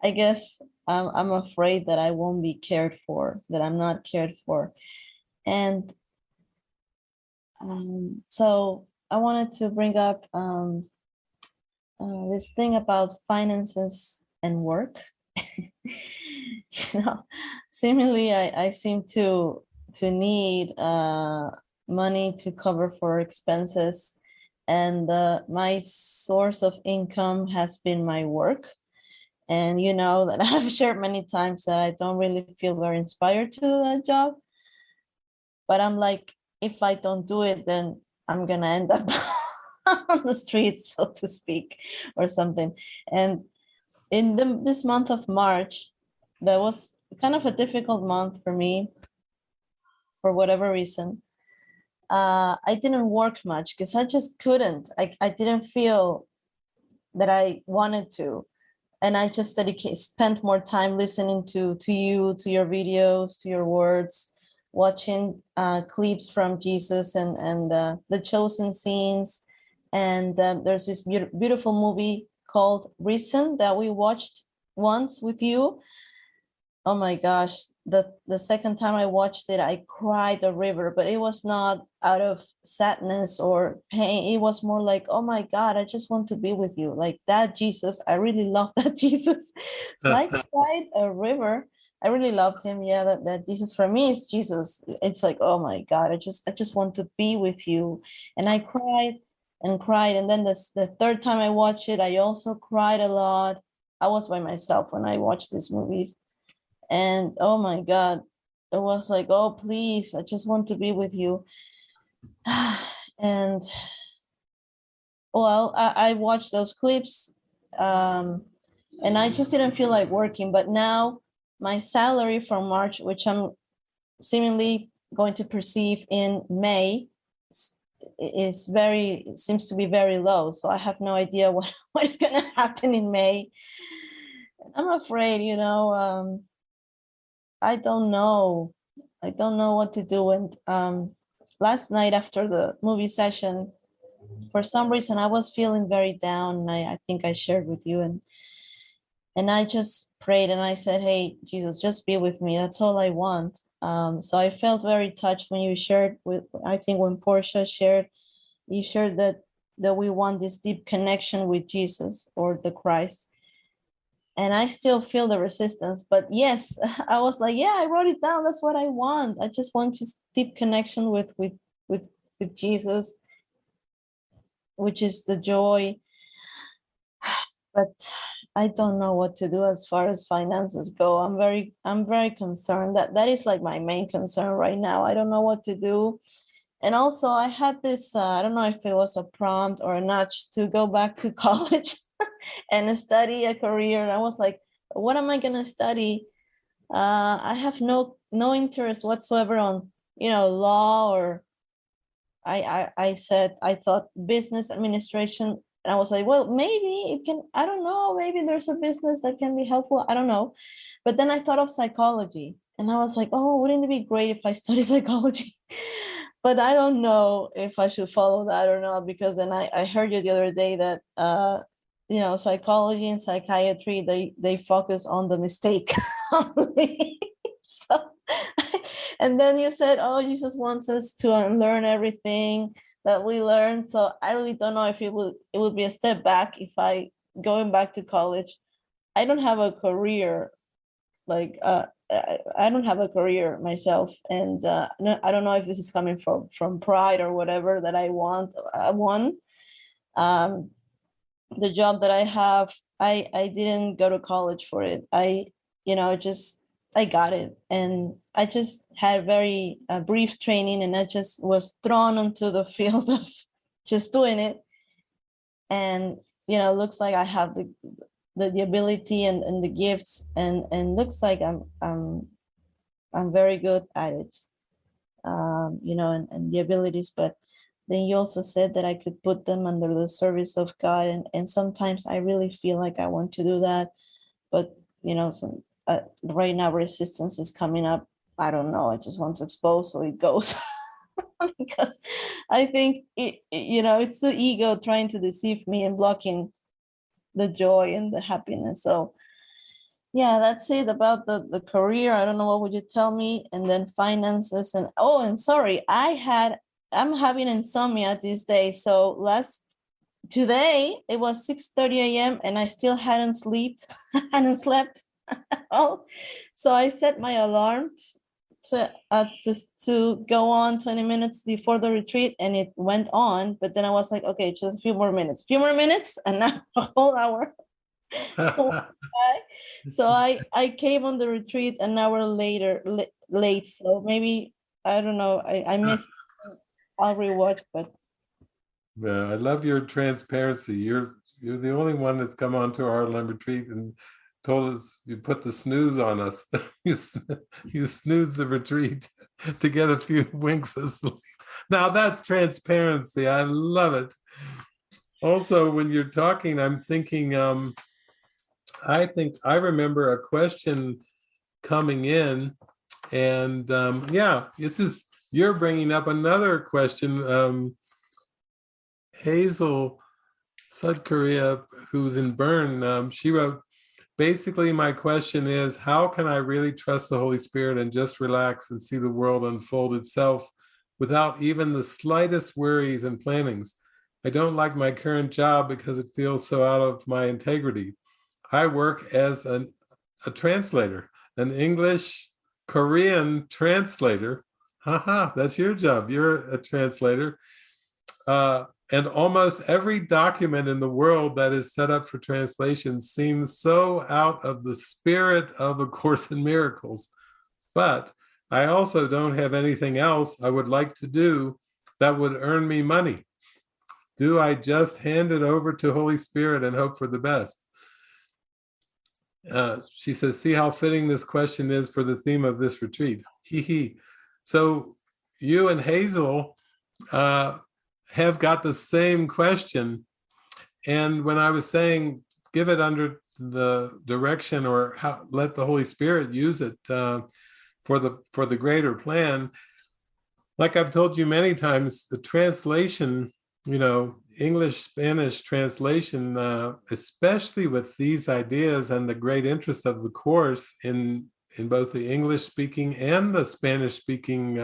I guess I'm afraid that I won't be cared for, that I'm not cared for. And so I wanted to bring up this thing about finances and work. Seemingly I seem to need money to cover for expenses, and my source of income has been my work. And that I've shared many times that I don't really feel very inspired to that job. But I'm like, if I don't do it, then I'm gonna end up on the streets, so to speak, or something. And in this month of March, that was kind of a difficult month for me, for whatever reason. I didn't work much because I just couldn't. I didn't feel that I wanted to. And I just spent more time listening to you, to your videos, to your words, watching clips from Jesus and the chosen scenes. And there's this beautiful movie called Reason that we watched once with you. Oh my gosh, the second time I watched it, I cried a river, but it was not out of sadness or pain. It was more like, oh my God, I just want to be with you. Like that Jesus, I really love that Jesus. So I cried a river. I really loved him. Yeah, that Jesus for me is Jesus. It's like, oh my God, I just want to be with you. And I cried and cried. And then the third time I watched it, I also cried a lot. I was by myself when I watched these movies. And oh my God, it was like, oh, please, I just want to be with you. And well, I watched those clips and I just didn't feel like working. But now my salary from March, which I'm seemingly going to perceive in May, seems to be very low. So I have no idea what is going to happen in May. I'm afraid, I don't know. I don't know what to do. And last night after the movie session, for some reason, I was feeling very down. And I think I shared with you. And I just prayed and I said, hey, Jesus, just be with me. That's all I want. So I felt very touched when you shared I think when Portia shared, you shared that we want this deep connection with Jesus or the Christ. And I still feel the resistance, but yes, I was like, yeah, I wrote it down. That's what I want. I just want just deep connection with Jesus, which is the joy. But I don't know what to do as far as finances go. I'm very concerned. That is like my main concern right now. I don't know what to do. And also I had this, I don't know if it was a prompt or a nudge to go back to college and study a career. And I was like, what am I going to study? I have no interest whatsoever on, law, or I said, I thought business administration. And I was like, well, maybe it can, I don't know, maybe there's a business that can be helpful. I don't know. But then I thought of psychology and I was like, oh, wouldn't it be great if I study psychology? But I don't know if I should follow that or not, because then I heard you the other day that, psychology and psychiatry, they focus on the mistake only. So, and then you said, oh, Jesus wants us to unlearn everything that we learned. So I really don't know if it would be a step back if I going back to college. I don't have a career, like I don't have a career myself, and I don't know if this is coming from pride or whatever that I want. The job that I have, I didn't go to college for it. I got it, and I just had very brief training, and I just was thrown into the field of just doing it. And looks like I have the ability and the gifts, and looks like I'm very good at it, and the abilities, but then you also said that I could put them under the service of God. And sometimes I really feel like I want to do that. But, right now resistance is coming up. I don't know. I just want to expose so it goes. Because I think, it's the ego trying to deceive me and blocking the joy and the happiness. So yeah, that's it about the career. I don't know, what would you tell me? And then finances and sorry, I'm having insomnia these days. So today it was 6:30 a.m. and I still hadn't slept. Oh, so I set my alarm to go on 20 minutes before the retreat, and it went on, but then I was like, okay, just a few more minutes, and now a whole hour. So I came on the retreat an hour later, late. So maybe, I don't know, I missed. I'll rewatch, but Yeah, I love your transparency. You're the only one that's come onto our retreat and told us you put the snooze on us. you snooze the retreat to get a few winks of sleep. Now that's transparency. I love it. Also, when you're talking, I'm thinking, I think I remember a question coming in, and you're bringing up another question. Hazel Sudkorea, who's in Bern, she wrote, basically my question is, how can I really trust the Holy Spirit and just relax and see the world unfold itself without even the slightest worries and plannings? I don't like my current job because it feels so out of my integrity. I work as a translator, an English Korean translator. That's your job. You're a translator. And almost every document in the world that is set up for translation seems so out of the spirit of A Course in Miracles. But I also don't have anything else I would like to do that would earn me money. Do I just hand it over to Holy Spirit and hope for the best? She says, see how fitting this question is for the theme of this retreat. So you and Hazel have got the same question. And when I was saying, give it under the direction or let the Holy Spirit use it for the greater plan, like I've told you many times, the translation, English, Spanish translation, especially with these ideas and the great interest of the Course in both the English speaking and the Spanish speaking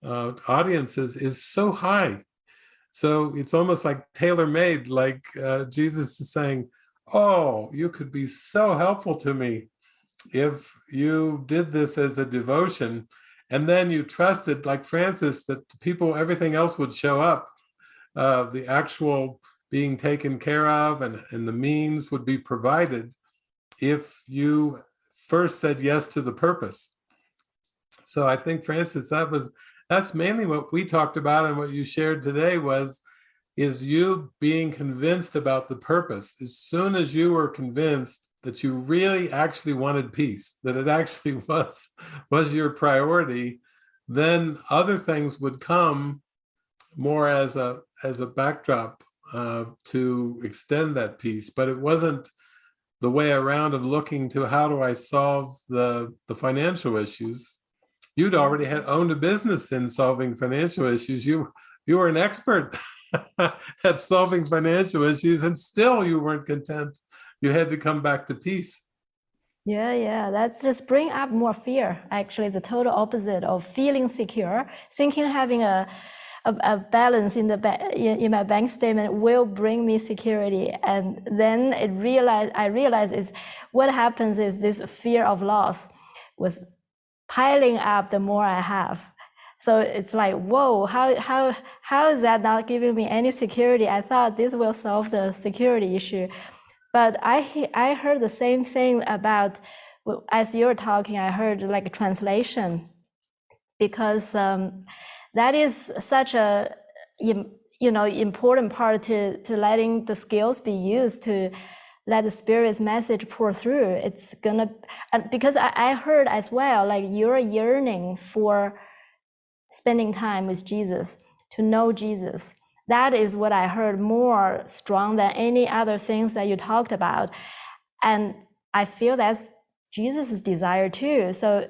audiences, is so high. So it's almost like tailor-made, like Jesus is saying, oh, you could be so helpful to me if you did this as a devotion, and then you trusted, like Francis, that everything else would show up. The actual being taken care of and the means would be provided if you first said yes to the purpose. So I think, Francis, that's mainly what we talked about, and what you shared today is you being convinced about the purpose. As soon as you were convinced that you really actually wanted peace, that it actually was your priority, then other things would come more as a backdrop to extend that peace. But it wasn't the way around of looking to how do I solve the financial issues. You'd already owned a business in solving financial issues. You were an expert at solving financial issues, and still you weren't content. You had to come back to peace. Yeah, that's just bring up more fear. Actually, the total opposite of feeling secure, thinking having a balance in my bank statement will bring me security, and then I realized is what happens is this fear of loss was piling up the more I have. So it's like, whoa, how is that not giving me any security? I thought this will solve the security issue. But I heard the same thing about, as you were talking, I heard like a translation, because that is such a important part to letting the skills be used to let the Spirit's message pour through. It's gonna, because I heard as well, like you're yearning for spending time with Jesus, to know Jesus. That is what I heard more strong than any other things that you talked about. And I feel that's Jesus' desire too. So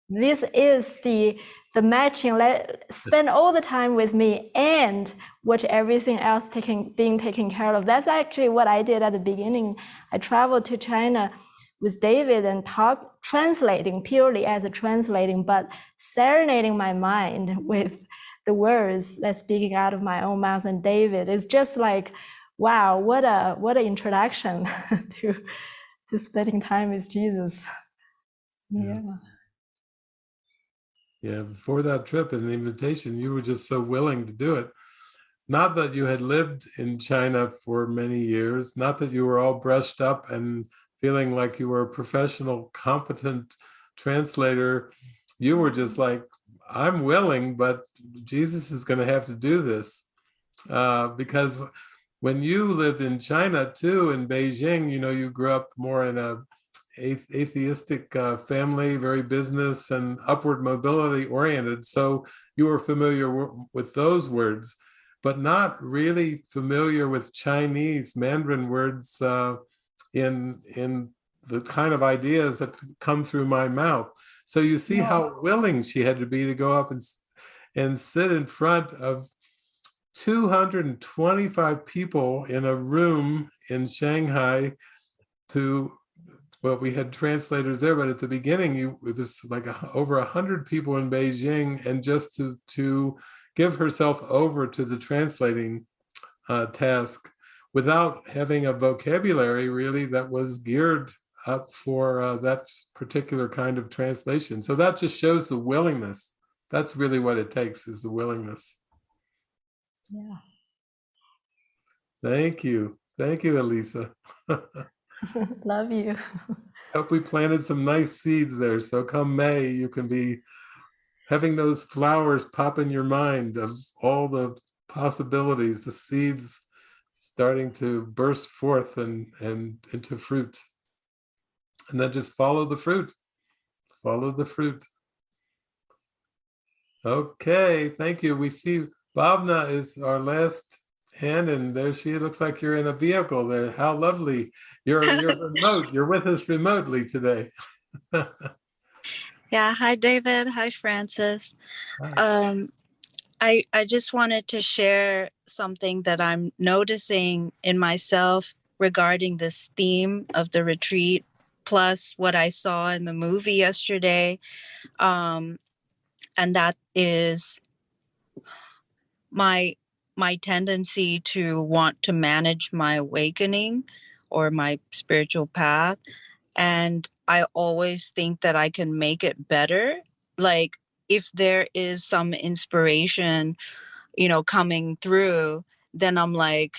this is the matching. Spend all the time with me and watch everything else being taken care of. That's actually what I did at the beginning. I traveled to China with David and translating purely as a translating, but serenading my mind with the words that's speaking out of my own mouth. And David is just like, wow, what an introduction to spending time with Jesus. Yeah. Yeah, before that trip and the invitation, you were just so willing to do it. Not that you had lived in China for many years, not that you were all brushed up and feeling like you were a professional, competent translator. You were just like, I'm willing, but Jesus is going to have to do this. Because when you lived in China too, in Beijing, you grew up more in a atheistic family, very business and upward mobility oriented. So you were familiar with those words, but not really familiar with Chinese Mandarin words in the kind of ideas that come through my mouth. So you see how willing she had to be to go up and sit in front of 225 people in a room in Shanghai we had translators there, but at the beginning, it was like over 100 people in Beijing, and just to give herself over to the translating task without having a vocabulary really that was geared up for that particular kind of translation. So that just shows the willingness. That's really what it takes, is the willingness. Yeah. Thank you, Elisa. Love you. Hope we planted some nice seeds there. So come May, you can be having those flowers pop in your mind of all the possibilities, the seeds starting to burst forth and into fruit. And then just follow the fruit. Follow the fruit. Okay, thank you. We see Bhavna is our last hand, and there she looks like you're in a vehicle there. How lovely. You're remote. You're with us remotely today. Yeah. Hi, David. Hi, Francis. Hi. I just wanted to share something that I'm noticing in myself regarding this theme of the retreat, plus what I saw in the movie yesterday. And that is my tendency to want to manage my awakening or my spiritual path. And I always think that I can make it better. Like if there is some inspiration, coming through, then I'm like,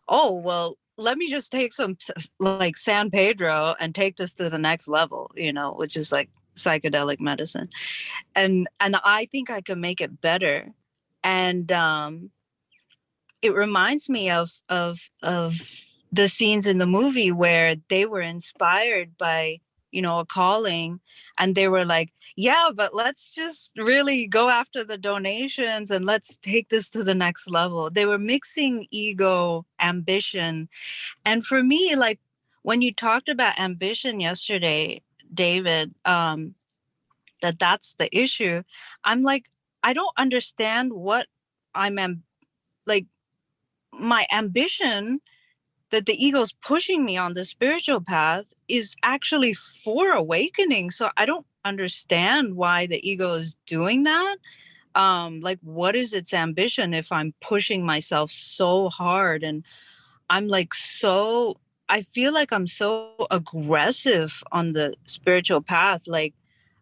oh, well, let me just take some like San Pedro and take this to the next level, which is like psychedelic medicine. And I think I can make it better. And it reminds me of the scenes in the movie where they were inspired by, a calling, and they were like, yeah, but let's just really go after the donations and let's take this to the next level. They were mixing ego, ambition. And for me, like when you talked about ambition yesterday, David, that's the issue. I'm like, I don't understand what like my ambition that the ego's pushing me on the spiritual path is actually for awakening. So I don't understand why the ego is doing that. Like, what is its ambition if I'm pushing myself so hard? And I'm like, I feel like I'm so aggressive on the spiritual path. Like,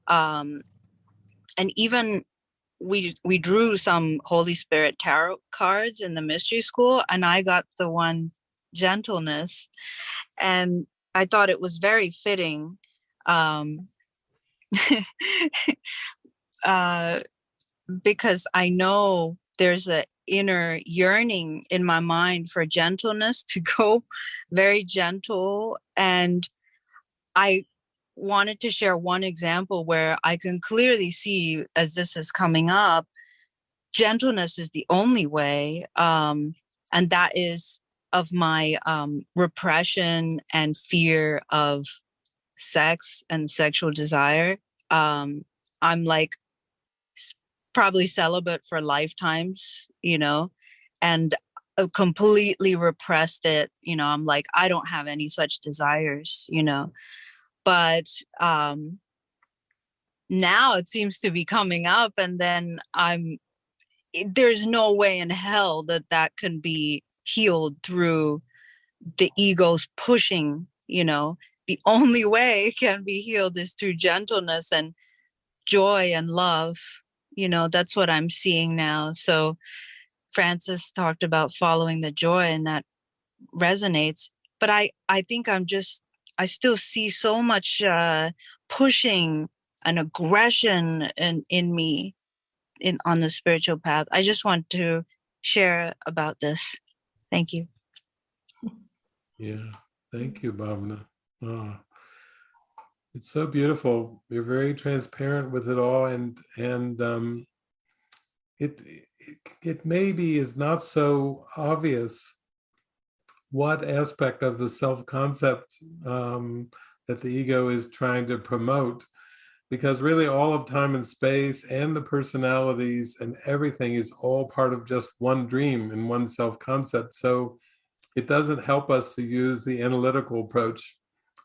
and even we drew some Holy Spirit tarot cards in the mystery school, and I got the one Gentleness, and I thought it was very fitting because I know there's an inner yearning in my mind for gentleness, to go very gentle. And I wanted to share one example where I can clearly see, as this is coming up, gentleness is the only way. And that is of my repression and fear of sex and sexual desire. I'm like probably celibate for lifetimes, and completely repressed it. I'm like, I don't have any such desires, but now it seems to be coming up, and then there's no way in hell that can be healed through the ego's pushing. The only way it can be healed is through gentleness and joy and love. That's what I'm seeing now. So Francis talked about following the joy, and that resonates. But I think I still see so much pushing and aggression in me on the spiritual path. I just want to share about this. Thank you. Yeah, thank you, Bhavna. Oh, it's so beautiful. You're very transparent with it all, and it maybe is not so obvious what aspect of the self-concept that the ego is trying to promote, because really all of time and space and the personalities and everything is all part of just one dream and one self-concept. So it doesn't help us to use the analytical approach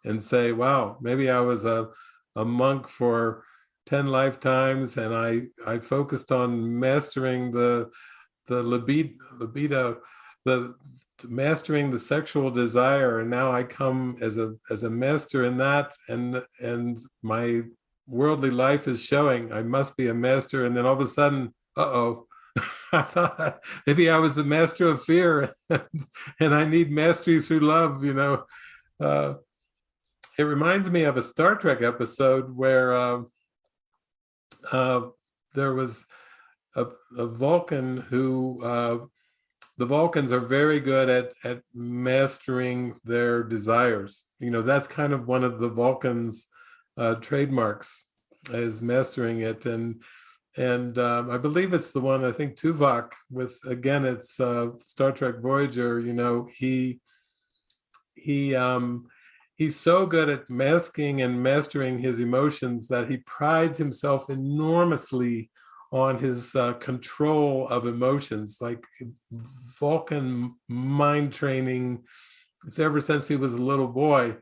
and say, wow, maybe I was a monk for 10 lifetimes and I focused on mastering the libido, mastering the sexual desire, and now I come as a master in that, and my worldly life is showing I must be a master. And then all of a sudden, I thought maybe I was the master of fear and I need mastery through love. It reminds me of a Star Trek episode where there was a Vulcan who, the Vulcans are very good at mastering their desires. That's kind of one of the Vulcans' trademarks, is mastering it. And I believe it's the one, I think Tuvok with, again, it's Star Trek Voyager. He's so good at masking and mastering his emotions that he prides himself enormously on his control of emotions, like Vulcan mind training ever since he was a little boy.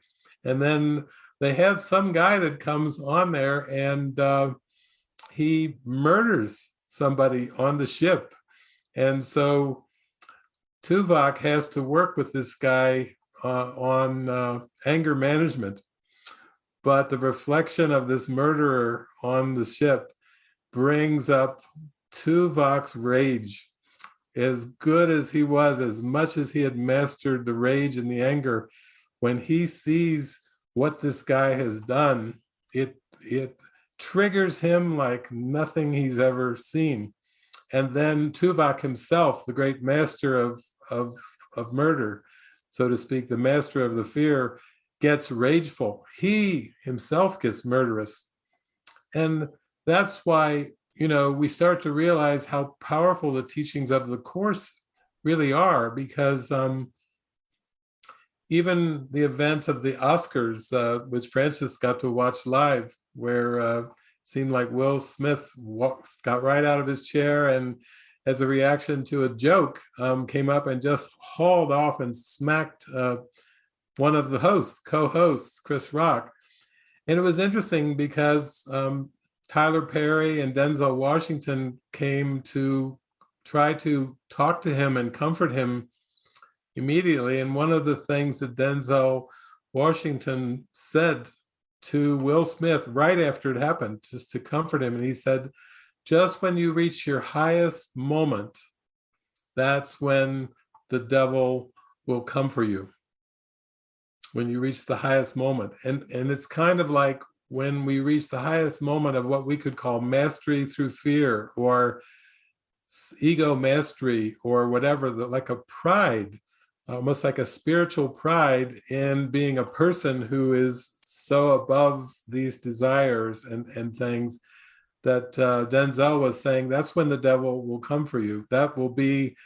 And then they have some guy that comes on there and he murders somebody on the ship. And so Tuvok has to work with this guy on anger management. But the reflection of this murderer on the ship brings up Tuvok's rage. As good as he was, as much as he had mastered the rage and the anger, when he sees what this guy has done, it triggers him like nothing he's ever seen. And then Tuvok himself, the great master of murder, so to speak, the master of the fear, gets rageful. He himself gets murderous. And that's why, we start to realize how powerful the teachings of the Course really are, because even the events of the Oscars, which Francis got to watch live, where it seemed like Will Smith got right out of his chair and as a reaction to a joke, came up and just hauled off and smacked one of the co-hosts, Chris Rock. And it was interesting because Tyler Perry and Denzel Washington came to try to talk to him and comfort him immediately. And one of the things that Denzel Washington said to Will Smith right after it happened, just to comfort him, and he said, just when you reach your highest moment, that's when the devil will come for you. When you reach the highest moment. And it's kind of like when we reach the highest moment of what we could call mastery through fear, or ego mastery, or whatever, like a pride, almost like a spiritual pride in being a person who is so above these desires and things, Denzel was saying, that's when the devil will come for you. That will be,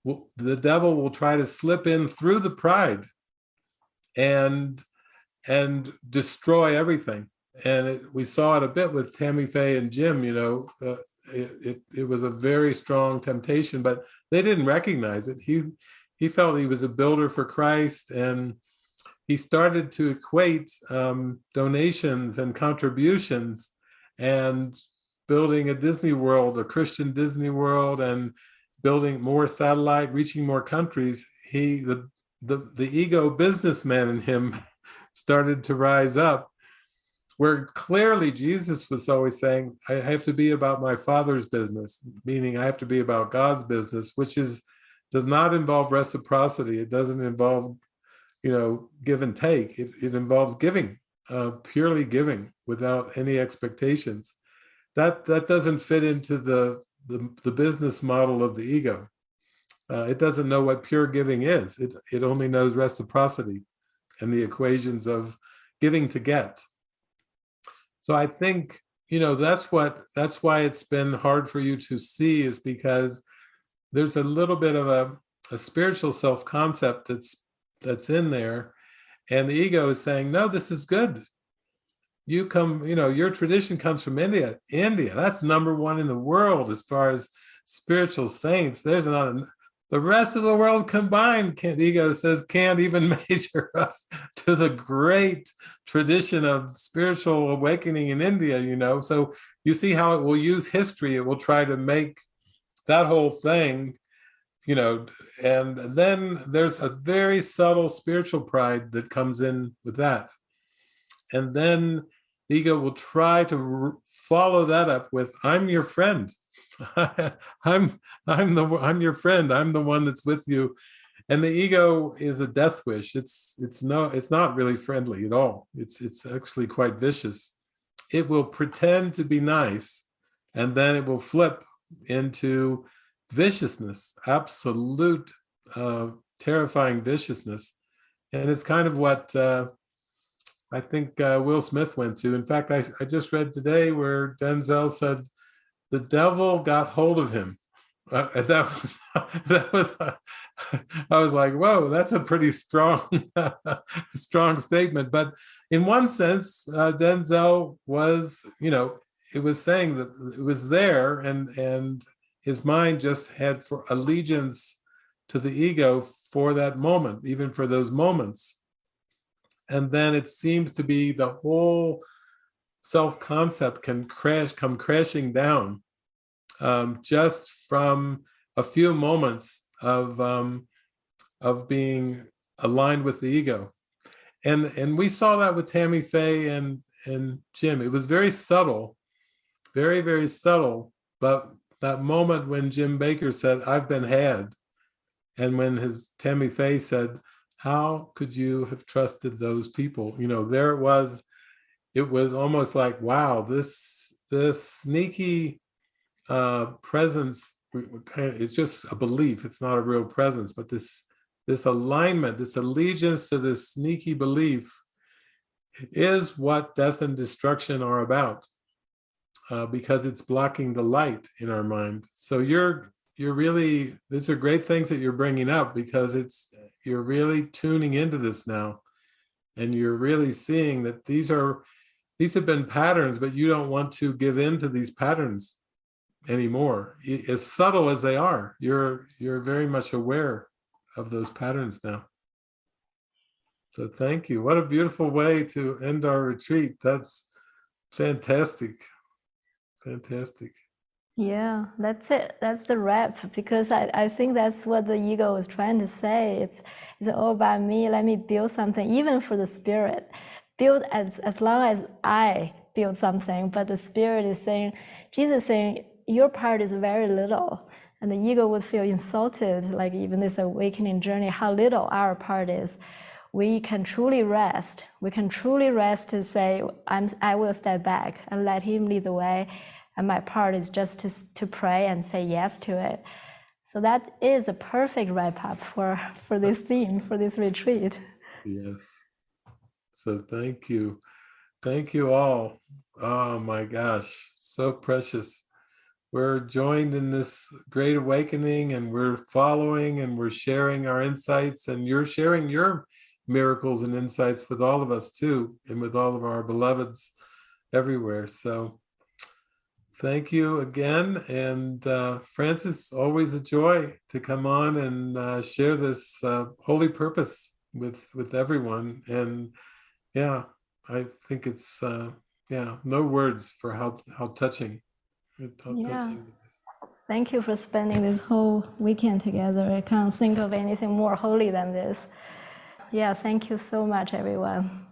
the devil will try to slip in through the pride and destroy everything. And we saw it a bit with Tammy Faye and Jim. It was a very strong temptation, but they didn't recognize it. He felt he was a builder for Christ, and he started to equate donations and contributions and building a Disney World, a Christian Disney World, and building more satellite, reaching more countries. The ego businessman in him started to rise up, where clearly Jesus was always saying, I have to be about my Father's business, meaning I have to be about God's business, which does not involve reciprocity. It doesn't involve, give and take. It involves giving, purely giving without any expectations. That doesn't fit into the business model of the ego. It doesn't know what pure giving is. It only knows reciprocity and the equations of giving to get. So I think, that's why it's been hard for you to see, is because there's a little bit of a spiritual self-concept that's in there, and the ego is saying, no, this is good. You come, your tradition comes from India. That's number one in the world as far as spiritual saints. There's not the rest of the world combined, the ego says, can't even measure up to the great tradition of spiritual awakening in India, So you see how it will use history. It will try to make that whole thing, and then there's a very subtle spiritual pride that comes in with that. And then the ego will try to follow that up with, I'm your friend. I'm your friend. I'm the one that's with you. And the ego is a death wish. It's not really friendly at all. It's actually quite vicious. It will pretend to be nice, and then it will flip into viciousness, absolute terrifying viciousness. And it's kind of what I think Will Smith went to. In fact, I just read today where Denzel said the devil got hold of him. That was I was like, whoa, that's a pretty strong statement. But in one sense, Denzel was, it was saying that it was there, and his mind just had for allegiance to the ego for that moment, even for those moments. And then it seems to be the whole self-concept can come crashing down just from a few moments of being aligned with the ego. And we saw that with Tammy Faye and Jim. It was very subtle, very, very subtle. But that moment when Jim Baker said, I've been had, and when Tammy Faye said, how could you have trusted those people? There it was. It was almost like, wow, this sneaky presence, it's just a belief. It's not a real presence, but this alignment, this allegiance to this sneaky belief is what death and destruction are about, because it's blocking the light in our mind. So you're really, these are great things that you're bringing up, because you're really tuning into this now, and you're really seeing that these have been patterns, but you don't want to give in to these patterns anymore. As subtle as they are, you're very much aware of those patterns now. So thank you. What a beautiful way to end our retreat. That's fantastic. Fantastic. Yeah, that's it. That's the wrap, because I think that's what the ego is trying to say. It's all about me. Let me build something, even for the spirit. Build as long as I build something, but the spirit is saying, Jesus is saying, your part is very little. And the ego would feel insulted, like even this awakening journey, how little our part is. We can truly rest. We can truly rest to say, I will step back and let him lead the way. And my part is just to pray and say yes to it. So that is a perfect wrap up for this theme, for this retreat. Yes. So thank you. Thank you all. Oh my gosh, so precious. We're joined in this great awakening, and we're following, and we're sharing our insights, and you're sharing your miracles and insights with all of us too, and with all of our beloveds everywhere. So thank you again. And Francis, always a joy to come on and share this holy purpose with everyone. And yeah, I think it's no words for how touching. Yeah. Thank you for spending this whole weekend together. I can't think of anything more holy than this. Yeah, thank you so much, everyone.